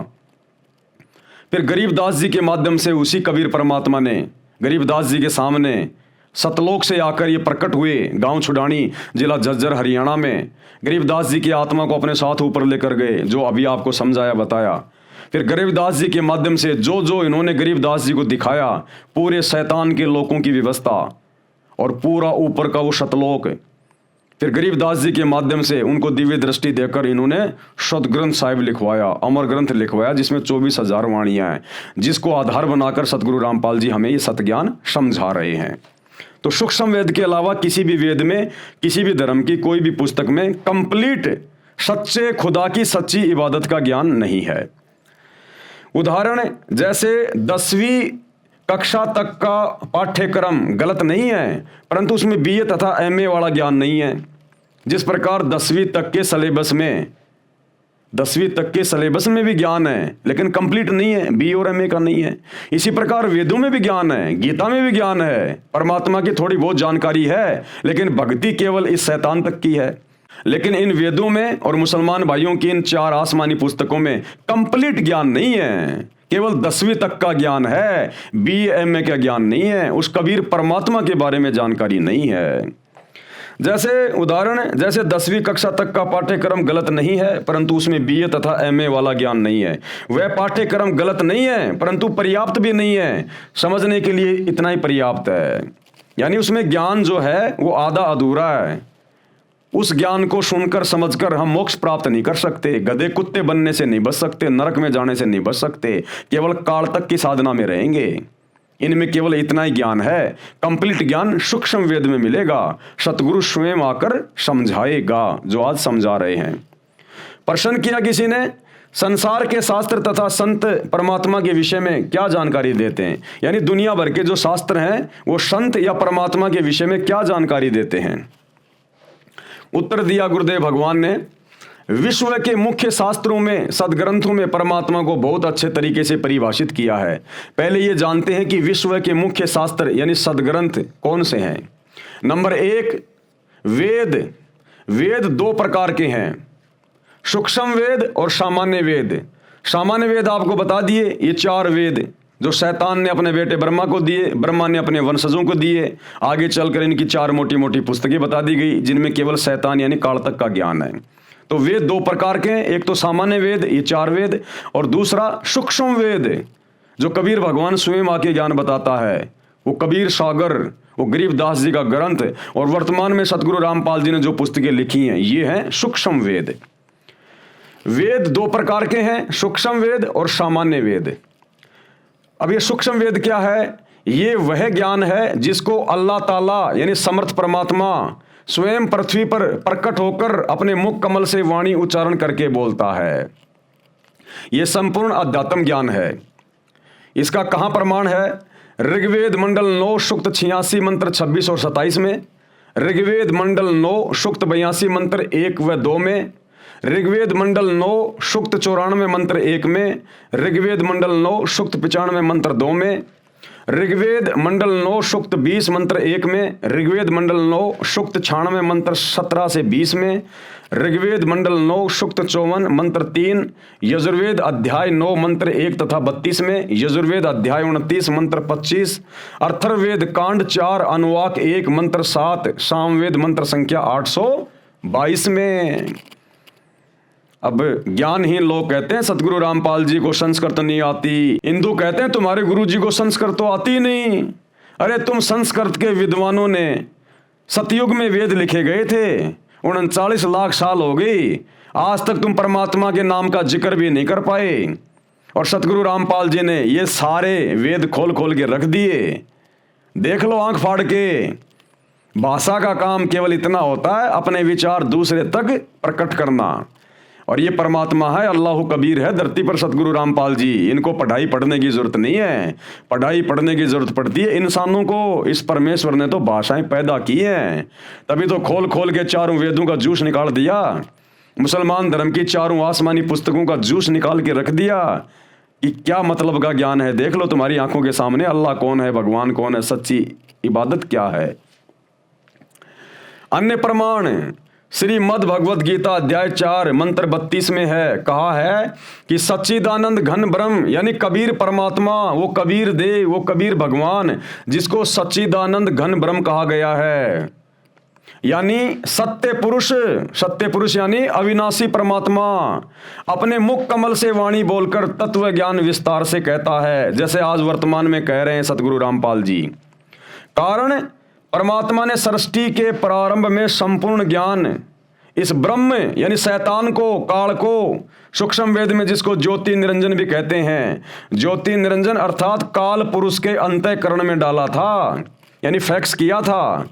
फिर गरीबदास जी के माध्यम से उसी कबीर परमात्मा ने गरीबदास जी के सामने सतलोक से आकर ये प्रकट हुए, गांव छुडानी जिला झज्जर हरियाणा में। गरीबदास जी की आत्मा को अपने साथ ऊपर लेकर गए, जो अभी आपको समझाया बताया। फिर गरीबदास जी के माध्यम से जो जो इन्होंने गरीबदास जी को दिखाया, पूरे शैतान के लोगों की व्यवस्था और पूरा ऊपर का वो सतलोक। फिर गरीबदास जी के माध्यम से उनको दिव्य दृष्टि देकर इन्होंने सदग्रंथ साहिब लिखवाया, अमर ग्रंथ लिखवाया, जिसमें 24,000 वाणियाँ हैं, जिसको आधार बनाकर सतगुरु रामपाल जी हमें ये सतज्ञान समझा रहे हैं। तो सूक्ष्म वेद के अलावा किसी भी वेद में, किसी भी धर्म की कोई भी पुस्तक में कंप्लीट सच्चे खुदा की सच्ची इबादत का ज्ञान नहीं है। उदाहरण जैसे 10वीं कक्षा तक का पाठ्यक्रम गलत नहीं है, परंतु उसमें BA तथा MA वाला ज्ञान नहीं है। जिस प्रकार 10वीं तक के सिलेबस में भी ज्ञान है, लेकिन कंप्लीट नहीं है, BA और MA का नहीं है। इसी प्रकार वेदों में भी ज्ञान है, गीता में भी ज्ञान है, परमात्मा की थोड़ी बहुत जानकारी है, लेकिन भक्ति केवल इस शैतान तक की है। लेकिन इन वेदों में और मुसलमान भाइयों की इन 4 आसमानी पुस्तकों में कंप्लीट ज्ञान नहीं है, केवल 10वीं तक का ज्ञान है, BA MA का ज्ञान नहीं है, उस कबीर परमात्मा के बारे में जानकारी नहीं है। जैसे उदाहरण, जैसे 10वीं कक्षा तक का पाठ्यक्रम गलत नहीं है, परंतु उसमें BA तथा MA वाला ज्ञान नहीं है। वह पाठ्यक्रम गलत नहीं है, परंतु पर्याप्त भी नहीं है, समझने के लिए इतना ही पर्याप्त है। यानी उसमें ज्ञान जो है वो आधा अधूरा है। उस ज्ञान को सुनकर समझकर हम मोक्ष प्राप्त नहीं कर सकते, गधे कुत्ते बनने से नहीं बच सकते, नरक में जाने से नहीं बच सकते, केवल काल तक की साधना में रहेंगे। इनमें केवल इतना ही ज्ञान है। कंप्लीट ज्ञान सूक्ष्म वेद में मिलेगा, सतगुरु स्वयं आकर समझाएगा, जो आज समझा रहे हैं। प्रश्न किया किसी ने, संसार के शास्त्र तथा संत परमात्मा के विषय में क्या जानकारी देते हैं, यानी दुनिया भर के जो शास्त्र हैं वो संत या परमात्मा के विषय में क्या जानकारी देते हैं। उत्तर दिया गुरुदेव भगवान ने, विश्व के मुख्य शास्त्रों में, सदग्रंथों में परमात्मा को बहुत अच्छे तरीके से परिभाषित किया है। पहले ये जानते हैं कि विश्व के मुख्य शास्त्र यानी सदग्रंथ कौन से हैं। नंबर 1, वेद। वेद 2 प्रकार के हैं, सूक्ष्म वेद और सामान्य वेद। सामान्य वेद आपको बता दिए, ये 4 वेद जो शैतान ने अपने बेटे ब्रह्मा को दिए, ब्रह्मा ने अपने वंशजों को दिए। आगे चलकर इनकी 4 मोटी मोटी पुस्तकें बता दी गई, जिनमें केवल शैतान यानी काल तक का ज्ञान है। तो वेद 2 प्रकार के हैं, एक तो सामान्य वेद, ये 4 वेद, और दूसरा सूक्ष्म वेद जो कबीर भगवान स्वयं आके ज्ञान बताता है। वो कबीर सागर, वो गरीबदास जी का ग्रंथ, और वर्तमान में सतगुरु रामपाल जी ने जो पुस्तकें लिखी हैं, ये हैं सूक्ष्म वेद। वेद 2 प्रकार के हैं, सूक्ष्म वेद और सामान्य वेद। अब ये सूक्ष्म वेद क्या है? ये वह ज्ञान है जिसको अल्लाह ताला यानी समर्थ परमात्मा स्वयं पृथ्वी पर प्रकट होकर अपने मुख कमल से वाणी उच्चारण करके बोलता है। यह संपूर्ण अध्यात्म ज्ञान है। इसका कहाँ प्रमाण है? ऋग्वेद मंडल 9 सूक्त 86 मंत्र 26 और 27 में, ऋग्वेद मंडल 9 सूक्त 82 मंत्र 1 व 2 में, ऋग्वेद मंडल 9 सूक्त 94 मंत्र 1 में, ऋग्वेद मंडल 9 सूक्त 95 मंत्र 2 में, ऋग्वेद मंडल 9 सूक्त 20 मंत्र 1 में, ऋग्वेद मंडल 9 सूक्त 96 मंत्र 17 से 20 में, ऋग्वेद मंडल 9 सूक्त 54 मंत्र 3, यजुर्वेद अध्याय 9 मंत्र 1 तथा 32 में, यजुर्वेद अध्याय 29 मंत्र 25, अथर्ववेद कांड 4 अनुवाक 1 मंत्र 7, सामवेद मंत्र संख्या 822 में। अब ज्ञानहीन लोग कहते हैं सतगुरु रामपाल जी को संस्कृत नहीं आती, हिंदू कहते हैं तुम्हारे गुरु जी को संस्कृत तो आती नहीं। अरे तुम संस्कृत के विद्वानों ने सतयुग में वेद लिखे गए थे, 39 लाख साल हो गई, आज तक तुम परमात्मा के नाम का जिक्र भी नहीं कर पाए। और सतगुरु रामपाल जी ने ये सारे वेद खोल खोल के रख दिए। देख लो आंख फाड़ के। भाषा का काम केवल इतना होता है, अपने विचार दूसरे तक प्रकट करना। और ये परमात्मा है, अल्लाह कबीर है धरती पर सतगुरु रामपाल जी। इनको पढ़ाई पढ़ने की जरूरत नहीं है। पढ़ाई पढ़ने की जरूरत पड़ती है इंसानों को। इस परमेश्वर ने तो भाषाएं पैदा की हैं, तभी तो खोल खोल के चारों वेदों का जूस निकाल दिया। मुसलमान धर्म की चारों आसमानी पुस्तकों का जूस निकाल के रख दिया कि क्या मतलब का ज्ञान है। देख लो तुम्हारी आंखों के सामने अल्लाह कौन है, भगवान कौन है, सच्ची इबादत क्या है। अन्य प्रमाण श्रीमद् भगवत गीता अध्याय 4 मंत्र 32 में है, कहा है कि सच्चिदानंद घन ब्रह्म यानी कबीर परमात्मा, वो कबीर देव, वो कबीर भगवान जिसको सच्चिदानंद घन ब्रह्म कहा गया है, यानी सत्य पुरुष यानी अविनाशी परमात्मा अपने मुख कमल से वाणी बोलकर तत्व ज्ञान विस्तार से कहता है, जैसे आज वर्तमान में कह रहे हैं सतगुरु रामपाल जी। कारण परमात्मा ने सृष्टि के प्रारंभ में संपूर्ण ज्ञान इस ब्रह्म यानी शैतान को, काल को, सूक्ष्म वेद में जिसको ज्योति निरंजन भी कहते हैं, ज्योति निरंजन अर्थात काल पुरुष के अंतःकरण में डाला था, यानी फैक्स किया था।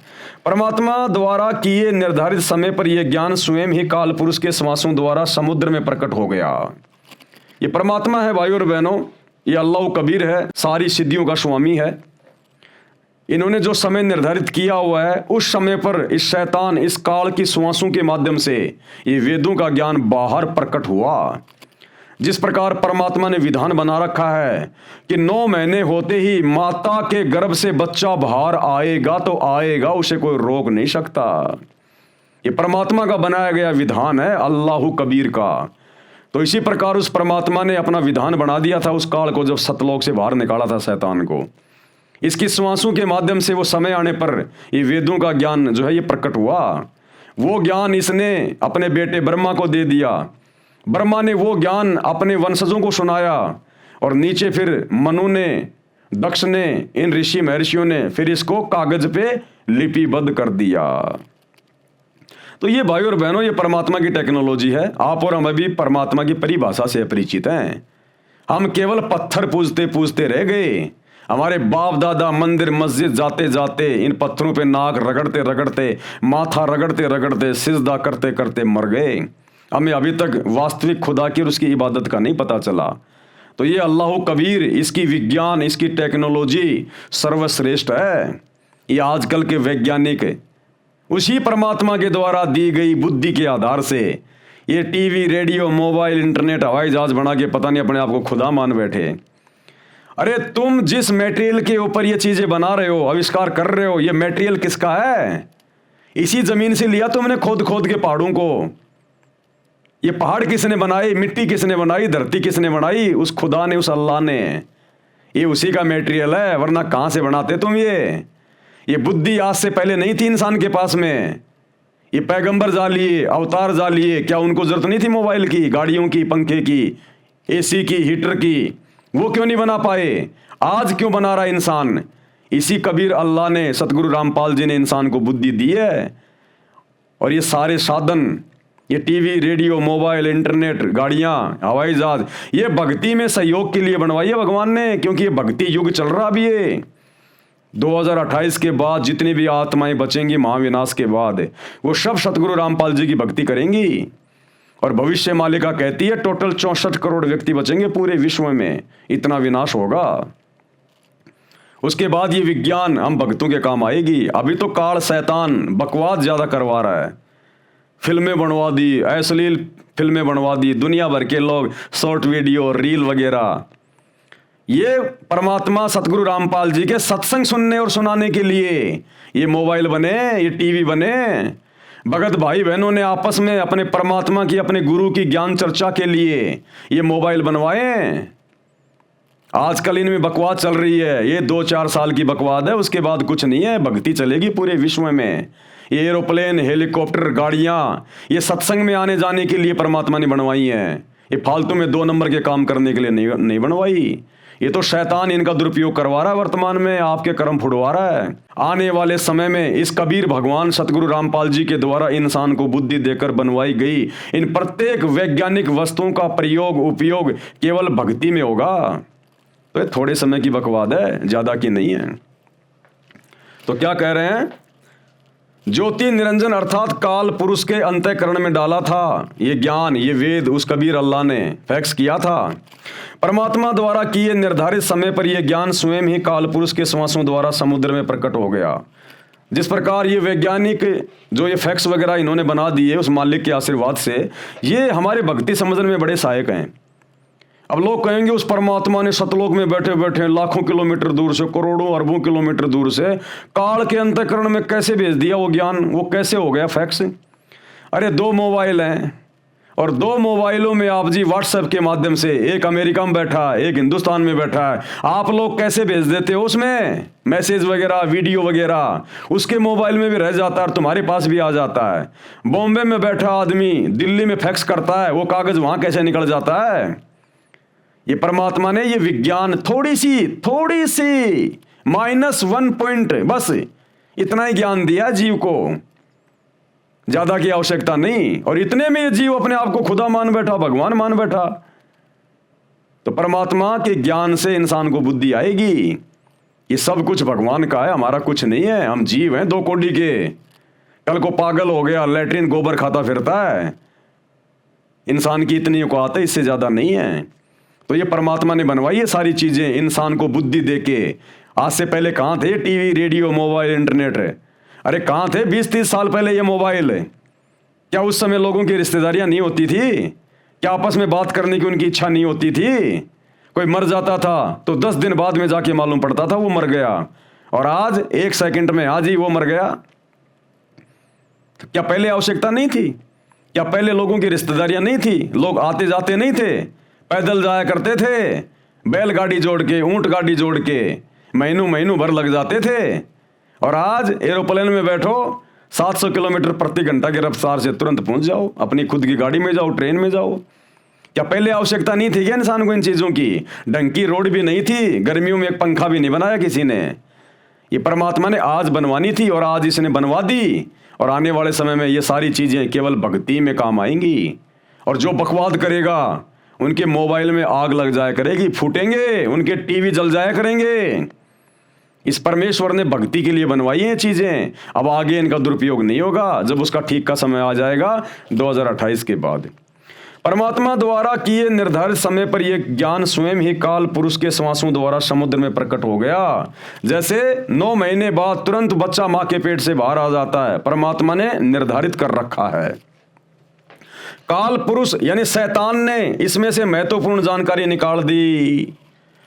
परमात्मा द्वारा किए निर्धारित समय पर यह ज्ञान स्वयं ही काल पुरुष के श्वासों द्वारा समुद्र में प्रकट हो गया। ये परमात्मा है भाई और बहनों, ये अल्लाह कबीर है, सारी सिद्धियों का स्वामी है। इन्होंने जो समय निर्धारित किया हुआ है उस समय पर इस शैतान, इस काल की श्वासों के माध्यम से ये वेदों का ज्ञान बाहर प्रकट हुआ। जिस प्रकार परमात्मा ने विधान बना रखा है कि 9 महीने होते ही माता के गर्भ से बच्चा बाहर आएगा तो आएगा, उसे कोई रोक नहीं सकता। ये परमात्मा का बनाया गया विधान है, अल्लाह कबीर का। तो इसी प्रकार उस परमात्मा ने अपना विधान बना दिया था उस काल को, जब सतलोक से बाहर निकाला था शैतान को। इसकी श्वासों के माध्यम से वो समय आने पर ये वेदों का ज्ञान जो है ये प्रकट हुआ। वो ज्ञान इसने अपने बेटे ब्रह्मा को दे दिया। ब्रह्मा ने वो ज्ञान अपने वंशजों को सुनाया और नीचे फिर मनु ने, दक्ष ने, इन ऋषि महर्षियों ने फिर इसको कागज पे लिपिबद्ध कर दिया। तो ये भाई और बहनों, ये परमात्मा की टेक्नोलॉजी है। आप और हम अभी परमात्मा की परिभाषा से अपरिचित हैं। हम केवल पत्थर पूजते पूजते रह गए। हमारे बाप दादा मंदिर मस्जिद जाते जाते इन पत्थरों पे नाक रगड़ते रगड़ते, माथा रगड़ते रगड़ते, सिजदा करते करते मर गए। हमें अभी तक वास्तविक खुदा की और उसकी इबादत का नहीं पता चला। तो ये अल्लाह कबीर, इसकी विज्ञान, इसकी टेक्नोलॉजी सर्वश्रेष्ठ है। ये आजकल के वैज्ञानिक उसी परमात्मा के द्वारा दी गई बुद्धि के आधार से ये टीवी, रेडियो, मोबाइल, इंटरनेट, हवाई जहाज बना के पता नहीं अपने आप को खुदा मान बैठे। अरे तुम जिस मटेरियल के ऊपर ये चीजें बना रहे हो, आविष्कार कर रहे हो, ये मटेरियल किसका है? इसी जमीन से लिया तुमने खोद खोद के पहाड़ों को। ये पहाड़ किसने बनाए? मिट्टी किसने बनाई? धरती किसने बनाई? उस खुदा ने, उस अल्लाह ने। ये उसी का मटेरियल है, वरना कहां से बनाते तुम? ये बुद्धि आज से पहले नहीं थी इंसान के पास में। ये पैगंबर जा लिए, अवतार जा लिए, क्या उनको जरूरत नहीं थी मोबाइल की, गाड़ियों की, पंखे की, एसी की, हीटर की? वो क्यों नहीं बना पाए? आज क्यों बना रहा इंसान? इसी कबीर अल्लाह ने, सतगुरु रामपाल जी ने इंसान को बुद्धि दी है। और ये सारे साधन, ये टीवी, रेडियो, मोबाइल, इंटरनेट, गाड़ियां, हवाई जहाज, ये भक्ति में सहयोग के लिए बनवाई है भगवान ने, क्योंकि ये भक्ति युग चल रहा भी है। 2028 के बाद जितनी भी आत्माएं बचेंगी महाविनाश के बाद, वो सब सतगुरु रामपाल जी की भक्ति करेंगी। और भविष्य मालिका कहती है टोटल 64 करोड़ व्यक्ति बचेंगे पूरे विश्व में, इतना विनाश होगा। उसके बाद ये विज्ञान हम भक्तों के काम आएगी। अभी तो काल शैतान बकवास ज्यादा करवा रहा है। फिल्में बनवा दी, अश्लील फिल्में बनवा दी, दुनिया भर के लोग शॉर्ट वीडियो, रील वगैरह। ये परमात्मा सतगुरु रामपाल जी के सत्संग सुनने और सुनाने के लिए ये मोबाइल बने, ये टीवी बने। भगत भाई बहनों ने आपस में अपने परमात्मा की, अपने गुरु की ज्ञान चर्चा के लिए ये मोबाइल बनवाए। आजकल इनमें बकवास चल रही है, ये 2-4 साल की बकवास है, उसके बाद कुछ नहीं है। भक्ति चलेगी पूरे विश्व में। ये एरोप्लेन, हेलीकॉप्टर, गाड़ियां, ये सत्संग में आने जाने के लिए परमात्मा ने बनवाई हैं। ये फालतू में 2 नंबर के काम करने के लिए नहीं बनवाई। ये तो शैतान इनका दुरुपयोग करवा रहा है, वर्तमान में आपके कर्म फुड़वा रहा है। आने वाले समय में इस कबीर भगवान सतगुरु रामपाल जी के द्वारा इंसान को बुद्धि देकर बनवाई गई इन प्रत्येक वैज्ञानिक वस्तुओं का प्रयोग उपयोग केवल भक्ति में होगा। तो ये थोड़े समय की बकवाद है, ज्यादा की नहीं है। तो क्या कह रहे हैं, ज्योति निरंजन अर्थात काल पुरुष के अंतःकरण में डाला था ये ज्ञान, ये वेद उस कबीर अल्लाह ने फैक्स किया था। परमात्मा द्वारा किए निर्धारित समय पर यह ज्ञान स्वयं ही काल पुरुष के श्वासों द्वारा समुद्र में प्रकट हो गया। जिस प्रकार ये वैज्ञानिक जो ये फैक्स वगैरह इन्होंने बना दिए उस मालिक के आशीर्वाद से, ये हमारे भक्ति समझने में बड़े सहायक हैं। अब लोग कहेंगे उस परमात्मा ने सतलोक में बैठे बैठे लाखों किलोमीटर दूर से, करोड़ों अरबों किलोमीटर दूर से काल के अंतःकरण में कैसे भेज दिया वो ज्ञान, वो कैसे हो गया फैक्स। अरे 2 मोबाइल हैं और 2 मोबाइलों में आप जी व्हाट्सएप के माध्यम से, एक अमेरिका में बैठा है एक हिंदुस्तान में बैठा है, आप लोग कैसे भेज देते हो उसमें मैसेज वगैरह वीडियो वगैरह, उसके मोबाइल में भी रह जाता है और तुम्हारे पास भी आ जाता है। बॉम्बे में बैठा आदमी दिल्ली में फैक्स करता है, वो कागज वहां कैसे निकल जाता है। ये परमात्मा ने ये विज्ञान थोड़ी सी -1 पॉइंट बस इतना ही ज्ञान दिया जीव को, ज्यादा की आवश्यकता नहीं। और इतने में ये जीव अपने आप को खुदा मान बैठा, भगवान मान बैठा। तो परमात्मा के ज्ञान से इंसान को बुद्धि आएगी। ये सब कुछ भगवान का है, हमारा कुछ नहीं है। हम जीव हैं 2 कौड़ी के। कल को पागल हो गया, लैट्रिन गोबर खाता फिरता है, इंसान की इतनी औकात है, इससे ज्यादा नहीं है। तो ये परमात्मा ने बनवाई है सारी चीजें इंसान को बुद्धि देके। आज से पहले कहाँ थे टीवी रेडियो मोबाइल इंटरनेट? अरे कहाँ थे 20-30 साल पहले ये मोबाइल? क्या उस समय लोगों की रिश्तेदारियां नहीं होती थी? क्या आपस में बात करने की उनकी इच्छा नहीं होती थी? कोई मर जाता था तो 10 दिन बाद में जाके मालूम पड़ता था वो मर गया, और आज 1 सेकंड में आज ही वो मर गया। तो क्या पहले आवश्यकता नहीं थी? क्या पहले लोगों की रिश्तेदारियां नहीं थी? लोग आते जाते नहीं थे? पैदल जाया करते थे, बैलगाड़ी जोड़ के, ऊंट गाड़ी जोड़ के महीनों भर लग जाते थे। और आज एरोप्लेन में बैठो, 700 किलोमीटर प्रति घंटा की रफ्तार से तुरंत पहुंच जाओ, अपनी खुद की गाड़ी में जाओ, ट्रेन में जाओ। क्या पहले आवश्यकता नहीं थी क्या इंसान को इन चीजों की? ढंग की रोड भी नहीं थी, गर्मियों में एक पंखा भी नहीं बनाया किसी ने। ये परमात्मा ने आज बनवानी थी और आज इसने बनवा दी। और आने वाले समय में ये सारी चीजें केवल भक्ति में काम आएंगी। और जो बकवाद करेगा उनके मोबाइल में आग लग जाया करेगी, फूटेंगे, उनके टीवी जल जाया करेंगे। इस परमेश्वर ने भक्ति के लिए बनवाई है चीजें। अब आगे इनका दुरुपयोग नहीं होगा, जब उसका ठीक का समय आ जाएगा 2028 के बाद। परमात्मा द्वारा किए निर्धारित समय पर यह ज्ञान स्वयं ही काल पुरुष के श्वासों द्वारा समुद्र में प्रकट हो गया। जैसे 9 महीने बाद तुरंत बच्चा मां के पेट से बाहर आ जाता है, परमात्मा ने निर्धारित कर रखा है। काल पुरुष यानी शैतान ने इसमें से महत्वपूर्ण जानकारी निकाल दी।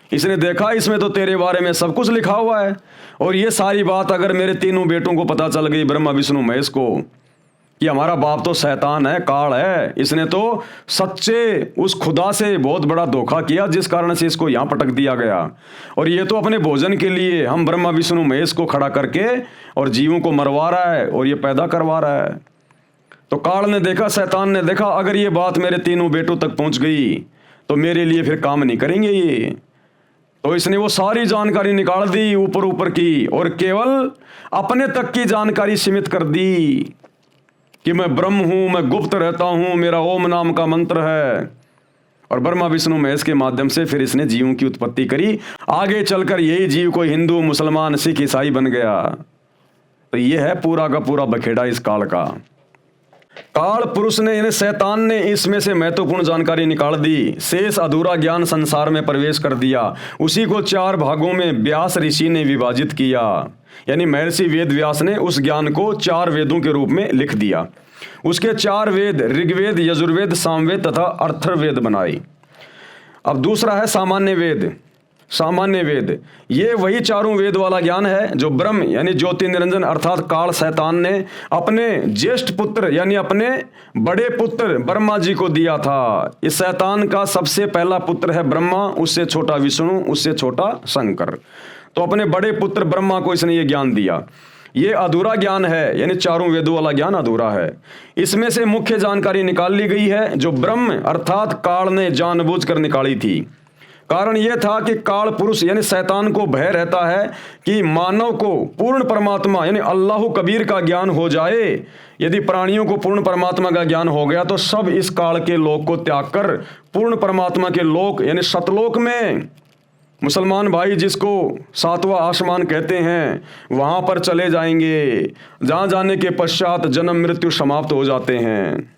इसने देखा इसमें तो तेरे बारे में सब कुछ लिखा हुआ है, और ये सारी बात अगर मेरे तीनों बेटों को पता चल गई, ब्रह्मा विष्णु महेश को, कि हमारा बाप तो शैतान है, काल है, इसने तो सच्चे उस खुदा से बहुत बड़ा धोखा किया जिस कारण से इसको यहाँ पटक दिया गया, और ये तो अपने भोजन के लिए हम ब्रह्मा विष्णु महेश को खड़ा करके और जीवों को मरवा रहा है और ये पैदा करवा रहा है। तो काल ने देखा, शैतान ने देखा, अगर ये बात मेरे तीनों बेटों तक पहुंच गई तो मेरे लिए फिर काम नहीं करेंगे ये। तो इसने वो सारी जानकारी निकाल दी ऊपर ऊपर की, और केवल अपने तक की जानकारी सीमित कर दी कि मैं ब्रह्म हूं, मैं गुप्त रहता हूं, मेरा ओम नाम का मंत्र है। और ब्रह्मा विष्णु महेश के माध्यम से फिर इसने जीवों की उत्पत्ति करी। आगे चलकर यही जीव कोई हिंदू, मुसलमान, सिख, ईसाई बन गया। तो ये है पूरा का पूरा बखेड़ा इस काल का। काल पुरुष ने यानी शैतान ने इसमें से महत्वपूर्ण जानकारी निकाल दी, शेष अधूरा ज्ञान संसार में प्रवेश कर दिया। उसी को 4 भागों में व्यास ऋषि ने विभाजित किया, यानी महर्षि वेद व्यास ने उस ज्ञान को 4 वेदों के रूप में लिख दिया। उसके 4 वेद ऋग्वेद, यजुर्वेद, सामवेद तथा अथर्ववेद बनाए। अब दूसरा है सामान्य वेद। सामान्य वेद ये वही 4 वेद वाला ज्ञान है जो ब्रह्म यानी ज्योति निरंजन अर्थात काल शैतान ने अपने ज्येष्ठ पुत्र यानी अपने बड़े पुत्र ब्रह्मा जी को दिया था। इस शैतान का सबसे पहला पुत्र है ब्रह्मा, उससे छोटा विष्णु, उससे छोटा शंकर। तो अपने बड़े पुत्र ब्रह्मा को इसने ये ज्ञान दिया। ये अधूरा ज्ञान है, यानी 4 वेदों वाला ज्ञान अधूरा है। इसमें से मुख्य जानकारी निकाल ली गई है जो ब्रह्म अर्थात काल ने जानबूझकर निकाली थी। कारण यह था कि काल पुरुष यानी शैतान को भय रहता है कि मानव को पूर्ण परमात्मा यानी अल्लाह कबीर का ज्ञान हो जाए। यदि प्राणियों को पूर्ण परमात्मा का ज्ञान हो गया तो सब इस काल के लोक को त्याग कर पूर्ण परमात्मा के लोक यानी सतलोक में, मुसलमान भाई जिसको सातवां आसमान कहते हैं, वहां पर चले जाएंगे, जहां जाने के पश्चात जन्म मृत्यु समाप्त हो जाते हैं।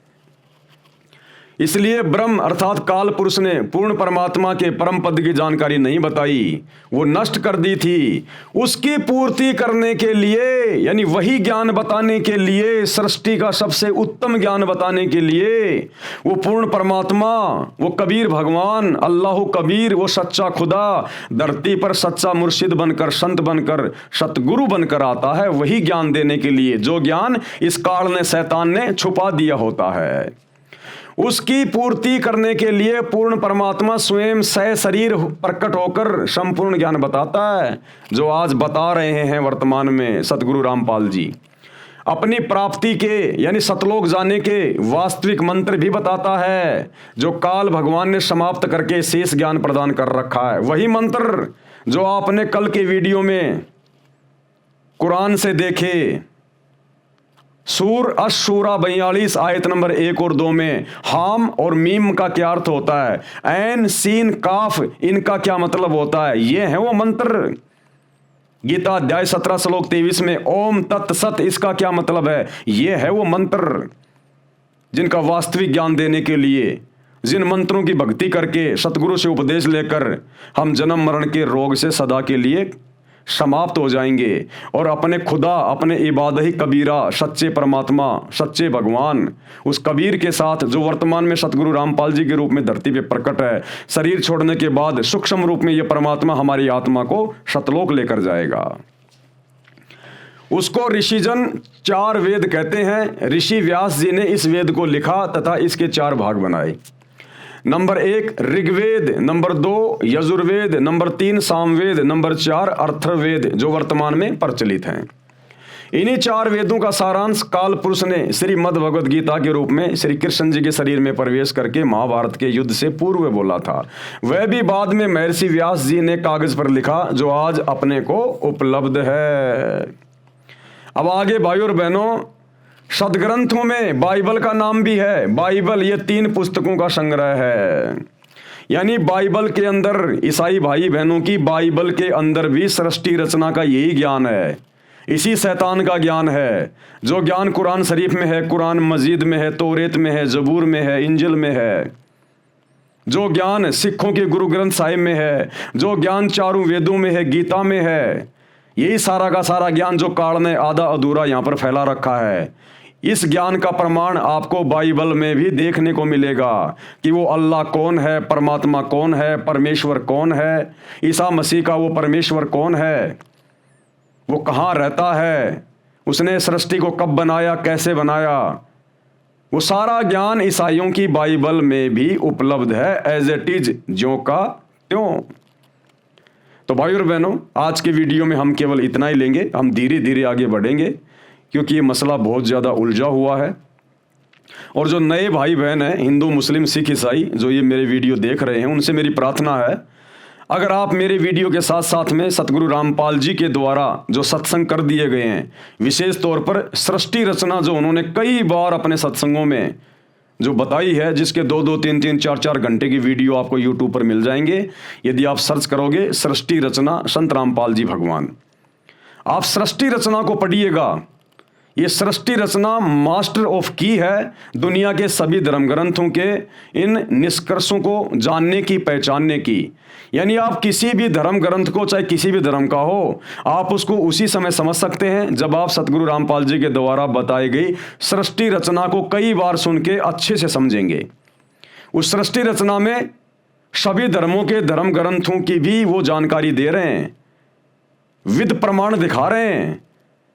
इसलिए ब्रह्म अर्थात काल पुरुष ने पूर्ण परमात्मा के परम पद की जानकारी नहीं बताई, वो नष्ट कर दी थी। उसकी पूर्ति करने के लिए यानी वही ज्ञान बताने के लिए, सृष्टि का सबसे उत्तम ज्ञान बताने के लिए वो पूर्ण परमात्मा, वो कबीर भगवान, अल्लाह कबीर, वो सच्चा खुदा धरती पर सच्चा मुर्शिद बनकर, संत बनकर, सतगुरु बनकर आता है, वही ज्ञान देने के लिए जो ज्ञान इस काल ने, शैतान ने छुपा दिया होता है। उसकी पूर्ति करने के लिए पूर्ण परमात्मा स्वयं शरीर प्रकट होकर संपूर्ण ज्ञान बताता है, जो आज बता रहे हैं वर्तमान में सतगुरु रामपाल जी। अपनी प्राप्ति के यानी सतलोक जाने के वास्तविक मंत्र भी बताता है, जो काल भगवान ने समाप्त करके शेष ज्ञान प्रदान कर रखा है। वही मंत्र जो आपने कल के वीडियो में कुरान से देखे, सूर अशूरा 42 आयत नंबर 1 और 2 में हाम और मीम का क्या अर्थ होता है, ऐन सीन काफ इनका क्या मतलब होता है, ये है वो मंत्र। गीता अध्याय 17 श्लोक 23 में ओम तत् सत इसका क्या मतलब है, ये है वो मंत्र जिनका वास्तविक ज्ञान देने के लिए, जिन मंत्रों की भक्ति करके सतगुरु से उपदेश लेकर हम जन्म मरण के रोग से सदा के लिए समाप्त हो जाएंगे और अपने खुदा, अपने इबादही कबीरा, सच्चे परमात्मा, सच्चे भगवान, उस कबीर के साथ जो वर्तमान में सतगुरु रामपाल जी के रूप में धरती पे प्रकट है, शरीर छोड़ने के बाद सूक्ष्म रूप में यह परमात्मा हमारी आत्मा को सतलोक लेकर जाएगा। उसको ऋषिजन 4 वेद कहते हैं। ऋषि व्यास जी ने इस वेद को लिखा तथा इसके 4 भाग बनाए। Number 1 Rigveda, number 2 Yajurveda, number 3 Samaveda, number 4 Atharvaveda, जो वर्तमान में प्रचलित हैं। इन्हीं 4 वेदों का सारांश काल पुरुष ने श्रीमद् भगवद गीता के रूप में श्री कृष्ण जी के शरीर में प्रवेश करके महाभारत के युद्ध से पूर्व बोला था। वह भी बाद में महर्षि व्यास जी ने कागज पर लिखा, जो आज अपने को उपलब्ध है। अब आगे भाइयों और बहनों, सदग्रंथों में बाइबल का नाम भी है। बाइबल ये 3 पुस्तकों का संग्रह है, यानी बाइबल के अंदर ईसाई भाई बहनों की बाइबल के अंदर भी सृष्टि रचना का यही ज्ञान है, इसी शैतान का ज्ञान है। जो ज्ञान कुरान शरीफ में है, कुरान मजीद में है, तौरेत में है, जबूर में है, इंजिल में है, जो ज्ञान सिखों के गुरु ग्रंथ साहिब में है, जो ज्ञान 4 वेदों में है, गीता में है, यही सारा का सारा ज्ञान जो काल ने आधा अधूरा यहाँ पर फैला रखा है। इस ज्ञान का प्रमाण आपको बाइबल में भी देखने को मिलेगा कि वो अल्लाह कौन है, परमात्मा कौन है, परमेश्वर कौन है, ईसा मसीह का वो परमेश्वर कौन है, वो कहाँ रहता है, उसने सृष्टि को कब बनाया, कैसे बनाया, वो सारा ज्ञान ईसाइयों की बाइबल में भी उपलब्ध है, एज इट इज, ज्यों का त्यों। तो भाई और बहनों, आज के वीडियो में हम केवल इतना ही लेंगे। हम धीरे धीरे आगे बढ़ेंगे क्योंकि ये मसला बहुत ज़्यादा उलझा हुआ है। और जो नए भाई बहन हैं, हिंदू, मुस्लिम, सिख, ईसाई, जो ये मेरे वीडियो देख रहे हैं, उनसे मेरी प्रार्थना है, अगर आप मेरे वीडियो के साथ साथ में सतगुरु रामपाल जी के द्वारा जो सत्संग कर दिए गए हैं, विशेष तौर पर सृष्टि रचना जो उन्होंने कई बार अपने सत्संगों में जो बताई है, जिसके 2-2, 3-3, 4-4 घंटे की वीडियो आपको यूट्यूब पर मिल जाएंगे। यदि आप सर्च करोगे सृष्टि रचना संत रामपाल जी भगवान, आप सृष्टि रचना को पढ़िएगा। ये सृष्टि रचना मास्टर ऑफ की है दुनिया के सभी धर्म ग्रंथों के इन निष्कर्षों को जानने की, पहचानने की। यानी आप किसी भी धर्म ग्रंथ को, चाहे किसी भी धर्म का हो, आप उसको उसी समय समझ सकते हैं जब आप सतगुरु रामपाल जी के द्वारा बताई गई सृष्टि रचना को कई बार सुन के अच्छे से समझेंगे। उस सृष्टि रचना में सभी धर्मों के धर्म ग्रंथों की भी वो जानकारी दे रहे हैं, विद प्रमाण दिखा रहे हैं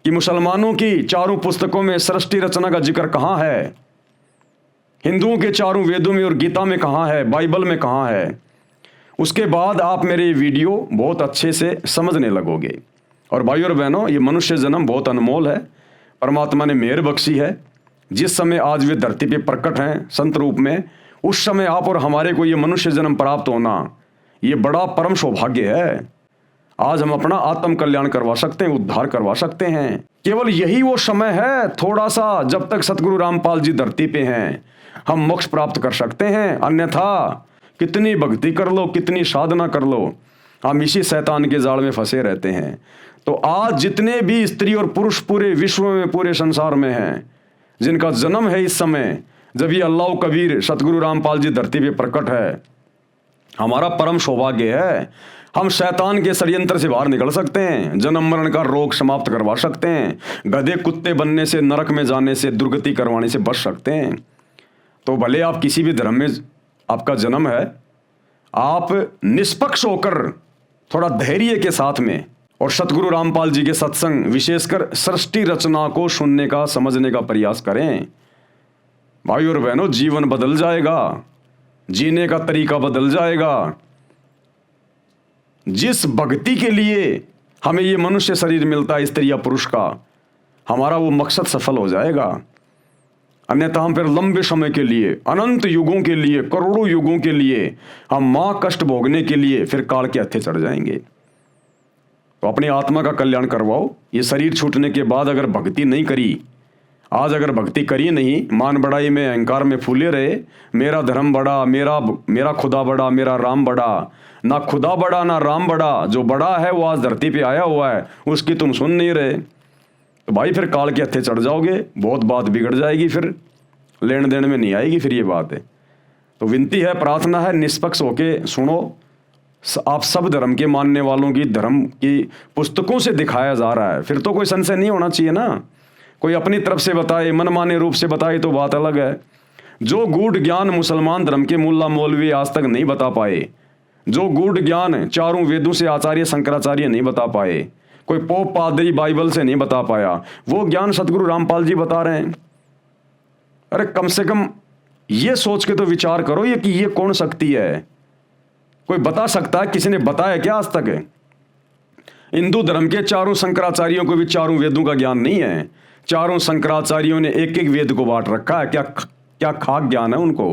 कि मुसलमानों की 4 पुस्तकों में सृष्टि रचना का जिक्र कहाँ है, हिंदुओं के 4 वेदों में और गीता में कहाँ है, बाइबल में कहाँ है। उसके बाद आप मेरे वीडियो बहुत अच्छे से समझने लगोगे। और भाइयों और बहनों, ये मनुष्य जन्म बहुत अनमोल है, परमात्मा ने मेहर बख्शी है। जिस समय आज वे धरती पे प्रकट हैं संत रूप में, उस समय आप और हमारे को ये मनुष्य जन्म प्राप्त होना, ये बड़ा परम सौभाग्य है। आज हम अपना आत्म कल्याण करवा सकते हैं, उद्धार करवा सकते हैं। केवल यही वो समय है थोड़ा सा, जब तक सतगुरु रामपाल जी धरती पे हैं, हम मोक्ष प्राप्त कर सकते हैं। अन्यथा कितनी भक्ति कर लो, कितनी साधना कर लो, हम इसी शैतान के जाल में फंसे रहते हैं। तो आज जितने भी स्त्री और पुरुष पूरे विश्व में, पूरे संसार में हैं, जिनका जन्म है इस समय जब ये अल्लाह कबीर सतगुरु रामपाल जी धरती पे प्रकट है, हमारा परम सौभाग्य है। हम शैतान के षड्यंत्र से बाहर निकल सकते हैं, जन्म मरण का रोग समाप्त करवा सकते हैं, गधे कुत्ते बनने से, नरक में जाने से, दुर्गति करवाने से बच सकते हैं। तो भले आप किसी भी धर्म में आपका जन्म है, आप निष्पक्ष होकर थोड़ा धैर्य के साथ में और सतगुरु रामपाल जी के सत्संग, विशेषकर सृष्टि रचना को सुनने का, समझने का प्रयास करें। भाई और बहनों, जीवन बदल जाएगा, जीने का तरीका बदल जाएगा। जिस भक्ति के लिए हमें ये मनुष्य शरीर मिलता है, स्त्री या पुरुष का, हमारा वो मकसद सफल हो जाएगा। अन्यथा हम फिर लंबे समय के लिए, अनंत युगों के लिए, करोड़ों युगों के लिए हम मां कष्ट भोगने के लिए फिर काल के हत्थे चढ़ जाएंगे। तो अपनी आत्मा का कल्याण करवाओ। ये शरीर छूटने के बाद अगर भक्ति नहीं करी, आज अगर भक्ति करी नहीं, मान बढ़ाई में, अहंकार में फूले रहे, मेरा धर्म बड़ा, मेरा खुदा बड़ा, मेरा राम बड़ा, ना खुदा बड़ा ना राम बड़ा, जो बड़ा है वो आज धरती पे आया हुआ है, उसकी तुम सुन नहीं रहे, तो भाई फिर काल के हत्थे चढ़ जाओगे, बहुत बात बिगड़ जाएगी, फिर लेन देन में नहीं आएगी फिर ये बात है। तो विनती है, प्रार्थना है, निष्पक्ष होके सुनो। आप सब धर्म के मानने वालों की धर्म की पुस्तकों से दिखाया जा रहा है, फिर तो कोई संशय नहीं होना चाहिए ना। कोई अपनी तरफ से बताए, मनमाने रूप से बताए तो बात अलग है। जो गूढ़ ज्ञान मुसलमान धर्म के मुल्ला मौलवी आज तक नहीं बता पाए, जो गूढ़ ज्ञान चारों वेदों से आचार्य शंकराचार्य नहीं बता पाए, कोई पोप पादरी बाइबल से नहीं बता पाया, वो ज्ञान सतगुरु रामपाल जी बता रहे हैं। अरे कम से कम ये सोच के तो विचार करो ये कि ये कौन शक्ति है। कोई बता सकता है? किसी ने बताया क्या आज तक? हिंदू धर्म के चारों शंकराचार्यों को भी चारों वेदों का ज्ञान नहीं है। चारों शंकराचार्यों ने एक एक वेद को बांट रखा है। क्या खाक ज्ञान है उनको।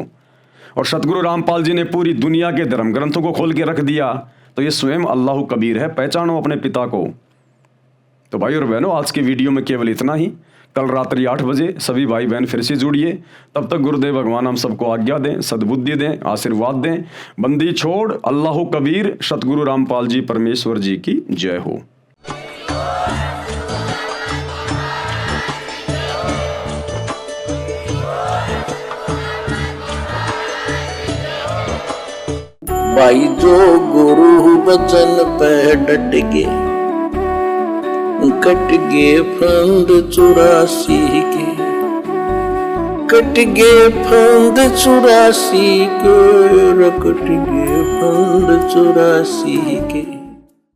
और सतगुरु रामपाल जी ने पूरी दुनिया के धर्म ग्रंथों को खोल के रख दिया। तो ये स्वयं अल्लाह कबीर है, पहचानो अपने पिता को। तो भाई और बहनों, आज की वीडियो में केवल इतना ही। कल रात्रि 8 बजे सभी भाई बहन फिर से जुड़िए। तब तक गुरुदेव भगवान हम सबको आज्ञा दें, सद्बुद्धि दें, आशीर्वाद दें। बंदी छोड़ अल्लाह कबीर, सतगुरु रामपाल जी परमेश्वर जी की जय हो। भाई जो गुरु बचन पे डट गे, कट गे फंद 84 के, कट गे फंद 84 के, कट गे फंद 84 के।